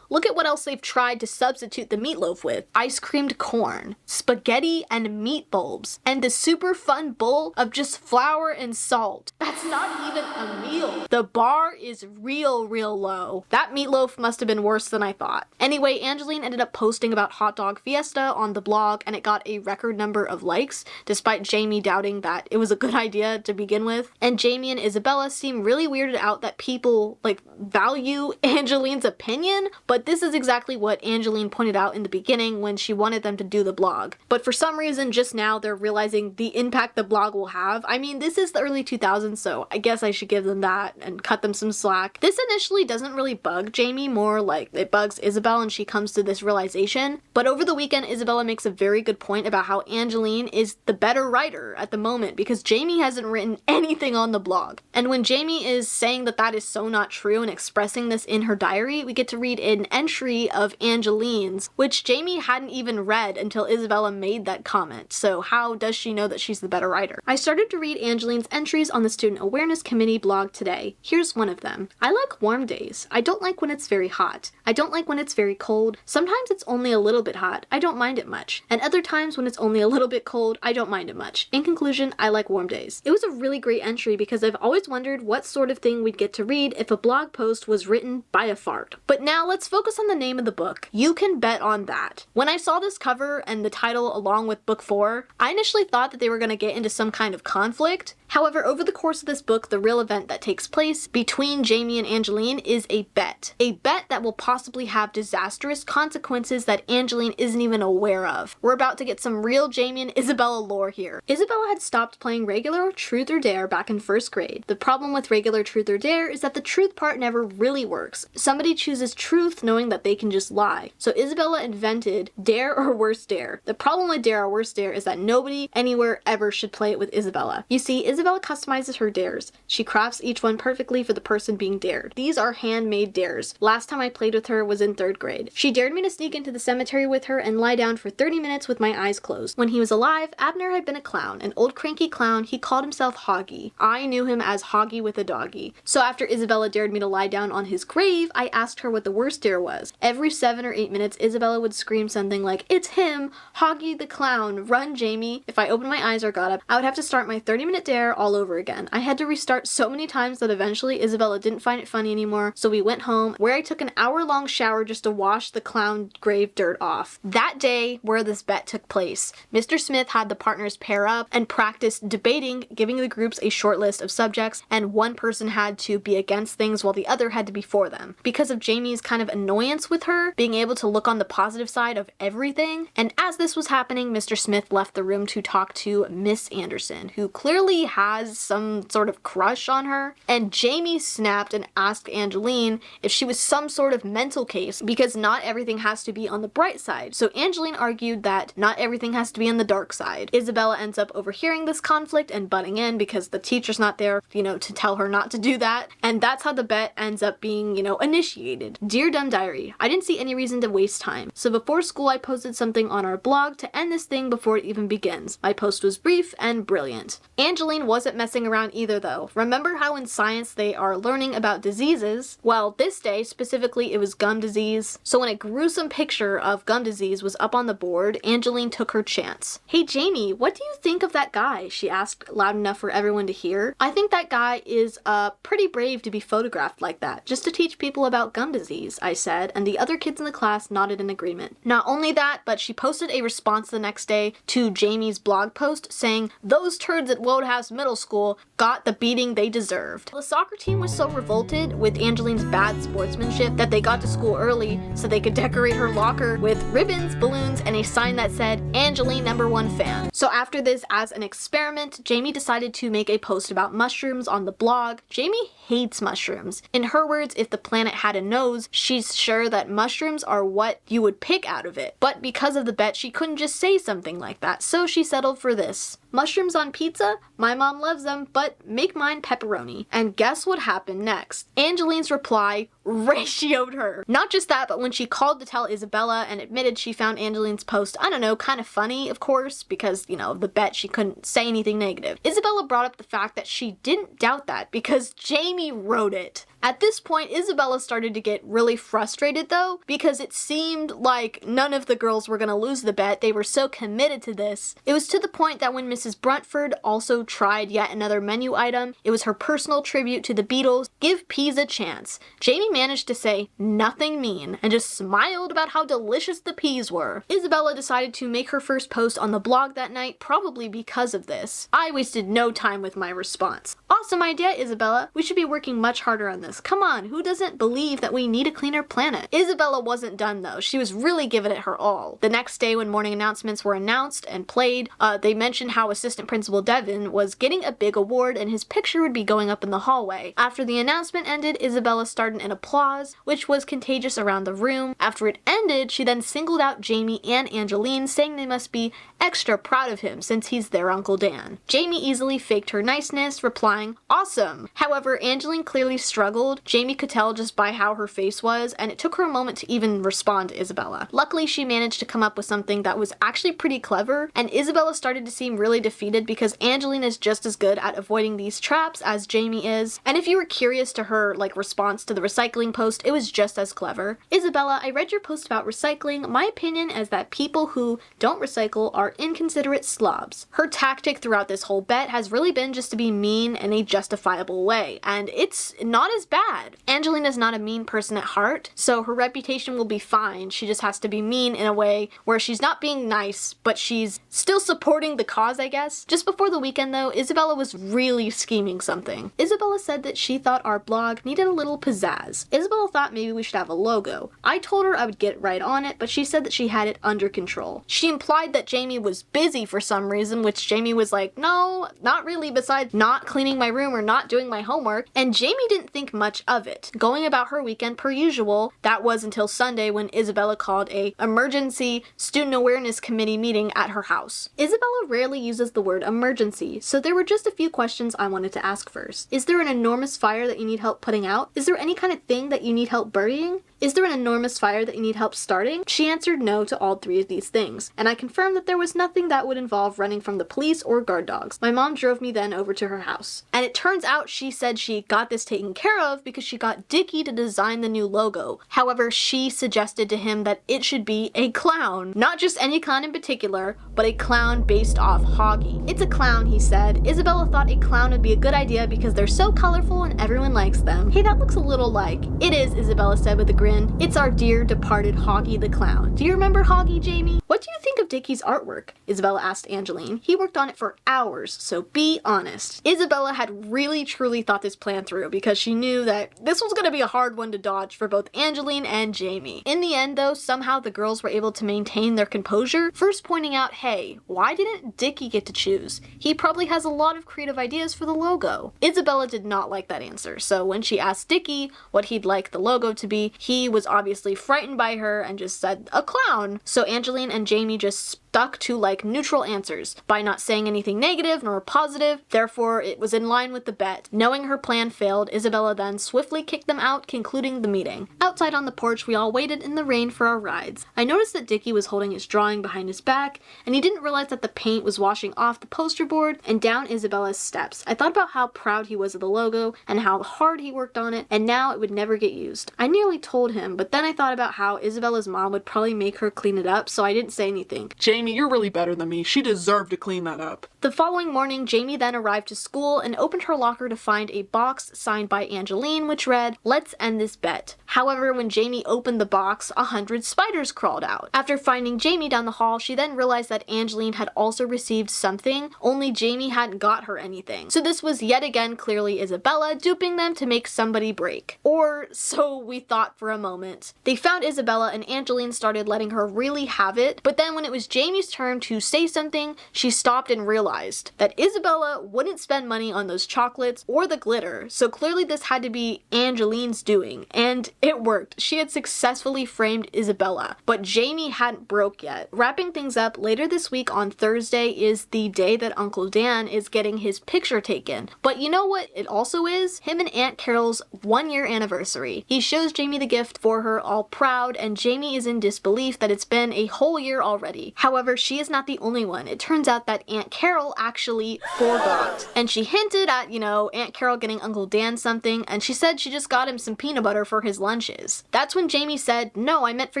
Look at what else they've tried to substitute the meatloaf with. Ice creamed corn, spaghetti and meat bulbs, and the super fun bowl of just flour and salt. That's not even a meal. The bar is real low. That meatloaf must have been worse than I thought. Anyway, Angeline ended up posting about Hot Dog Fiesta on the blog, and it got a record number of likes, despite Jamie doubting that it was a good idea to begin with. And Jamie and Isabella seem really weirded out that people, value Angeline's opinion, but this is exactly what Angeline pointed out in the beginning when she wanted them to do the blog. But for some reason, just now, they're realizing the impact the blog will have. I mean, this is the early 2000s, so I guess I should give them that and cut them some slack. This initially doesn't really bug Jamie, more like it bugs Isabel, and she comes to this realization. But over the weekend, Isabella makes a very good point about how Angeline is the better writer at the moment because Jamie hasn't written anything on the blog. And when Jamie is saying that that is so not true and expressing this in her diary, we get to read an entry of Angeline's, which Jamie hadn't even read until Isabella made that comment. So how does she know that she's the better writer? I started to read Angeline's entries on the Student Awareness Committee blog today. Here's one of them. I like warm days. I don't like when it's very hot. I don't like when it's very cold. Sometimes it's only a little bit hot. I don't mind it much. And other times when it's only a little bit cold, I don't mind it much. In conclusion, I like warm days. It was a really great entry because I've always wondered what sort of thing we'd get to read if a blog post was written by a fart. But now let's focus on the name of the book. You can bet on that. When I saw this cover and the title along with book 4, I initially thought that they were going to get into some kind of conflict. However, over the course of this book, the real event that takes place between Jamie and Angeline is a bet. A bet that will possibly have disastrous consequences that Angeline isn't even aware of. We're about to get some real Jamie and Isabella lore here. Isabella had stopped playing regular Truth or Dare back in 1st grade. The problem with regular Truth or Dare is that the truth part never really works. Somebody chooses truth knowing that they can just lie. So Isabella invented Dare or Worse Dare. The problem with Dare or Worse Dare is that nobody anywhere ever should play it with Isabella. You see, Isabella customizes her dares. She crafts each one perfectly for the person being dared. These are handmade dares. Last time I played with her was in 3rd grade. She dared me to sneak into the cemetery with her and lie down for 30 minutes with my eyes closed. When he was alive, Abner had been a clown, an old cranky clown. He called himself Hoggy. I knew him as Hoggy with a doggy. So after Isabella dared me to lie down on his grave, I asked her what the worst dare was. Every 7 or 8 minutes, Isabella would scream something like, "It's him! Hoggy the clown! Run, Jamie!" If I opened my eyes or got up, I would have to start my 30-minute dare all over again. I had to restart so many times that eventually Isabella didn't find it funny anymore, so we went home, where I took an hour-long shower just to wash the clown grave dirt off. That day where this bet took place, Mr. Smith had the partners pair up and practice debating, giving the groups a short list of subjects, and one person had to be against things while the other had to be for them. Because of Jamie's kind of annoyance with her, being able to look on the positive side of everything, and as this was happening, Mr. Smith left the room to talk to Miss Anderson, who clearly has some sort of crush on her, and Jamie snapped and asked Angeline if she was some sort of mental case because not everything has to be on the bright side. So Angeline argued that not everything has to be on the dark side. Isabella ends up overhearing this conflict and butting in because the teacher's not there, to tell her not to do that, and that's how the bet ends up being, initiated. Dear Dumb Diary, I didn't see any reason to waste time, so before school I posted something on our blog to end this thing before it even begins. My post was brief and brilliant. Angeline wasn't messing around either though. Remember how in science they are learning about diseases? Well, this day specifically it was gum disease. So when a gruesome picture of gum disease was up on the board, Angeline took her chance. "Hey Jamie, what do you think of that guy?" she asked loud enough for everyone to hear. "I think that guy is pretty brave to be photographed like that, just to teach people about gum disease," I said, and the other kids in the class nodded in agreement. Not only that, but she posted a response the next day to Jamie's blog post saying, "Those turds at Wodehouse Middle School got the beating they deserved." The soccer team was so revolted with Angeline's bad sportsmanship that they got to school early so they could decorate her locker with ribbons, balloons, and a sign that said, "Angeline #1 fan." So after this, as an experiment, Jamie decided to make a post about mushrooms on the blog. Jamie hates mushrooms. In her words, if the planet had a nose, she's sure that mushrooms are what you would pick out of it. But because of the bet, she couldn't just say something like that, so she settled for this. "Mushrooms on pizza? My mom loves them, but make mine pepperoni." And guess what happened next? Angeline's reply ratioed her. Not just that, but when she called to tell Isabella and admitted she found Angeline's post, I don't know, kind of funny, of course, because, you know, of the bet she couldn't say anything negative. Isabella brought up the fact that she didn't doubt that because Jamie wrote it. At this point, Isabella started to get really frustrated though, because it seemed like none of the girls were gonna lose the bet. They were so committed to this. It was to the point that when Mrs. Bruntford also tried yet another menu item, it was her personal tribute to the Beatles, Give Peas a Chance. Jamie managed to say nothing mean and just smiled about how delicious the peas were. Isabella decided to make her first post on the blog that night, probably because of this. I wasted no time with my response. Awesome idea, Isabella. We should be working much harder on this. Come on, who doesn't believe that we need a cleaner planet? Isabella wasn't done though. She was really giving it her all. The next day when morning announcements were announced and played, they mentioned how Assistant Principal Devin was getting a big award and his picture would be going up in the hallway. After the announcement ended, Isabella started an applause, which was contagious around the room. After it ended, she then singled out Jamie and Angeline, saying they must be extra proud of him since he's their Uncle Dan. Jamie easily faked her niceness, replying, "Awesome." However, Angeline clearly struggled. Jamie could tell just by how her face was, and it took her a moment to even respond to Isabella. Luckily, she managed to come up with something that was actually pretty clever, and Isabella started to seem really defeated because Angeline is just as good at avoiding these traps as Jamie is. And if you were curious to her response to the recycling post, it was just as clever. Isabella, I read your post about recycling. My opinion is that people who don't recycle are inconsiderate slobs. Her tactic throughout this whole bet has really been just to be mean in a justifiable way, and it's not as bad. Angeline is not a mean person at heart, so her reputation will be fine. She just has to be mean in a way where she's not being nice, but she's still supporting the cause, I guess. Just before the weekend though, Isabella was really scheming something. Isabella said that she thought our blog needed a little pizzazz. Isabella thought maybe we should have a logo. I told her I would get right on it, but she said that she had it under control. She implied that Jamie was busy for some reason, which Jamie was like, no, not really, besides not cleaning my room or not doing my homework, and Jamie didn't think much of it, going about her weekend per usual. That was until Sunday when Isabella called a emergency student awareness committee meeting at her house. Isabella rarely uses the word emergency, so there were just a few questions I wanted to ask first. Is there an enormous fire that you need help putting out? Is there any kind of thing that you need help burying? Is there an enormous fire that you need help starting? She answered no to all three of these things, and I confirmed that there was nothing that would involve running from the police or guard dogs. My mom drove me then over to her house. And it turns out she said she got this taken care of because she got Dickie to design the new logo. However, she suggested to him that it should be a clown. Not just any clown in particular, but a clown based off Hoggy. It's a clown, he said. Isabella thought a clown would be a good idea because they're so colorful and everyone likes them. Hey, that looks a little like. It is, Isabella said with a grin. It's our dear departed Hoggy the Clown. Do you remember Hoggy, Jamie? What do you think of Dickie's artwork? Isabella asked Angeline. He worked on it for hours, so be honest. Isabella had really truly thought this plan through because she knew that this was going to be a hard one to dodge for both Angeline and Jamie. In the end though, somehow the girls were able to maintain their composure, first pointing out, hey, why didn't Dickie get to choose? He probably has a lot of creative ideas for the logo. Isabella did not like that answer, so when she asked Dickie what he'd like the logo to be, he was obviously frightened by her and just said, a clown. So Angeline and Jamie just stuck to neutral answers by not saying anything negative nor positive. Therefore, it was in line with the bet. Knowing her plan failed, Isabella then swiftly kicked them out, concluding the meeting. Outside on the porch, we all waited in the rain for our rides. I noticed that Dickie was holding his drawing behind his back, and he didn't realize that the paint was washing off the poster board and down Isabella's steps. I thought about how proud he was of the logo and how hard he worked on it, and now it would never get used. I nearly told him, but then I thought about how Isabella's mom would probably make her clean it up, so I didn't say anything. Jamie, you're really better than me. She deserved to clean that up. The following morning, Jamie then arrived to school and opened her locker to find a box signed by Angeline, which read, "Let's end this bet." However, when Jamie opened the box, 100 spiders crawled out. After finding Jamie down the hall, she then realized that Angeline had also received something, only Jamie hadn't got her anything. So this was yet again clearly Isabella duping them to make somebody break. Or so we thought for a moment. They found Isabella and Angeline started letting her really have it, but then when it was Jamie's turn to say something, she stopped and realized realized that Isabella wouldn't spend money on those chocolates or the glitter, so clearly this had to be Angeline's doing, and it worked. She had successfully framed Isabella, but Jamie hadn't broke yet. Wrapping things up, later this week on Thursday is the day that Uncle Dan is getting his picture taken. But you know what it also is? Him and Aunt Carol's 1-year anniversary. He shows Jamie the gift for her, all proud, and Jamie is in disbelief that it's been a whole year already. However, she is not the only one. It turns out that Aunt Carol actually forgot. And she hinted at, Aunt Carol getting Uncle Dan something, and she said she just got him some peanut butter for his lunches. That's when Jamie said, "No, I meant for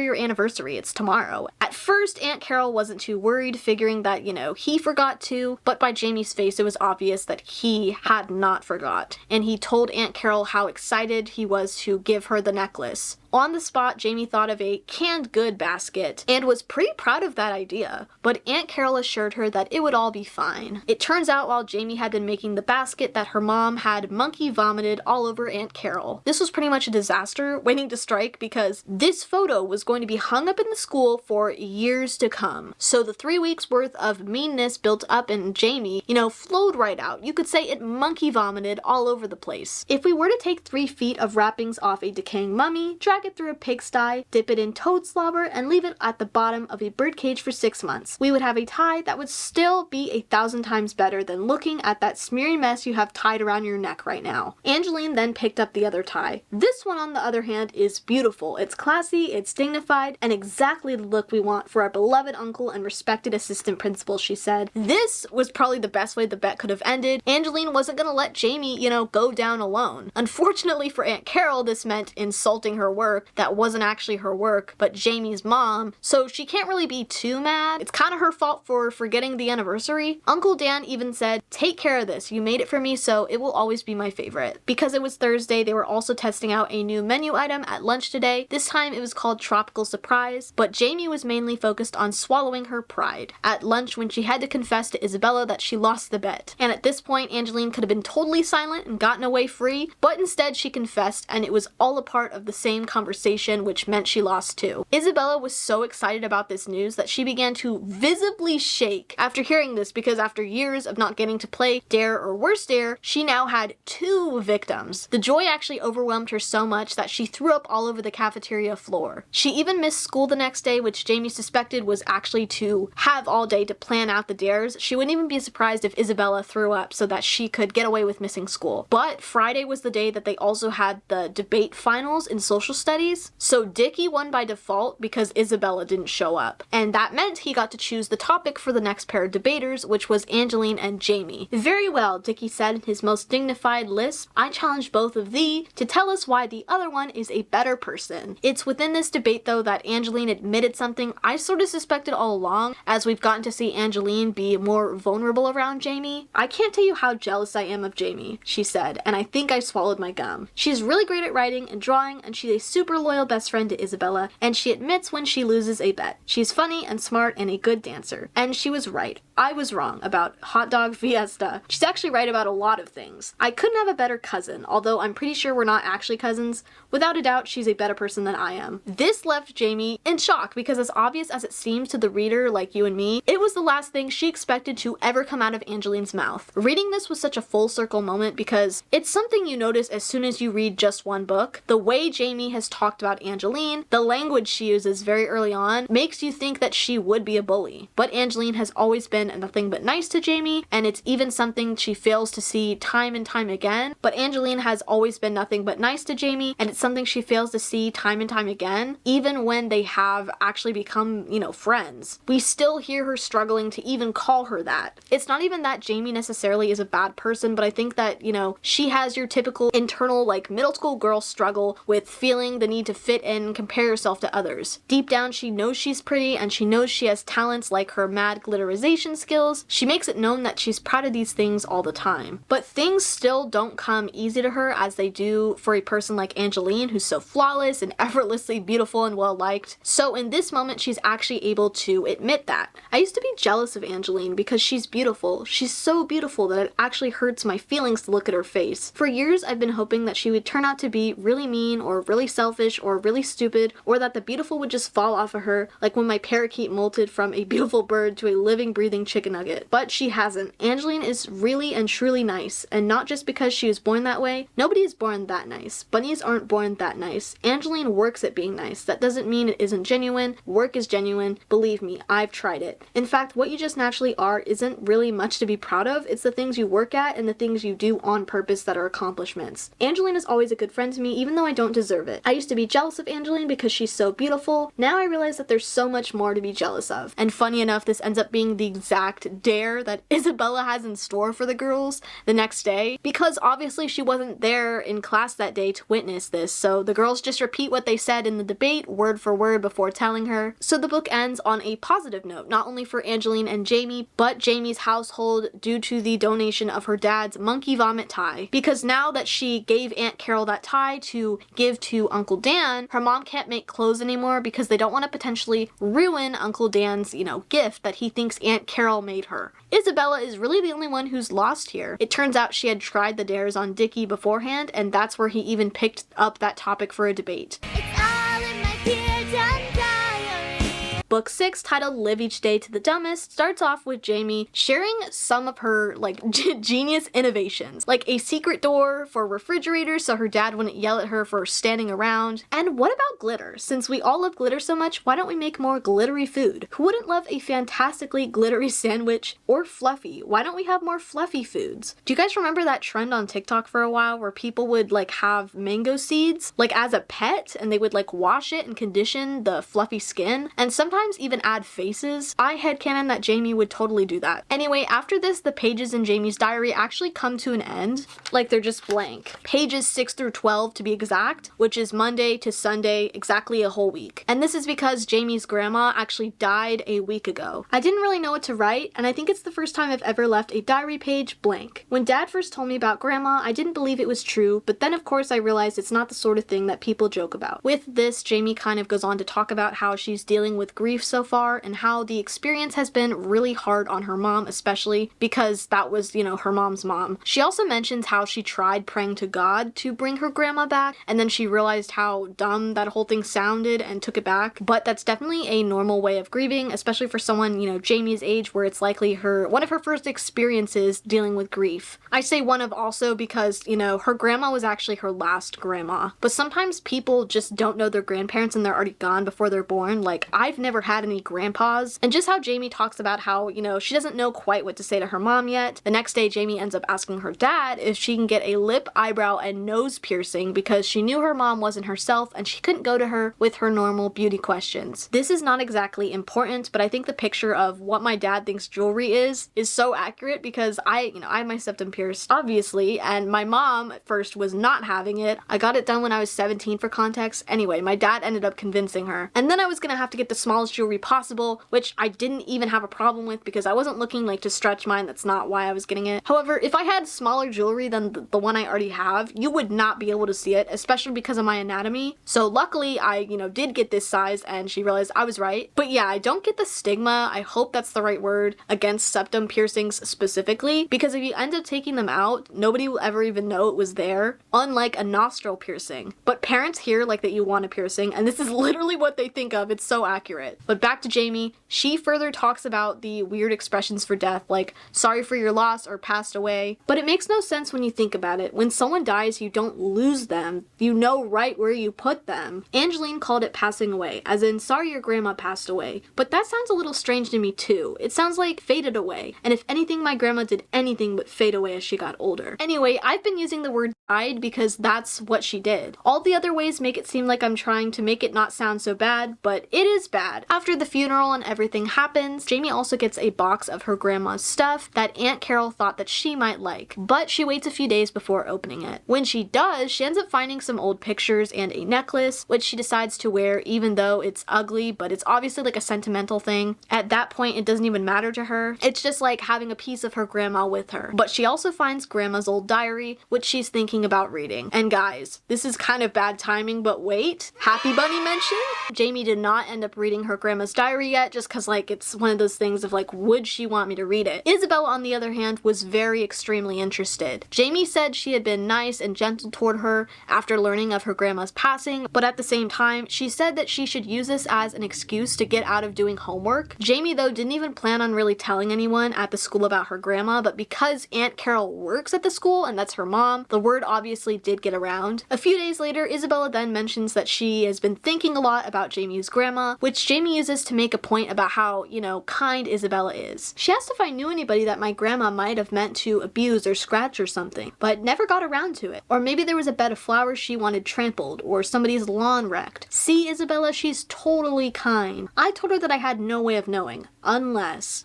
your anniversary, it's tomorrow." At first, Aunt Carol wasn't too worried, figuring that, he forgot too, but by Jamie's face it was obvious that he had not forgot. And he told Aunt Carol how excited he was to give her the necklace. On the spot, Jamie thought of a canned good basket and was pretty proud of that idea, but Aunt Carol assured her that it would all be fine. It turns out while Jamie had been making the basket that her mom had monkey vomited all over Aunt Carol. This was pretty much a disaster waiting to strike because this photo was going to be hung up in the school for years to come. So the 3 weeks worth of meanness built up in Jamie, flowed right out. You could say it monkey vomited all over the place. If we were to take 3 feet of wrappings off a decaying mummy, drag it through a pigsty, dip it in toad slobber, and leave it at the bottom of a birdcage for 6 months, we would have a tie that would still be 1,000 times better than looking at that smeary mess you have tied around your neck right now. Angeline then picked up the other tie. This one, on the other hand, is beautiful. It's classy, it's dignified, and exactly the look we want for our beloved uncle and respected assistant principal, she said. This was probably the best way the bet could have ended. Angeline wasn't gonna let Jamie, go down alone. Unfortunately for Aunt Carol, this meant insulting her work that wasn't actually her work, but Jamie's mom, so she can't really be too mad. It's kind of her fault for forgetting the anniversary. Uncle Dan even said, "Take care of this. You made it for me, so it will always be my favorite." Because it was Thursday, they were also testing out a new menu item at lunch today. This time it was called Tropical Surprise, but Jamie was mainly focused on swallowing her pride at lunch when she had to confess to Isabella that she lost the bet. And at this point, Angeline could have been totally silent and gotten away free, but instead she confessed, and it was all a part of the same conversation, which meant she lost too. Isabella was so excited about this news that she began to visibly shake after hearing this, because after years of not getting to play Dare or Worst Dare, she now had 2 victims. The joy actually overwhelmed her so much that she threw up all over the cafeteria floor. She even missed school the next day, which Jamie suspected was actually to have all day to plan out the dares. She wouldn't even be surprised if Isabella threw up so that she could get away with missing school. But Friday was the day that they also had the debate finals in social studies, so Dickie won by default because Isabella didn't show up. And that meant he got to choose the topic for the next pair of debaters, which was Angeline and Jamie. "Very well," Dickie said in his most dignified lisp. "I challenge both of thee to tell us why the other one is a better person." It's within this debate though that Angeline admitted something I sort of suspected all along, as we've gotten to see Angeline be more vulnerable around Jamie. "I can't tell you how jealous I am of Jamie," she said, "and I think I swallowed my gum. She's really great at writing and drawing, and she's a super loyal best friend to Isabella, and she admits when she loses a bet. She's funny and smart and a good dancer." And she was right. I was wrong about Hot Dog Fiesta. She's actually right about a lot of things. I couldn't have a better cousin, although I'm pretty sure we're not actually cousins. Without a doubt, she's a better person than I am. This left Jamie in shock because, as obvious as it seems to the reader like you and me, it was the last thing she expected to ever come out of Angeline's mouth. Reading this was such a full circle moment because it's something you notice as soon as you read just one book. The way Jamie has talked about Angeline, the language she uses very early on, makes you think that she would be a bully. But Angeline has always been nothing but nice to Jamie, and it's even something she fails to see time and time again. But Angeline has always been nothing but nice to Jamie, and it's something she fails to see time and time again, even when they have actually become, friends. We still hear her struggling to even call her that. It's not even that Jamie necessarily is a bad person, but I think that, she has your typical internal, middle school girl struggle with feeling the need to fit in and compare herself to others. Deep down, she knows she's pretty, and she knows she has talents like her mad glitterization skills. She makes it known that she's proud of these things all the time. But things still don't come easy to her as they do for a person like Angeline, who's so flawless and effortlessly beautiful and well-liked. So in this moment, she's actually able to admit that. I used to be jealous of Angeline because she's beautiful. She's so beautiful that it actually hurts my feelings to look at her face. For years, I've been hoping that she would turn out to be really mean or really selfish selfish or really stupid, or that the beautiful would just fall off of her, like when my parakeet molted from a beautiful bird to a living, breathing chicken nugget. But she hasn't. Angeline is really and truly nice, and not just because she was born that way. Nobody is born that nice. Bunnies aren't born that nice. Angeline works at being nice. That doesn't mean it isn't genuine. Work is genuine. Believe me, I've tried it. In fact, what you just naturally are isn't really much to be proud of. It's the things you work at and the things you do on purpose that are accomplishments. Angeline is always a good friend to me, even though I don't deserve it. I used to be jealous of Angeline because she's so beautiful. Now I realize that there's so much more to be jealous of. And funny enough, this ends up being the exact dare that Isabella has in store for the girls the next day, because obviously she wasn't there in class that day to witness this, so the girls just repeat what they said in the debate word for word before telling her. So the book ends on a positive note, not only for Angeline and Jamie, but Jamie's household due to the donation of her dad's monkey vomit tie. Because now that she gave Aunt Carol that tie to give to Uncle Dan, her mom can't make clothes anymore because they don't want to potentially ruin Uncle Dan's, gift that he thinks Aunt Carol made her. Isabella is really the only one who's lost here. It turns out she had tried the dares on Dickie beforehand, and that's where he even picked up that topic for a debate. It's all in my Dear John diary. Book 6, titled Live Each Day to the Dumbest, starts off with Jamie sharing some of her, genius innovations. Like a secret door for refrigerators so her dad wouldn't yell at her for standing around. And what about glitter? Since we all love glitter so much, why don't we make more glittery food? Who wouldn't love a fantastically glittery sandwich? Or fluffy? Why don't we have more fluffy foods? Do you guys remember that trend on TikTok for a while where people would, have mango seeds, as a pet, and they would, wash it and condition the fluffy skin? And sometimes even add faces. I headcanon that Jamie would totally do that. Anyway, after this, the pages in Jamie's diary actually come to an end. They're just blank. Pages 6 through 12 to be exact, which is Monday to Sunday, exactly a whole week. And this is because Jamie's grandma actually died a week ago. I didn't really know what to write, and I think it's the first time I've ever left a diary page blank. When Dad first told me about Grandma, I didn't believe it was true, but then of course I realized it's not the sort of thing that people joke about. With this, Jamie kind of goes on to talk about how she's dealing with grief so far, and how the experience has been really hard on her mom, especially because that was, her mom's mom. She also mentions how she tried praying to God to bring her grandma back, and then she realized how dumb that whole thing sounded and took it back. But that's definitely a normal way of grieving, especially for someone, Jamie's age, where it's likely one of her first experiences dealing with grief. I say one of also because, her grandma was actually her last grandma. But sometimes people just don't know their grandparents and they're already gone before they're born. I've never had any grandpas. And just how Jamie talks about how, she doesn't know quite what to say to her mom yet. The next day, Jamie ends up asking her dad if she can get a lip, eyebrow, and nose piercing because she knew her mom wasn't herself and she couldn't go to her with her normal beauty questions. This is not exactly important, but I think the picture of what my dad thinks jewelry is so accurate because I had my septum pierced, obviously, and my mom at first was not having it. I got it done when I was 17 for context. Anyway, my dad ended up convincing her. And then I was gonna have to get the smallest jewelry possible, which I didn't even have a problem with because I wasn't looking to stretch mine. That's not why I was getting it. However, if I had smaller jewelry than the one I already have, you would not be able to see it, especially because of my anatomy. So luckily I, did get this size and she realized I was right. But yeah, I don't get the stigma, I hope that's the right word, against septum piercings specifically, because if you end up taking them out, nobody will ever even know it was there, unlike a nostril piercing. But parents hear that you want a piercing, and this is literally what they think of. It's so accurate. But back to Jamie, she further talks about the weird expressions for death, like sorry for your loss or passed away. But it makes no sense when you think about it. When someone dies, you don't lose them. You know right where you put them. Angeline called it passing away, as in sorry your grandma passed away. But that sounds a little strange to me too. It sounds like faded away. And if anything, my grandma did anything but fade away as she got older. Anyway, I've been using the word died because that's what she did. All the other ways make it seem like I'm trying to make it not sound so bad, but it is bad. After the funeral and everything happens, Jamie also gets a box of her grandma's stuff that Aunt Carol thought that she might like, but she waits a few days before opening it. When she does, she ends up finding some old pictures and a necklace, which she decides to wear even though it's ugly, but it's obviously a sentimental thing. At that point, it doesn't even matter to her. It's just like having a piece of her grandma with her. But she also finds grandma's old diary, which she's thinking about reading. And guys, this is kind of bad timing, but wait, Happy Bunny mention? Jamie did not end up reading her her grandma's diary yet, just because like it's one of those things of like, would she want me to read it? Isabella, on the other hand, was very extremely interested. Jamie said she had been nice and gentle toward her after learning of her grandma's passing, but at the same time, she said that she should use this as an excuse to get out of doing homework. Jamie, though, didn't even plan on really telling anyone at the school about her grandma, but because Aunt Carol works at the school, and that's her mom, the word obviously did get around. A few days later, Isabella then mentions that she has been thinking a lot about Jamie's grandma, which Jamie uses to make a point about how, you know, kind Isabella is. She asked if I knew anybody that my grandma might have meant to abuse or scratch or something, but never got around to it. Or maybe there was a bed of flowers she wanted trampled, or somebody's lawn wrecked. See, Isabella, she's totally kind. I told her that I had no way of knowing, unless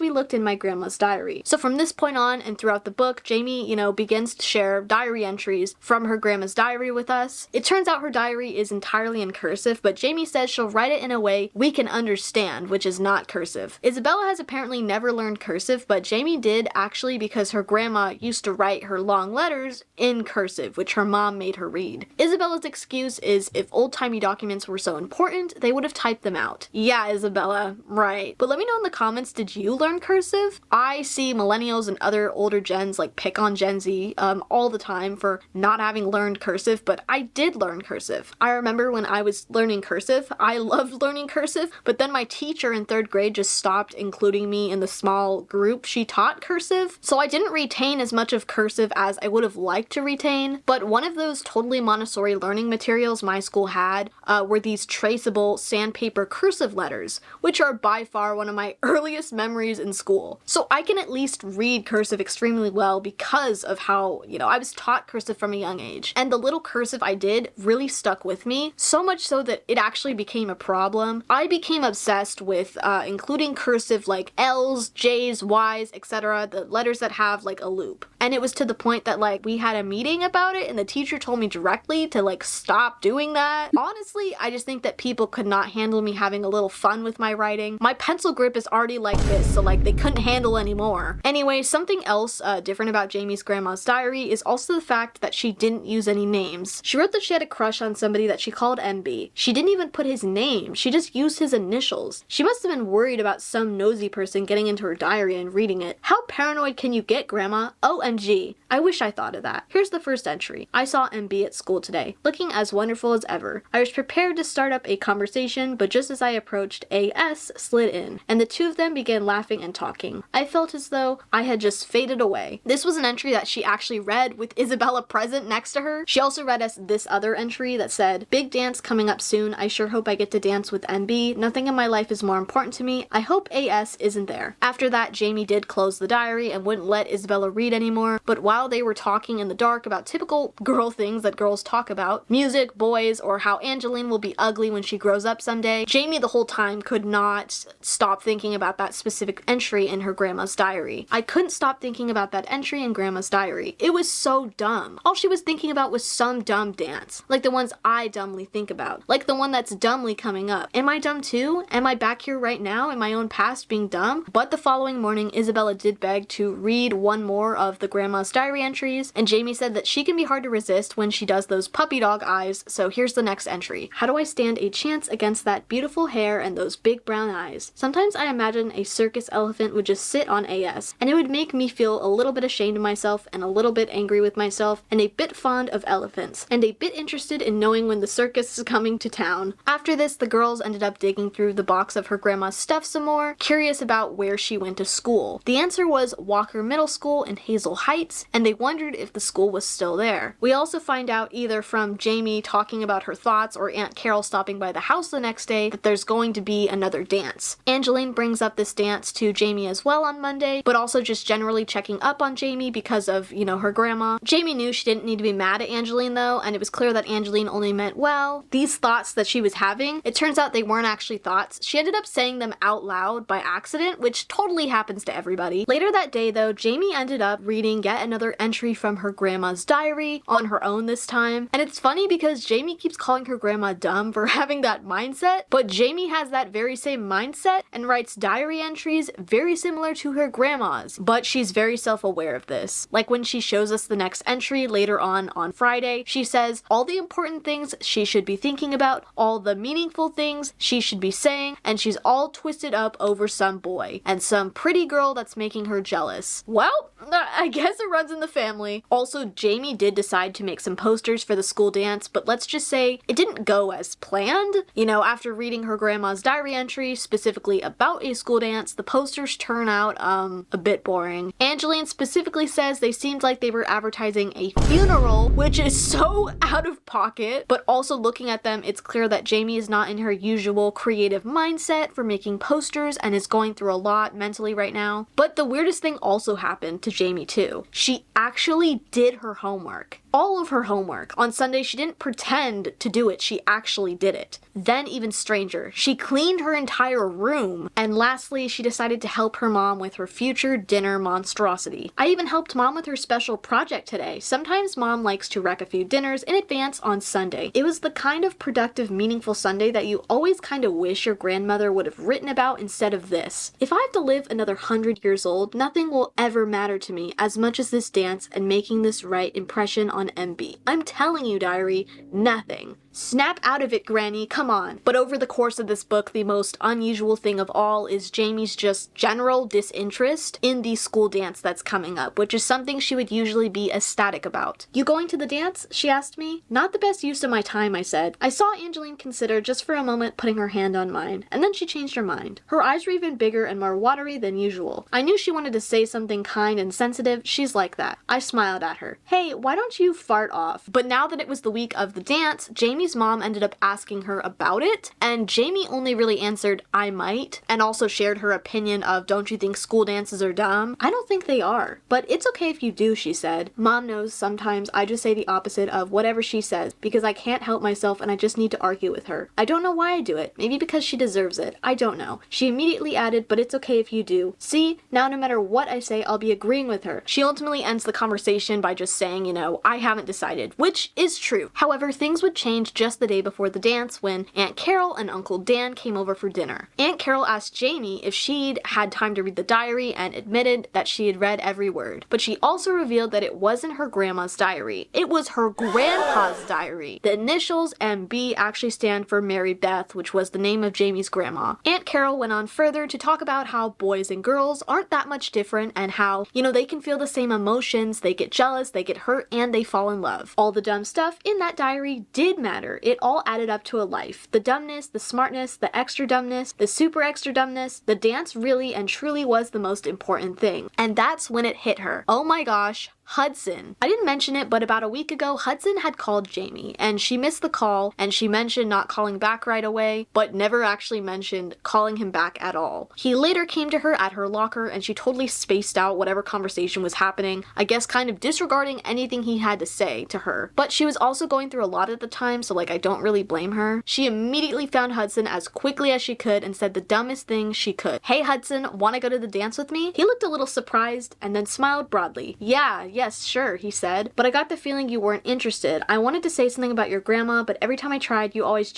we looked in my grandma's diary. So from this point on and throughout the book, Jamie, you know, begins to share diary entries from her grandma's diary with us. It turns out her diary is entirely in cursive, but Jamie says she'll write it in a way we can understand, which is not cursive. Isabella has apparently never learned cursive, but Jamie did actually, because her grandma used to write her long letters in cursive, which her mom made her read. Isabella's excuse is if old-timey documents were so important, they would have typed them out. Yeah, Isabella, right. But let me know in the comments, did you learn cursive? I see millennials and other older gens like pick on Gen Z all the time for not having learned cursive, but I did learn cursive. I remember when I was learning cursive, I loved learning cursive, but then my teacher in 3rd grade just stopped including me in the small group she taught cursive, so I didn't retain as much of cursive as I would have liked to retain. But one of those totally Montessori learning materials my school had were these traceable sandpaper cursive letters, which are by far one of my earliest memories in school. So I can at least read cursive extremely well because of how, you know, I was taught cursive from a young age. And the little cursive I did really stuck with me, so much so that it actually became a problem. I became obsessed with including cursive like L's, J's, Y's, etc., the letters that have like a loop. And it was to the point that like we had a meeting about it and the teacher told me directly to like stop doing that. Honestly, I just think that people could not handle me having a little fun with my writing. My pencil grip is already like this, so like they couldn't handle anymore. Anyway, something else different about Jamie's grandma's diary is also the fact that she didn't use any names. She wrote that she had a crush on somebody that she called MB. She didn't even put his name, she just used his initials. She must have been worried about some nosy person getting into her diary and reading it. How paranoid can you get, Grandma? OMG. I wish I thought of that. Here's the first entry. I saw MB at school today, looking as wonderful as ever. I was prepared to start up a conversation, but just as I approached, AS slid in, and the two of them began laughing and talking. I felt as though I had just faded away. This was an entry that she actually read with Isabella present next to her. She also read us this other entry that said, "Big dance coming up soon. I sure hope I get to dance with MB. Nothing in my life is more important to me. I hope AS isn't there." After that, Jamie did close the diary and wouldn't let Isabella read anymore, but while they were talking in the dark about typical girl things that girls talk about, music, boys, or how Angeline will be ugly when she grows up someday, Jamie the whole time could not stop thinking about that specific entry in her grandma's diary. I couldn't stop thinking about that entry in grandma's diary. It was so dumb. All she was thinking about was some dumb dance, like the ones I dumbly think about, like the one that's dumbly coming up. Am I dumb too? Am I back here right now in my own past being dumb? But the following morning, Isabella did beg to read one more of the grandma's diary entries, and Jamie said that she can be hard to resist when she does those puppy dog eyes, so here's the next entry. How do I stand a chance against that beautiful hair and those big brown eyes? Sometimes I imagine a circus elephant would just sit on AS, and it would make me feel a little bit ashamed of myself, and a little bit angry with myself, and a bit fond of elephants, and a bit interested in knowing when the circus is coming to town. After this, the girls ended up digging through the box of her grandma's stuff some more, curious about where she went to school. The answer was Walker Middle School in Hazel Heights, and they wondered if the school was still there. We also find out either from Jamie talking about her thoughts or Aunt Carol stopping by the house the next day that there's going to be another dance. Angeline brings up this dance to Jamie as well on Monday, but also just generally checking up on Jamie because of, you know, her grandma. Jamie knew she didn't need to be mad at Angeline though, and it was clear that Angeline only meant well. These thoughts that she was having, it turns out they weren't actually thoughts. She ended up saying them out loud by accident, which totally happens to everybody. Later that day though, Jamie ended up reading yet another entry from her grandma's diary, on her own this time. And it's funny because Jamie keeps calling her grandma dumb for having that mindset, but Jamie has that very same mindset and writes diary entries very similar to her grandma's, but she's very self-aware of this. Like when she shows us the next entry later on Friday, she says all the important things she should be thinking about, all the meaningful things things she should be saying, and she's all twisted up over some boy and some pretty girl that's making her jealous. Well, I guess it runs in the family. Also, Jamie did decide to make some posters for the school dance, but let's just say it didn't go as planned. You know, after reading her grandma's diary entry specifically about a school dance, the posters turn out a bit boring. Angeline specifically says they seemed like they were advertising a funeral, which is so out of pocket, but also looking at them, it's clear that Jamie is not in her usual creative mindset for making posters and is going through a lot mentally right now. But the weirdest thing also happened to Jamie too. She actually did her homework. All of her homework. On Sunday, she didn't pretend to do it, she actually did it. Then, even stranger, she cleaned her entire room. And lastly, she decided to help her mom with her future dinner monstrosity. I even helped mom with her special project today. Sometimes mom likes to wreck a few dinners in advance on Sunday. It was the kind of productive, meaningful Sunday that you always kind of wish your grandmother would have written about instead of this. If I have to live another 100 years old, nothing will ever matter to me as much as this dance and making this right impression on MB. I'm telling you, diary, nothing. Snap out of it, Granny, come on. But over the course of this book, the most unusual thing of all is Jamie's just general disinterest in the school dance that's coming up, which is something she would usually be ecstatic about. You going to the dance? She asked me. Not the best use of my time, I said. I saw Angeline consider just for a moment putting her hand on mine, and then she changed her mind. Her eyes were even bigger and more watery than usual. I knew she wanted to say something kind and sensitive. She's like that. I smiled at her. Hey, why don't you fart off? But now that it was the week of the dance, Jamie's mom ended up asking her about it, and Jamie only really answered, I might, and also shared her opinion of, don't you think school dances are dumb? I don't think they are, but it's okay if you do, she said. Mom knows sometimes I just say the opposite of whatever she says because I can't help myself and I just need to argue with her. I don't know why I do it. Maybe because she deserves it. I don't know. She immediately added, but it's okay if you do. See, now no matter what I say, I'll be agreeing with her. She ultimately ends the conversation by just saying, you know, I haven't decided, which is true. However, things would change just the day before the dance when Aunt Carol and Uncle Dan came over for dinner. Aunt Carol asked Jamie if she'd had time to read the diary and admitted that she had read every word. But she also revealed that it wasn't her grandma's diary. It was her grandpa's diary. The initials MB actually stand for Mary Beth, which was the name of Jamie's grandma. Aunt Carol went on further to talk about how boys and girls aren't that much different and how, you know, they can feel the same emotions, they get jealous, they get hurt, and they fall in love. All the dumb stuff in that diary did matter. It all added up to a life. The dumbness, the smartness, the extra dumbness, the super extra dumbness, the dance really and truly was the most important thing. And that's when it hit her. Oh my gosh, Hudson. I didn't mention it, but about a week ago, Hudson had called Jamie, and she missed the call, and she mentioned not calling back right away, but never actually mentioned calling him back at all. He later came to her at her locker, and she totally spaced out whatever conversation was happening, I guess kind of disregarding anything he had to say to her. But she was also going through a lot at the time, so like I don't really blame her. She immediately found Hudson as quickly as she could and said the dumbest thing she could. Hey Hudson, wanna go to the dance with me? He looked a little surprised and then smiled broadly. Yes, sure, he said, but I got the feeling you weren't interested. I wanted to say something about your grandma, but every time I tried, you always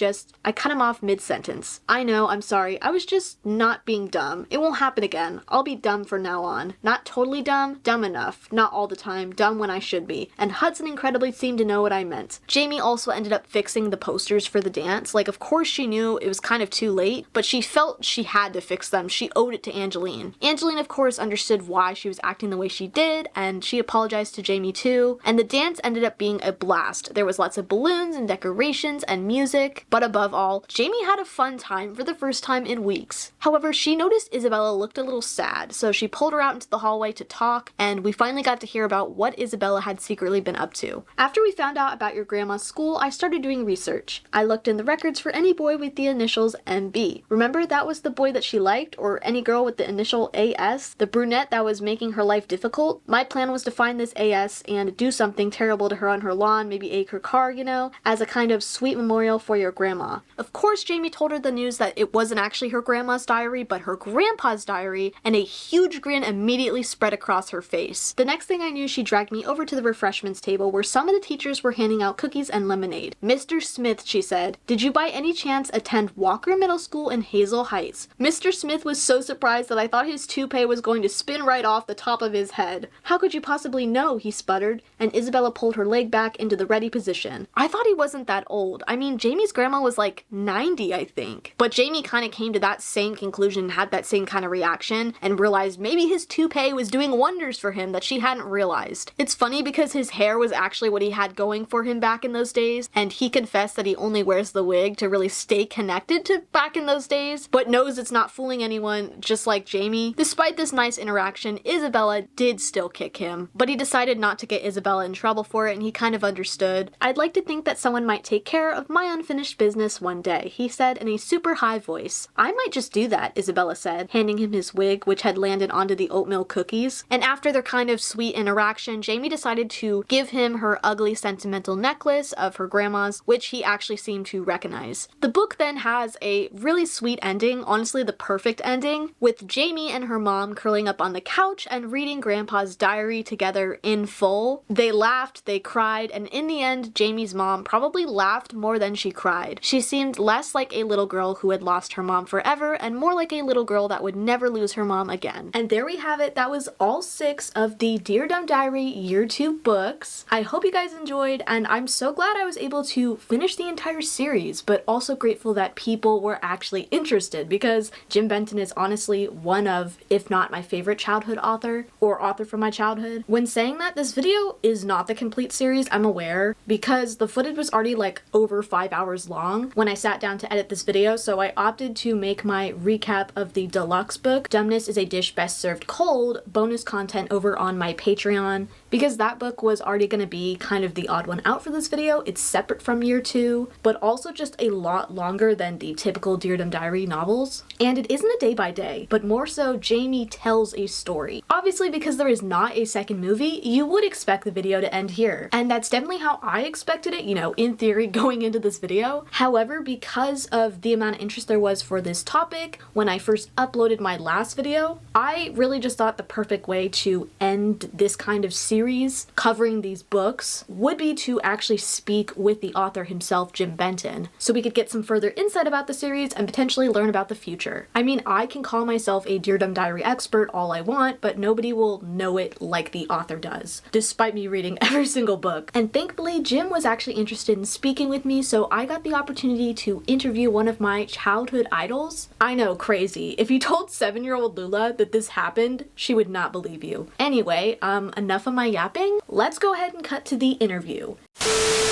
I cut him off mid-sentence. I know, I'm sorry, I was just not being dumb. It won't happen again. I'll be dumb from now on. Not totally dumb, dumb enough. Not all the time, dumb when I should be. And Hudson incredibly seemed to know what I meant. Jamie also ended up fixing the posters for the dance. Like, of course she knew it was kind of too late, but she felt she had to fix them. She owed it to Angeline. Angeline, of course, understood why she was acting the way she did, and she apologized to Jamie too, and the dance ended up being a blast. There was lots of balloons and decorations and music, but above all, Jamie had a fun time for the first time in weeks. However, she noticed Isabella looked a little sad, so she pulled her out into the hallway to talk, and we finally got to hear about what Isabella had secretly been up to. After we found out about your grandma's school, I started doing research. I looked in the records for any boy with the initials MB. Remember, that was the boy that she liked, or any girl with the initial AS, the brunette that was making her life difficult? My plan was to find this AS and do something terrible to her on her lawn, maybe egg her car, you know, as a kind of sweet memorial for your grandma. Of course, Jamie told her the news that it wasn't actually her grandma's diary, but her grandpa's diary, and a huge grin immediately spread across her face. The next thing I knew, she dragged me over to the refreshments table where some of the teachers were handing out cookies and lemonade. Mr. Smith, she said, did you by any chance attend Walker Middle School in Hazel Heights? Mr. Smith was so surprised that I thought his toupee was going to spin right off the top of his head. How could you possibly Actually, no, he sputtered, and Isabella pulled her leg back into the ready position. I thought he wasn't that old. I mean, Jamie's grandma was like 90, I think. But Jamie kind of came to that same conclusion, had that same kind of reaction, and realized maybe his toupee was doing wonders for him that she hadn't realized. It's funny because his hair was actually what he had going for him back in those days, and he confessed that he only wears the wig to really stay connected to back in those days, but knows it's not fooling anyone, just like Jamie. Despite this nice interaction, Isabella did still kick him, but he decided not to get Isabella in trouble for it, and he kind of understood. I'd like to think that someone might take care of my unfinished business one day, he said in a super high voice. I might just do that, Isabella said, handing him his wig, which had landed onto the oatmeal cookies. And after their kind of sweet interaction, Jamie decided to give him her ugly sentimental necklace of her grandma's, which he actually seemed to recognize. The book then has a really sweet ending, honestly the perfect ending, with Jamie and her mom curling up on the couch and reading Grandpa's diary together in full. They laughed, they cried, and in the end, Jamie's mom probably laughed more than she cried. She seemed less like a little girl who had lost her mom forever and more like a little girl that would never lose her mom again. And there we have it. That was all 6 of the Dear Dumb Diary Year 2 books. I hope you guys enjoyed, and I'm so glad I was able to finish the entire series, but also grateful that people were actually interested, because Jim Benton is honestly one of, if not my favorite childhood author, or author from my childhood. When saying that, this video is not the complete series, I'm aware, because the footage was already like over 5 hours long when I sat down to edit this video, so I opted to make my recap of the deluxe book, Dumbness is a Dish Best Served Cold, bonus content over on my Patreon, because that book was already going to be kind of the odd one out for this video. It's separate from Year 2, but also just a lot longer than the typical Dear Dumb Diary novels. And it isn't a day by day, but more so Jamie tells a story. Obviously, because there is not a second movie, you would expect the video to end here. And that's definitely how I expected it, you know, in theory going into this video. However, because of the amount of interest there was for this topic when I first uploaded my last video, I really just thought the perfect way to end this kind of series covering these books would be to actually speak with the author himself, Jim Benton, so we could get some further insight about the series and potentially learn about the future. I mean, I can call myself a Dear Dumb Diary expert all I want, but nobody will know it like the author does, despite me reading every single book. And thankfully, Jim was actually interested in speaking with me, so I got the opportunity to interview one of my childhood idols. I know, crazy. If you told 7-year-old Lula that this happened, she would not believe you. Anyway, enough of my yapping. Let's go ahead and cut to the interview.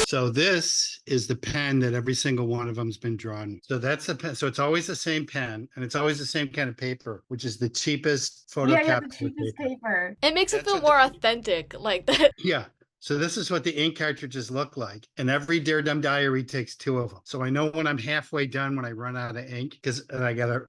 So this is the pen that every single one of them's been drawn. So that's the pen. So it's always the same pen, and it's always the same kind of paper, which is the cheapest photocopy paper. It makes it feel more authentic, like that. Yeah. So this is what the ink cartridges look like. And every Dear Dumb Diary takes 2 of them. So I know when I'm halfway done when I run out of ink, because I gotta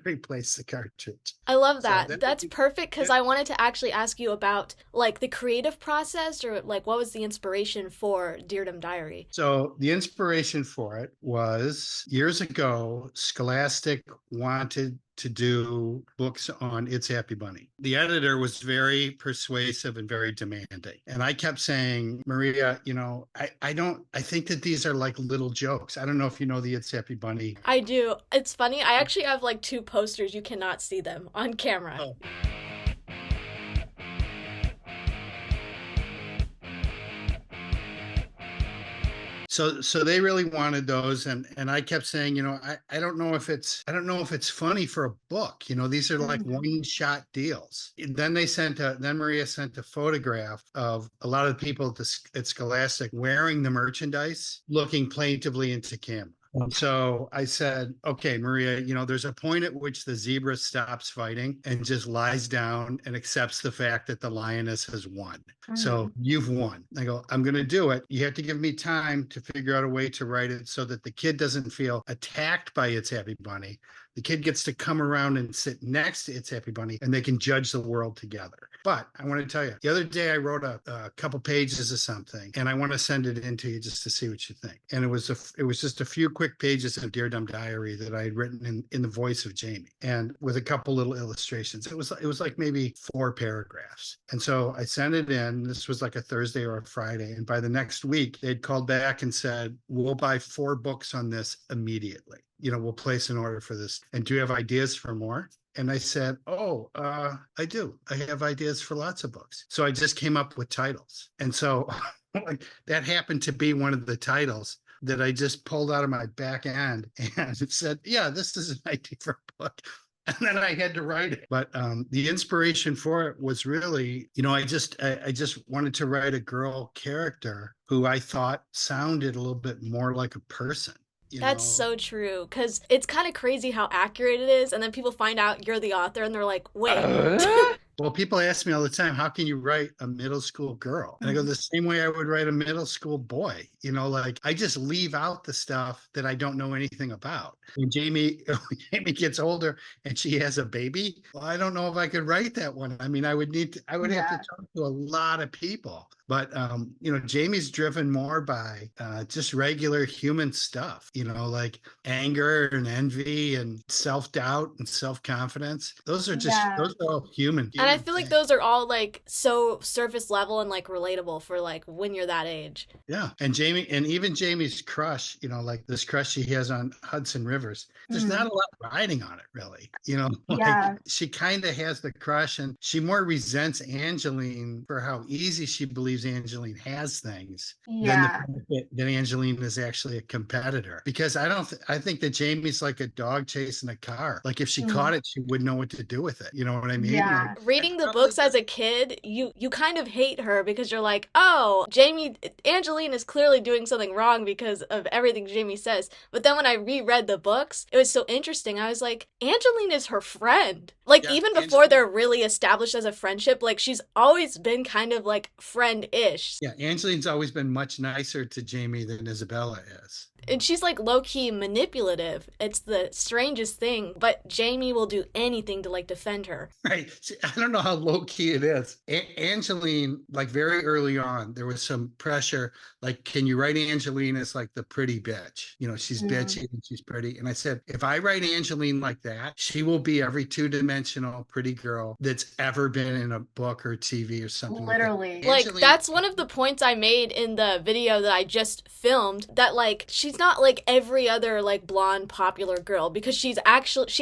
replace the cartridge. I love that. So that's perfect, because I wanted to actually ask you about like the creative process, or like what was the inspiration for Dear Dumb Diary? So the inspiration for it was years ago, Scholastic wanted to do books on It's Happy Bunny. The editor was very persuasive and very demanding. And I kept saying, Maria, you know, I think that these are like little jokes. I don't know if you know the It's Happy Bunny. I do. It's funny. I actually have like 2 posters. You cannot see them on camera. Oh. So they really wanted those, and I kept saying, you know, I don't know if it's funny for a book. You know, these are like one-shot deals. Then Maria sent a photograph of a lot of people at Scholastic wearing the merchandise, looking plaintively into camera. So I said, okay, Maria, you know, there's a point at which the zebra stops fighting and just lies down and accepts the fact that the lioness has won. So you've won. I go, I'm going to do it. You have to give me time to figure out a way to write it so that the kid doesn't feel attacked by It's Happy Bunny. The kid gets to come around and sit next to It's Happy Bunny, and they can judge the world together. But I want to tell you, the other day I wrote a couple pages of something, and I want to send it in to you just to see what you think. And it was just a few quick pages of Dear Dumb Diary that I had written in the voice of Jamie, and with a couple little illustrations. It was like maybe 4 paragraphs. And so I sent it in. This was like a Thursday or a Friday. And by the next week, they'd called back and said, we'll buy 4 books on this immediately. You know, we'll place an order for this. And do you have ideas for more? And I said, oh, I do. I have ideas for lots of books. So I just came up with titles. And so like, that happened to be one of the titles that I just pulled out of my back end and it said, yeah, this is an idea for a book. And then I had to write it. But the inspiration for it was really, I just wanted to write a girl character who I thought sounded a little bit more like a person. That's so true, because it's kind of crazy how accurate it is, and then people find out you're the author, and they're like, wait. Well, people ask me all the time, how can you write a middle school girl? And I go, the same way I would write a middle school boy. Like I just leave out the stuff that I don't know anything about. When Jamie gets older and she has a baby, well, I don't know if I could write that one. I mean, I would have to talk to a lot of people. But, Jamie's driven more by just regular human stuff, like anger and envy and self-doubt and self-confidence. Those are all human. And I feel like those are all like so surface level and like relatable for like when you're that age. Yeah. And even Jamie's crush, like this crush she has on Hudson Rivers, there's not a lot riding on it really. She kind of has the crush and she more resents Angeline for how easy she believes Angeline has things than the fact that Angeline is actually a competitor. Because I think that Jamie's like a dog chasing a car. Like if she caught it, she wouldn't know what to do with it. You know what I mean? Yeah. Like, reading the books as a kid, you kind of hate her because you're like, oh, Angeline is clearly doing something wrong because of everything Jamie says. But then when I reread the books, it was so interesting. I was like, Angeline is her friend. Like even before they're really established as a friendship, like she's always been kind of like friend-ish. Yeah, Angeline's always been much nicer to Jamie than Isabella is. And she's like low-key manipulative. It's the strangest thing, but Jamie will do anything to like defend her. Right. See, I don't know how low-key it is. Angeline, like very early on, there was some pressure, like, can you write Angeline as like the pretty bitch? She's bitchy and she's pretty. And I said, if I write Angeline like that, she will be every two-dimensional pretty girl that's ever been in a book or TV or something. Literally. Like that's one of the points I made in the video that I just filmed, that like she's not like every other like blonde popular girl, because she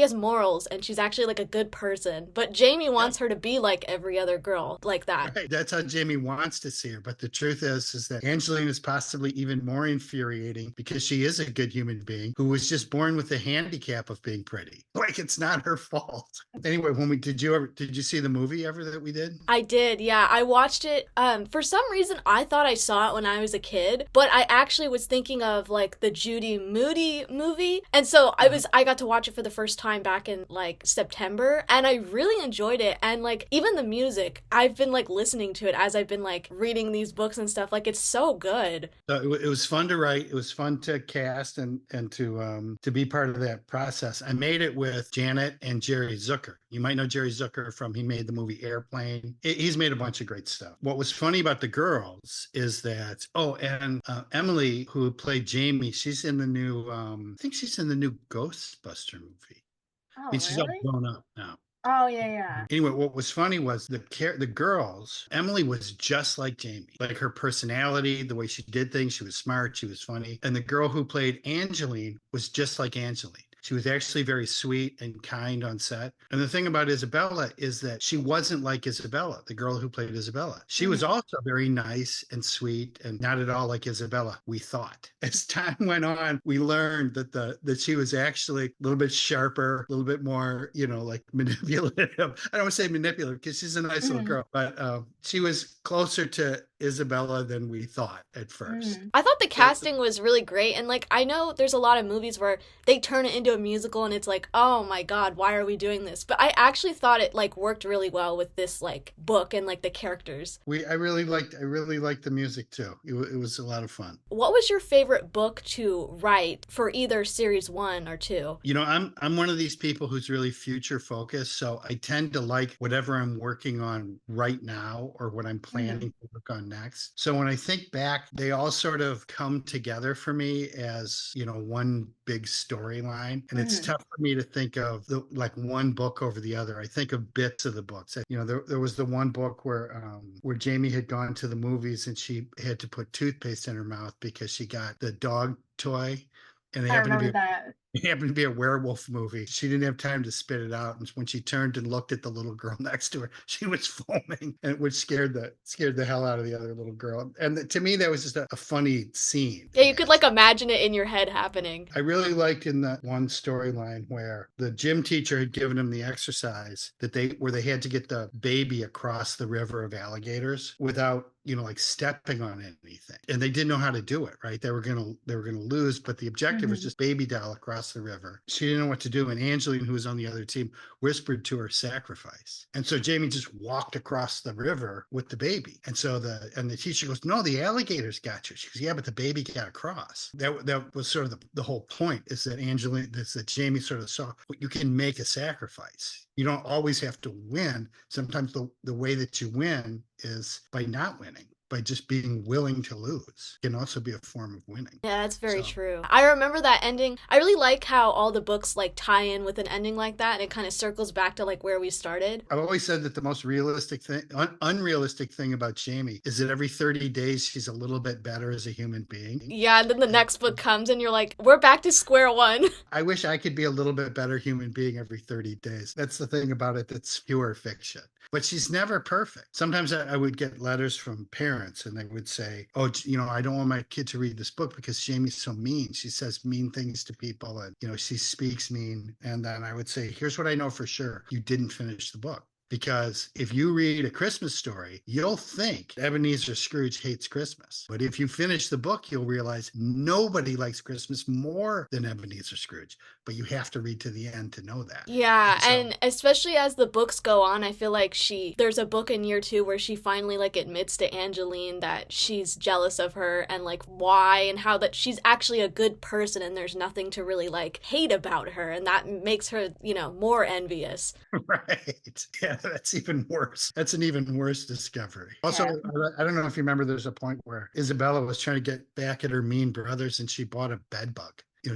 has morals and she's actually like a good person, but Jamie wants her to be like every other girl like that. Right. That's how Jamie wants to see her, but the truth is that Angeline is possibly even more infuriating because she is a good human being who was just born with the handicap of being pretty. Like it's not her fault. Anyway, did you see the movie ever that we did? I did, yeah. I watched it. For some reason I thought I saw it when I was a kid, but I actually was thinking of like the Judy Moody movie, and so I got to watch it for the first time back in like September, and I really enjoyed it. And like even the music, I've been like listening to it as I've been like reading these books and stuff. Like it's so good. It was fun to write. It was fun to cast and to be part of that process. I made it with Janet and Jerry Zucker. You might know Jerry Zucker from, he made the movie Airplane. He's made a bunch of great stuff. What was funny about the girls is that, Emily, who played Jamie, she's in the new, I think she's in the new Ghostbuster movie. Oh, she's all grown up now. Oh, yeah. Anyway, what was funny was the girls, Emily was just like Jamie. Like her personality, the way she did things, she was smart, she was funny. And the girl who played Angeline was just like Angeline. She was actually very sweet and kind on set. And the thing about Isabella is that she wasn't like Isabella, the girl who played Isabella. She was also very nice and sweet and not at all like Isabella, we thought. As time went on, we learned that she was actually a little bit sharper, a little bit more, like manipulative. I don't want to say manipulative because she's a nice little girl, but she was closer to Isabella than we thought at first. I thought the casting was really great, and like I know there's a lot of movies where they turn it into a musical and it's like, oh my god, why are we doing this? But I actually thought it like worked really well with this like book and like the characters. I really liked the music too. It was a lot of fun. What was your favorite book to write for either series 1 or 2? I'm one of these people who's really future focused, so I tend to like whatever I'm working on right now or what I'm planning to work on next. So when I think back, they all sort of come together for me as, one big storyline. And it's tough for me to think of like one book over the other. I think of bits of the books. There was the one book where Jamie had gone to the movies and she had to put toothpaste in her mouth because she got the dog toy. And they happened to be It happened to be a werewolf movie. She didn't have time to spit it out. And when she turned and looked at the little girl next to her, she was foaming, and which scared the hell out of the other little girl. And to me, that was just a funny scene. Yeah, you could like imagine it in your head happening. I really liked in that one storyline where the gym teacher had given them the exercise where they had to get the baby across the river of alligators without like stepping on anything, and they didn't know how to do it. Right, they were gonna lose, but the objective was just baby doll across the river. She didn't know what to do, and Angeline, who was on the other team, whispered to her sacrifice, and so Jamie just walked across the river with the baby. And so the teacher goes, "No, the alligators got you." She goes, "Yeah, but the baby got across." That was sort of the whole point, is that Jamie sort of saw you can make a sacrifice. You don't always have to win. Sometimes the way that you win is by not winning, by just being willing to lose. Can also be a form of winning. Yeah, that's very true. I remember that ending. I really like how all the books like tie in with an ending like that, and it kind of circles back to like where we started. I've always said that the most realistic thing, unrealistic thing about Jamie is that every 30 days she's a little bit better as a human being. Yeah, and then the next book comes and you're like, we're back to square one. I wish I could be a little bit better human being every 30 days. That's the thing about it that's pure fiction. But she's never perfect. Sometimes I would get letters from parents and they would say, "Oh, I don't want my kid to read this book because Jamie's so mean. She says mean things to people and, she speaks mean." And then I would say, "Here's what I know for sure. You didn't finish the book. Because if you read A Christmas Story, you'll think Ebenezer Scrooge hates Christmas. But if you finish the book, you'll realize nobody likes Christmas more than Ebenezer Scrooge. But you have to read to the end to know that." Yeah, and especially as the books go on, I feel like there's a book in year 2 where she finally like admits to Angeline that she's jealous of her and like why, and how that she's actually a good person and there's nothing to really like hate about her, and that makes her, more envious. Right. Yeah, that's even worse. That's an even worse discovery. Also, I don't know if you remember, there's a point where Isabella was trying to get back at her mean brothers and she bought a bed bug. I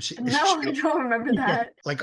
don't remember that. Like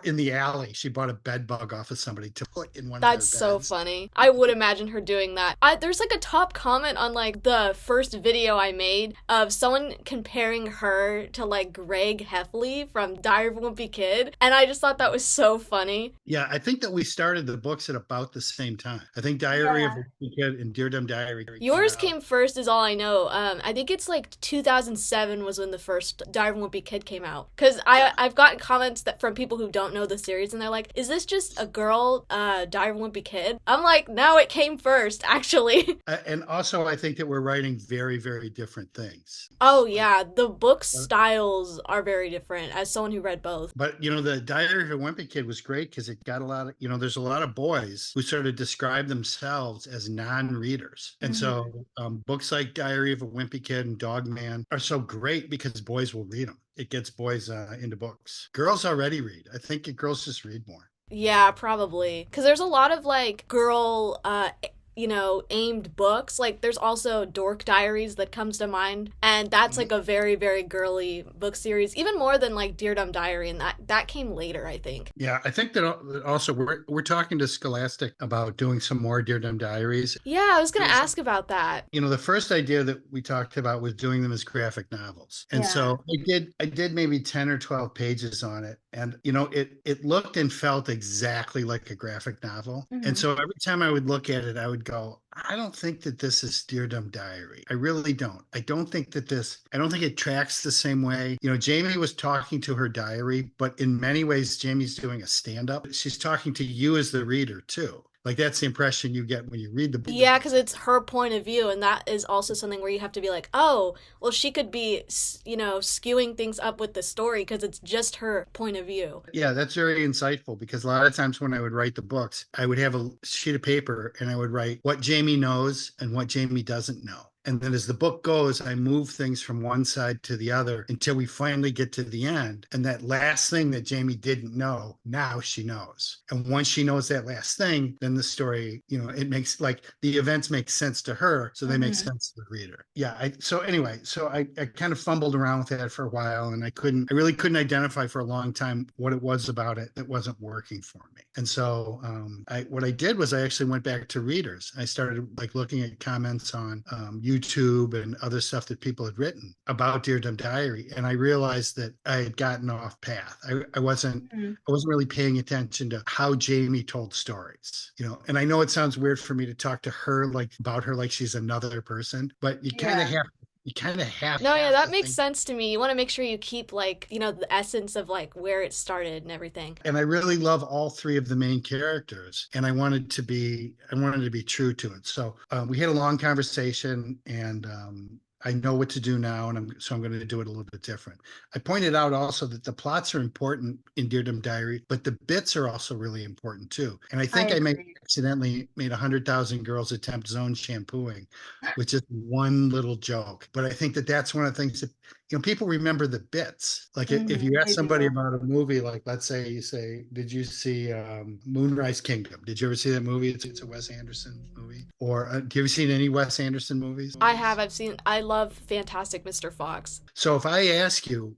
in the alley, she bought a bed bug off of somebody to put in one of That's their so beds. funny. I would imagine her doing that. There's like a top comment on like the first video I made of someone comparing her to like Greg Heffley from Diary of a Wimpy Kid, and I just thought that was so funny. Yeah, I think that we started the books at about the same time. I think Diary of a Wimpy Kid and Dear Dumb Diary. Yours came first is all I know. I think it's like 2007 was when the first Diary of a Wimpy Kid came out. Because I've gotten comments from people who don't know the series, and they're like, "Is this just a girl Diary of a Wimpy Kid?" I'm like, no, it came first, actually. And also, I think that we're writing very, very different things. Oh, yeah. The book styles are very different, as someone who read both. But, the Diary of a Wimpy Kid was great because it got a lot of, there's a lot of boys who sort of describe themselves as non-readers. And so books like Diary of a Wimpy Kid and Dog Man are so great because boys will read them. It gets boys into books. Girls already read. I think girls just read more. Yeah, probably. Because there's a lot of like girl aimed books. Like there's also Dork Diaries that comes to mind, and that's like a very, very girly book series, even more than like Dear Dumb Diary, and that came later, I think. Yeah, I think that also we're talking to Scholastic about doing some more Dear Dumb Diaries. Yeah, I was gonna ask about that. The first idea that we talked about was doing them as graphic novels, and so I did maybe 10 or 12 pages on it, and it looked and felt exactly like a graphic novel. And so every time I would look at it, I would go, I don't think that this is Dear Dumb Diary. I really don't. I don't think it tracks the same way. Jamie was talking to her diary, but in many ways, Jamie's doing a stand-up. She's talking to you as the reader too. Like that's the impression you get when you read the book. Yeah, because it's her point of view, and that is also something where you have to be like, oh, well, she could be, skewing things up with the story because it's just her point of view. Yeah, that's very insightful because a lot of times when I would write the books, I would have a sheet of paper and I would write what Jamie knows and what Jamie doesn't know. And then as the book goes, I move things from one side to the other until we finally get to the end. And that last thing that Jamie didn't know, now she knows. And once she knows that last thing, then the story, it makes like the events make sense to her. So they make sense to the reader. Yeah. I kind of fumbled around with that for a while, and I really couldn't identify for a long time what it was about it that wasn't working for me. And so what I did was I actually went back to readers. I started like looking at comments on YouTube and other stuff that people had written about Dear Dumb Diary, and I realized that I had gotten off path. I wasn't really paying attention to how Jamie told stories, you know. And I know it sounds weird for me to talk to her like about her like she's another person, but you kind of have. You kind of have. No, yeah, that makes sense to me. You want to make sure you keep like, you know, the essence of like where it started and everything. And I really love all three of the main characters, and I wanted to be true to it. So we had a long conversation, and I know what to do now, and I'm going to do it a little bit different. I pointed out also that the plots are important in Dear Dumb Diary, but the bits are also really important too. And I think I accidentally made 100,000 girls attempt zone shampooing, which is one little joke. But I think that that's one of the things that, you know, people remember the bits. Like if you ask somebody about a movie, like let's say you say, did you see Moonrise Kingdom? Did you ever see that movie? It's a Wes Anderson movie. Or have you ever seen any Wes Anderson movies? I have. I love Fantastic Mr. Fox. So if I ask you,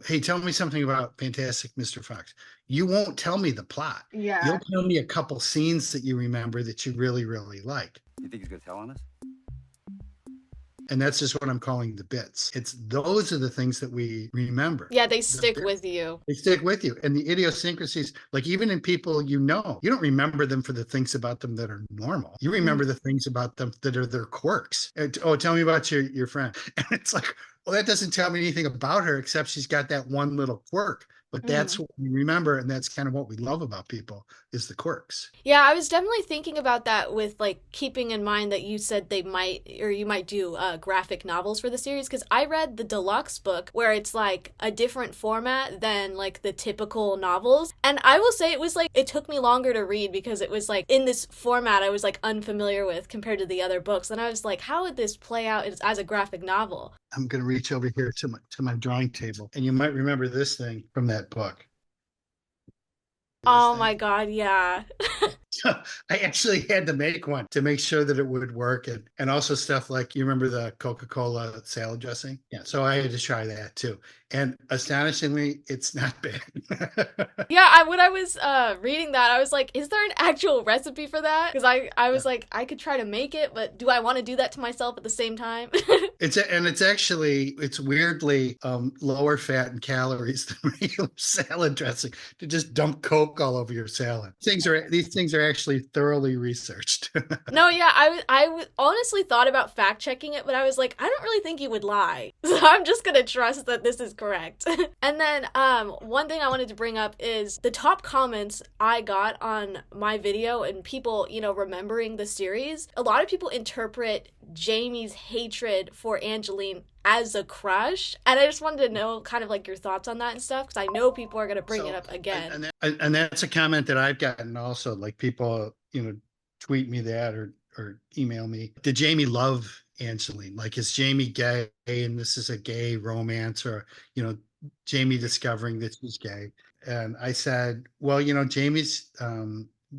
hey, tell me something about Fantastic Mr. Fox, you won't tell me the plot. Yeah. You'll tell me a couple scenes that you remember that you really, really like. You think he's going to tell on us? And that's just what I'm calling the bits. Those are the things that we remember. Yeah, they stick with you. They stick with you. And the idiosyncrasies, like even in people you know, you don't remember them for the things about them that are normal. You remember the things about them that are their quirks. Oh, tell me about your friend. And it's like, well, that doesn't tell me anything about her except she's got that one little quirk. But that's what we remember, and that's kind of what we love about people is the quirks. Yeah, I was definitely thinking about that with like keeping in mind that you said you might do graphic novels for the series, because I read the deluxe book where it's like a different format than like the typical novels, and I will say it took me longer to read because it was like in this format I was like unfamiliar with compared to the other books, and I was like, how would this play out as a graphic novel? I'm going to reach over here to my drawing table, and you might remember this thing from that book. Oh my God, yeah. So I actually had to make one to make sure that it would work. And also stuff like, you remember the Coca-Cola salad dressing? Yeah. So I had to try that too. And astonishingly, it's not bad. Yeah, when I was reading that, I was like, is there an actual recipe for that? Because I was like, I could try to make it, but do I want to do that to myself at the same time? It's weirdly lower fat and calories than regular salad dressing to just dump Coke all over your salad. These things are actually thoroughly researched. No, yeah, I honestly thought about fact checking it, but I was like, I don't really think you would lie. So I'm just going to trust that this is correct. And then one thing I wanted to bring up is the top comments I got on my video and people, you know, remembering the series. A lot of people interpret Jamie's hatred for Angeline as a crush, and I just wanted to know kind of like your thoughts on that and stuff, because I know people are going to bring it up again. And that's a comment that I've gotten also, like people, you know, tweet me that or email me. Did Jamie love Angeline? Like, is Jamie gay and this is a gay romance, or, you know, Jamie discovering that she's gay? And I said, well, you know, Jamie's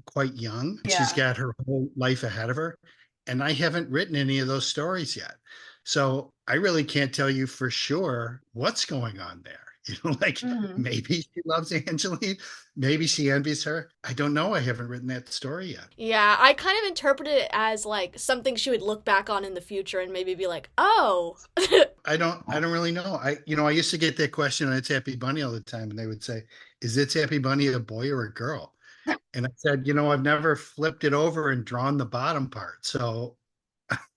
quite young. Yeah. She's got her whole life ahead of her. And I haven't written any of those stories yet. So I really can't tell you for sure what's going on there. You know, like maybe she loves Angeline, maybe she envies her. I don't know. I haven't written that story yet. Yeah, I kind of interpreted it as like something she would look back on in the future and maybe be like, oh. I don't really know. I used to get that question on It's Happy Bunny all the time, and they would say, is It's Happy Bunny a boy or a girl? And I said, you know, I've never flipped it over and drawn the bottom part. So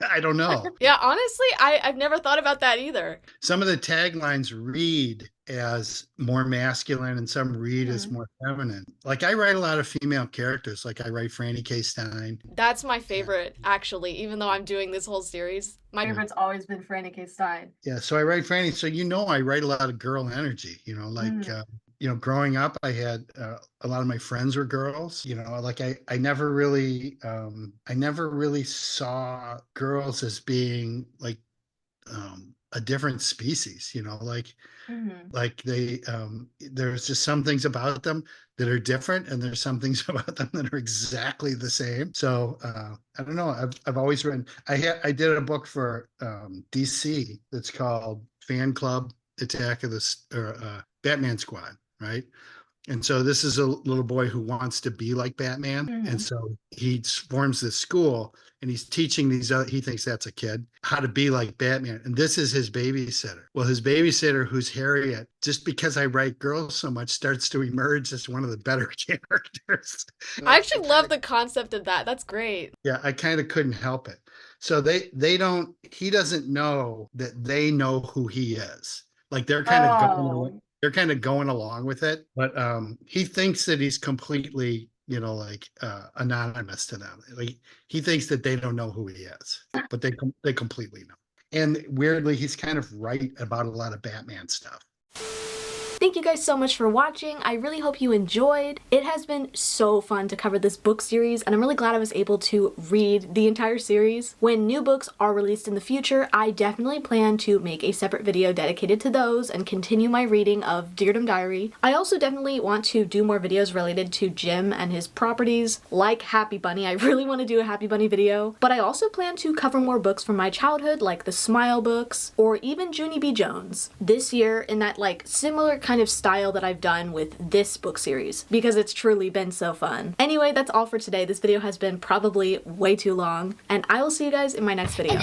I don't know. Yeah, honestly, I've never thought about that either. Some of the taglines read as more masculine and some read as more feminine. Like I write a lot of female characters. Like I write Franny K. Stein. That's my favorite, actually, even though I'm doing this whole series. My favorite's always been Franny K. Stein. Yeah, so I write Franny. So, you know, I write a lot of girl energy, you know, like, you know, growing up, I had a lot of my friends were girls, you know, like I never really saw girls as being like a different species, you know, like they, there's just some things about them that are different, and there's some things about them that are exactly the same. So I don't know. I've always written. I did a book for DC that's called Fan Club Attack of the Batman Squad, right? And so this is a little boy who wants to be like Batman. And so he forms this school and he's teaching these other, he thinks that's a kid, how to be like Batman. And this is his babysitter. Well, his babysitter, who's Harriet, just because I write girls so much, starts to emerge as one of the better characters. I actually love the concept of that. That's great. Yeah, I kind of couldn't help it. So he doesn't know that they know who he is. Like they're kind of going along with it, but he thinks that he's completely, anonymous to them. Like he thinks that they don't know who he is, but they completely know. And weirdly, he's kind of right about a lot of Batman stuff. Thank you guys so much for watching. I really hope you enjoyed. It has been so fun to cover this book series, and I'm really glad I was able to read the entire series. When new books are released in the future, I definitely plan to make a separate video dedicated to those and continue my reading of Deardom Diary. I also definitely want to do more videos related to Jim and his properties, like Happy Bunny. I really want to do a Happy Bunny video, but I also plan to cover more books from my childhood, like the Smile books, or even Junie B. Jones this year in that similar kind of style that I've done with this book series, because it's truly been so fun. Anyway, that's all for today. This video has been probably way too long, and I will see you guys in my next video.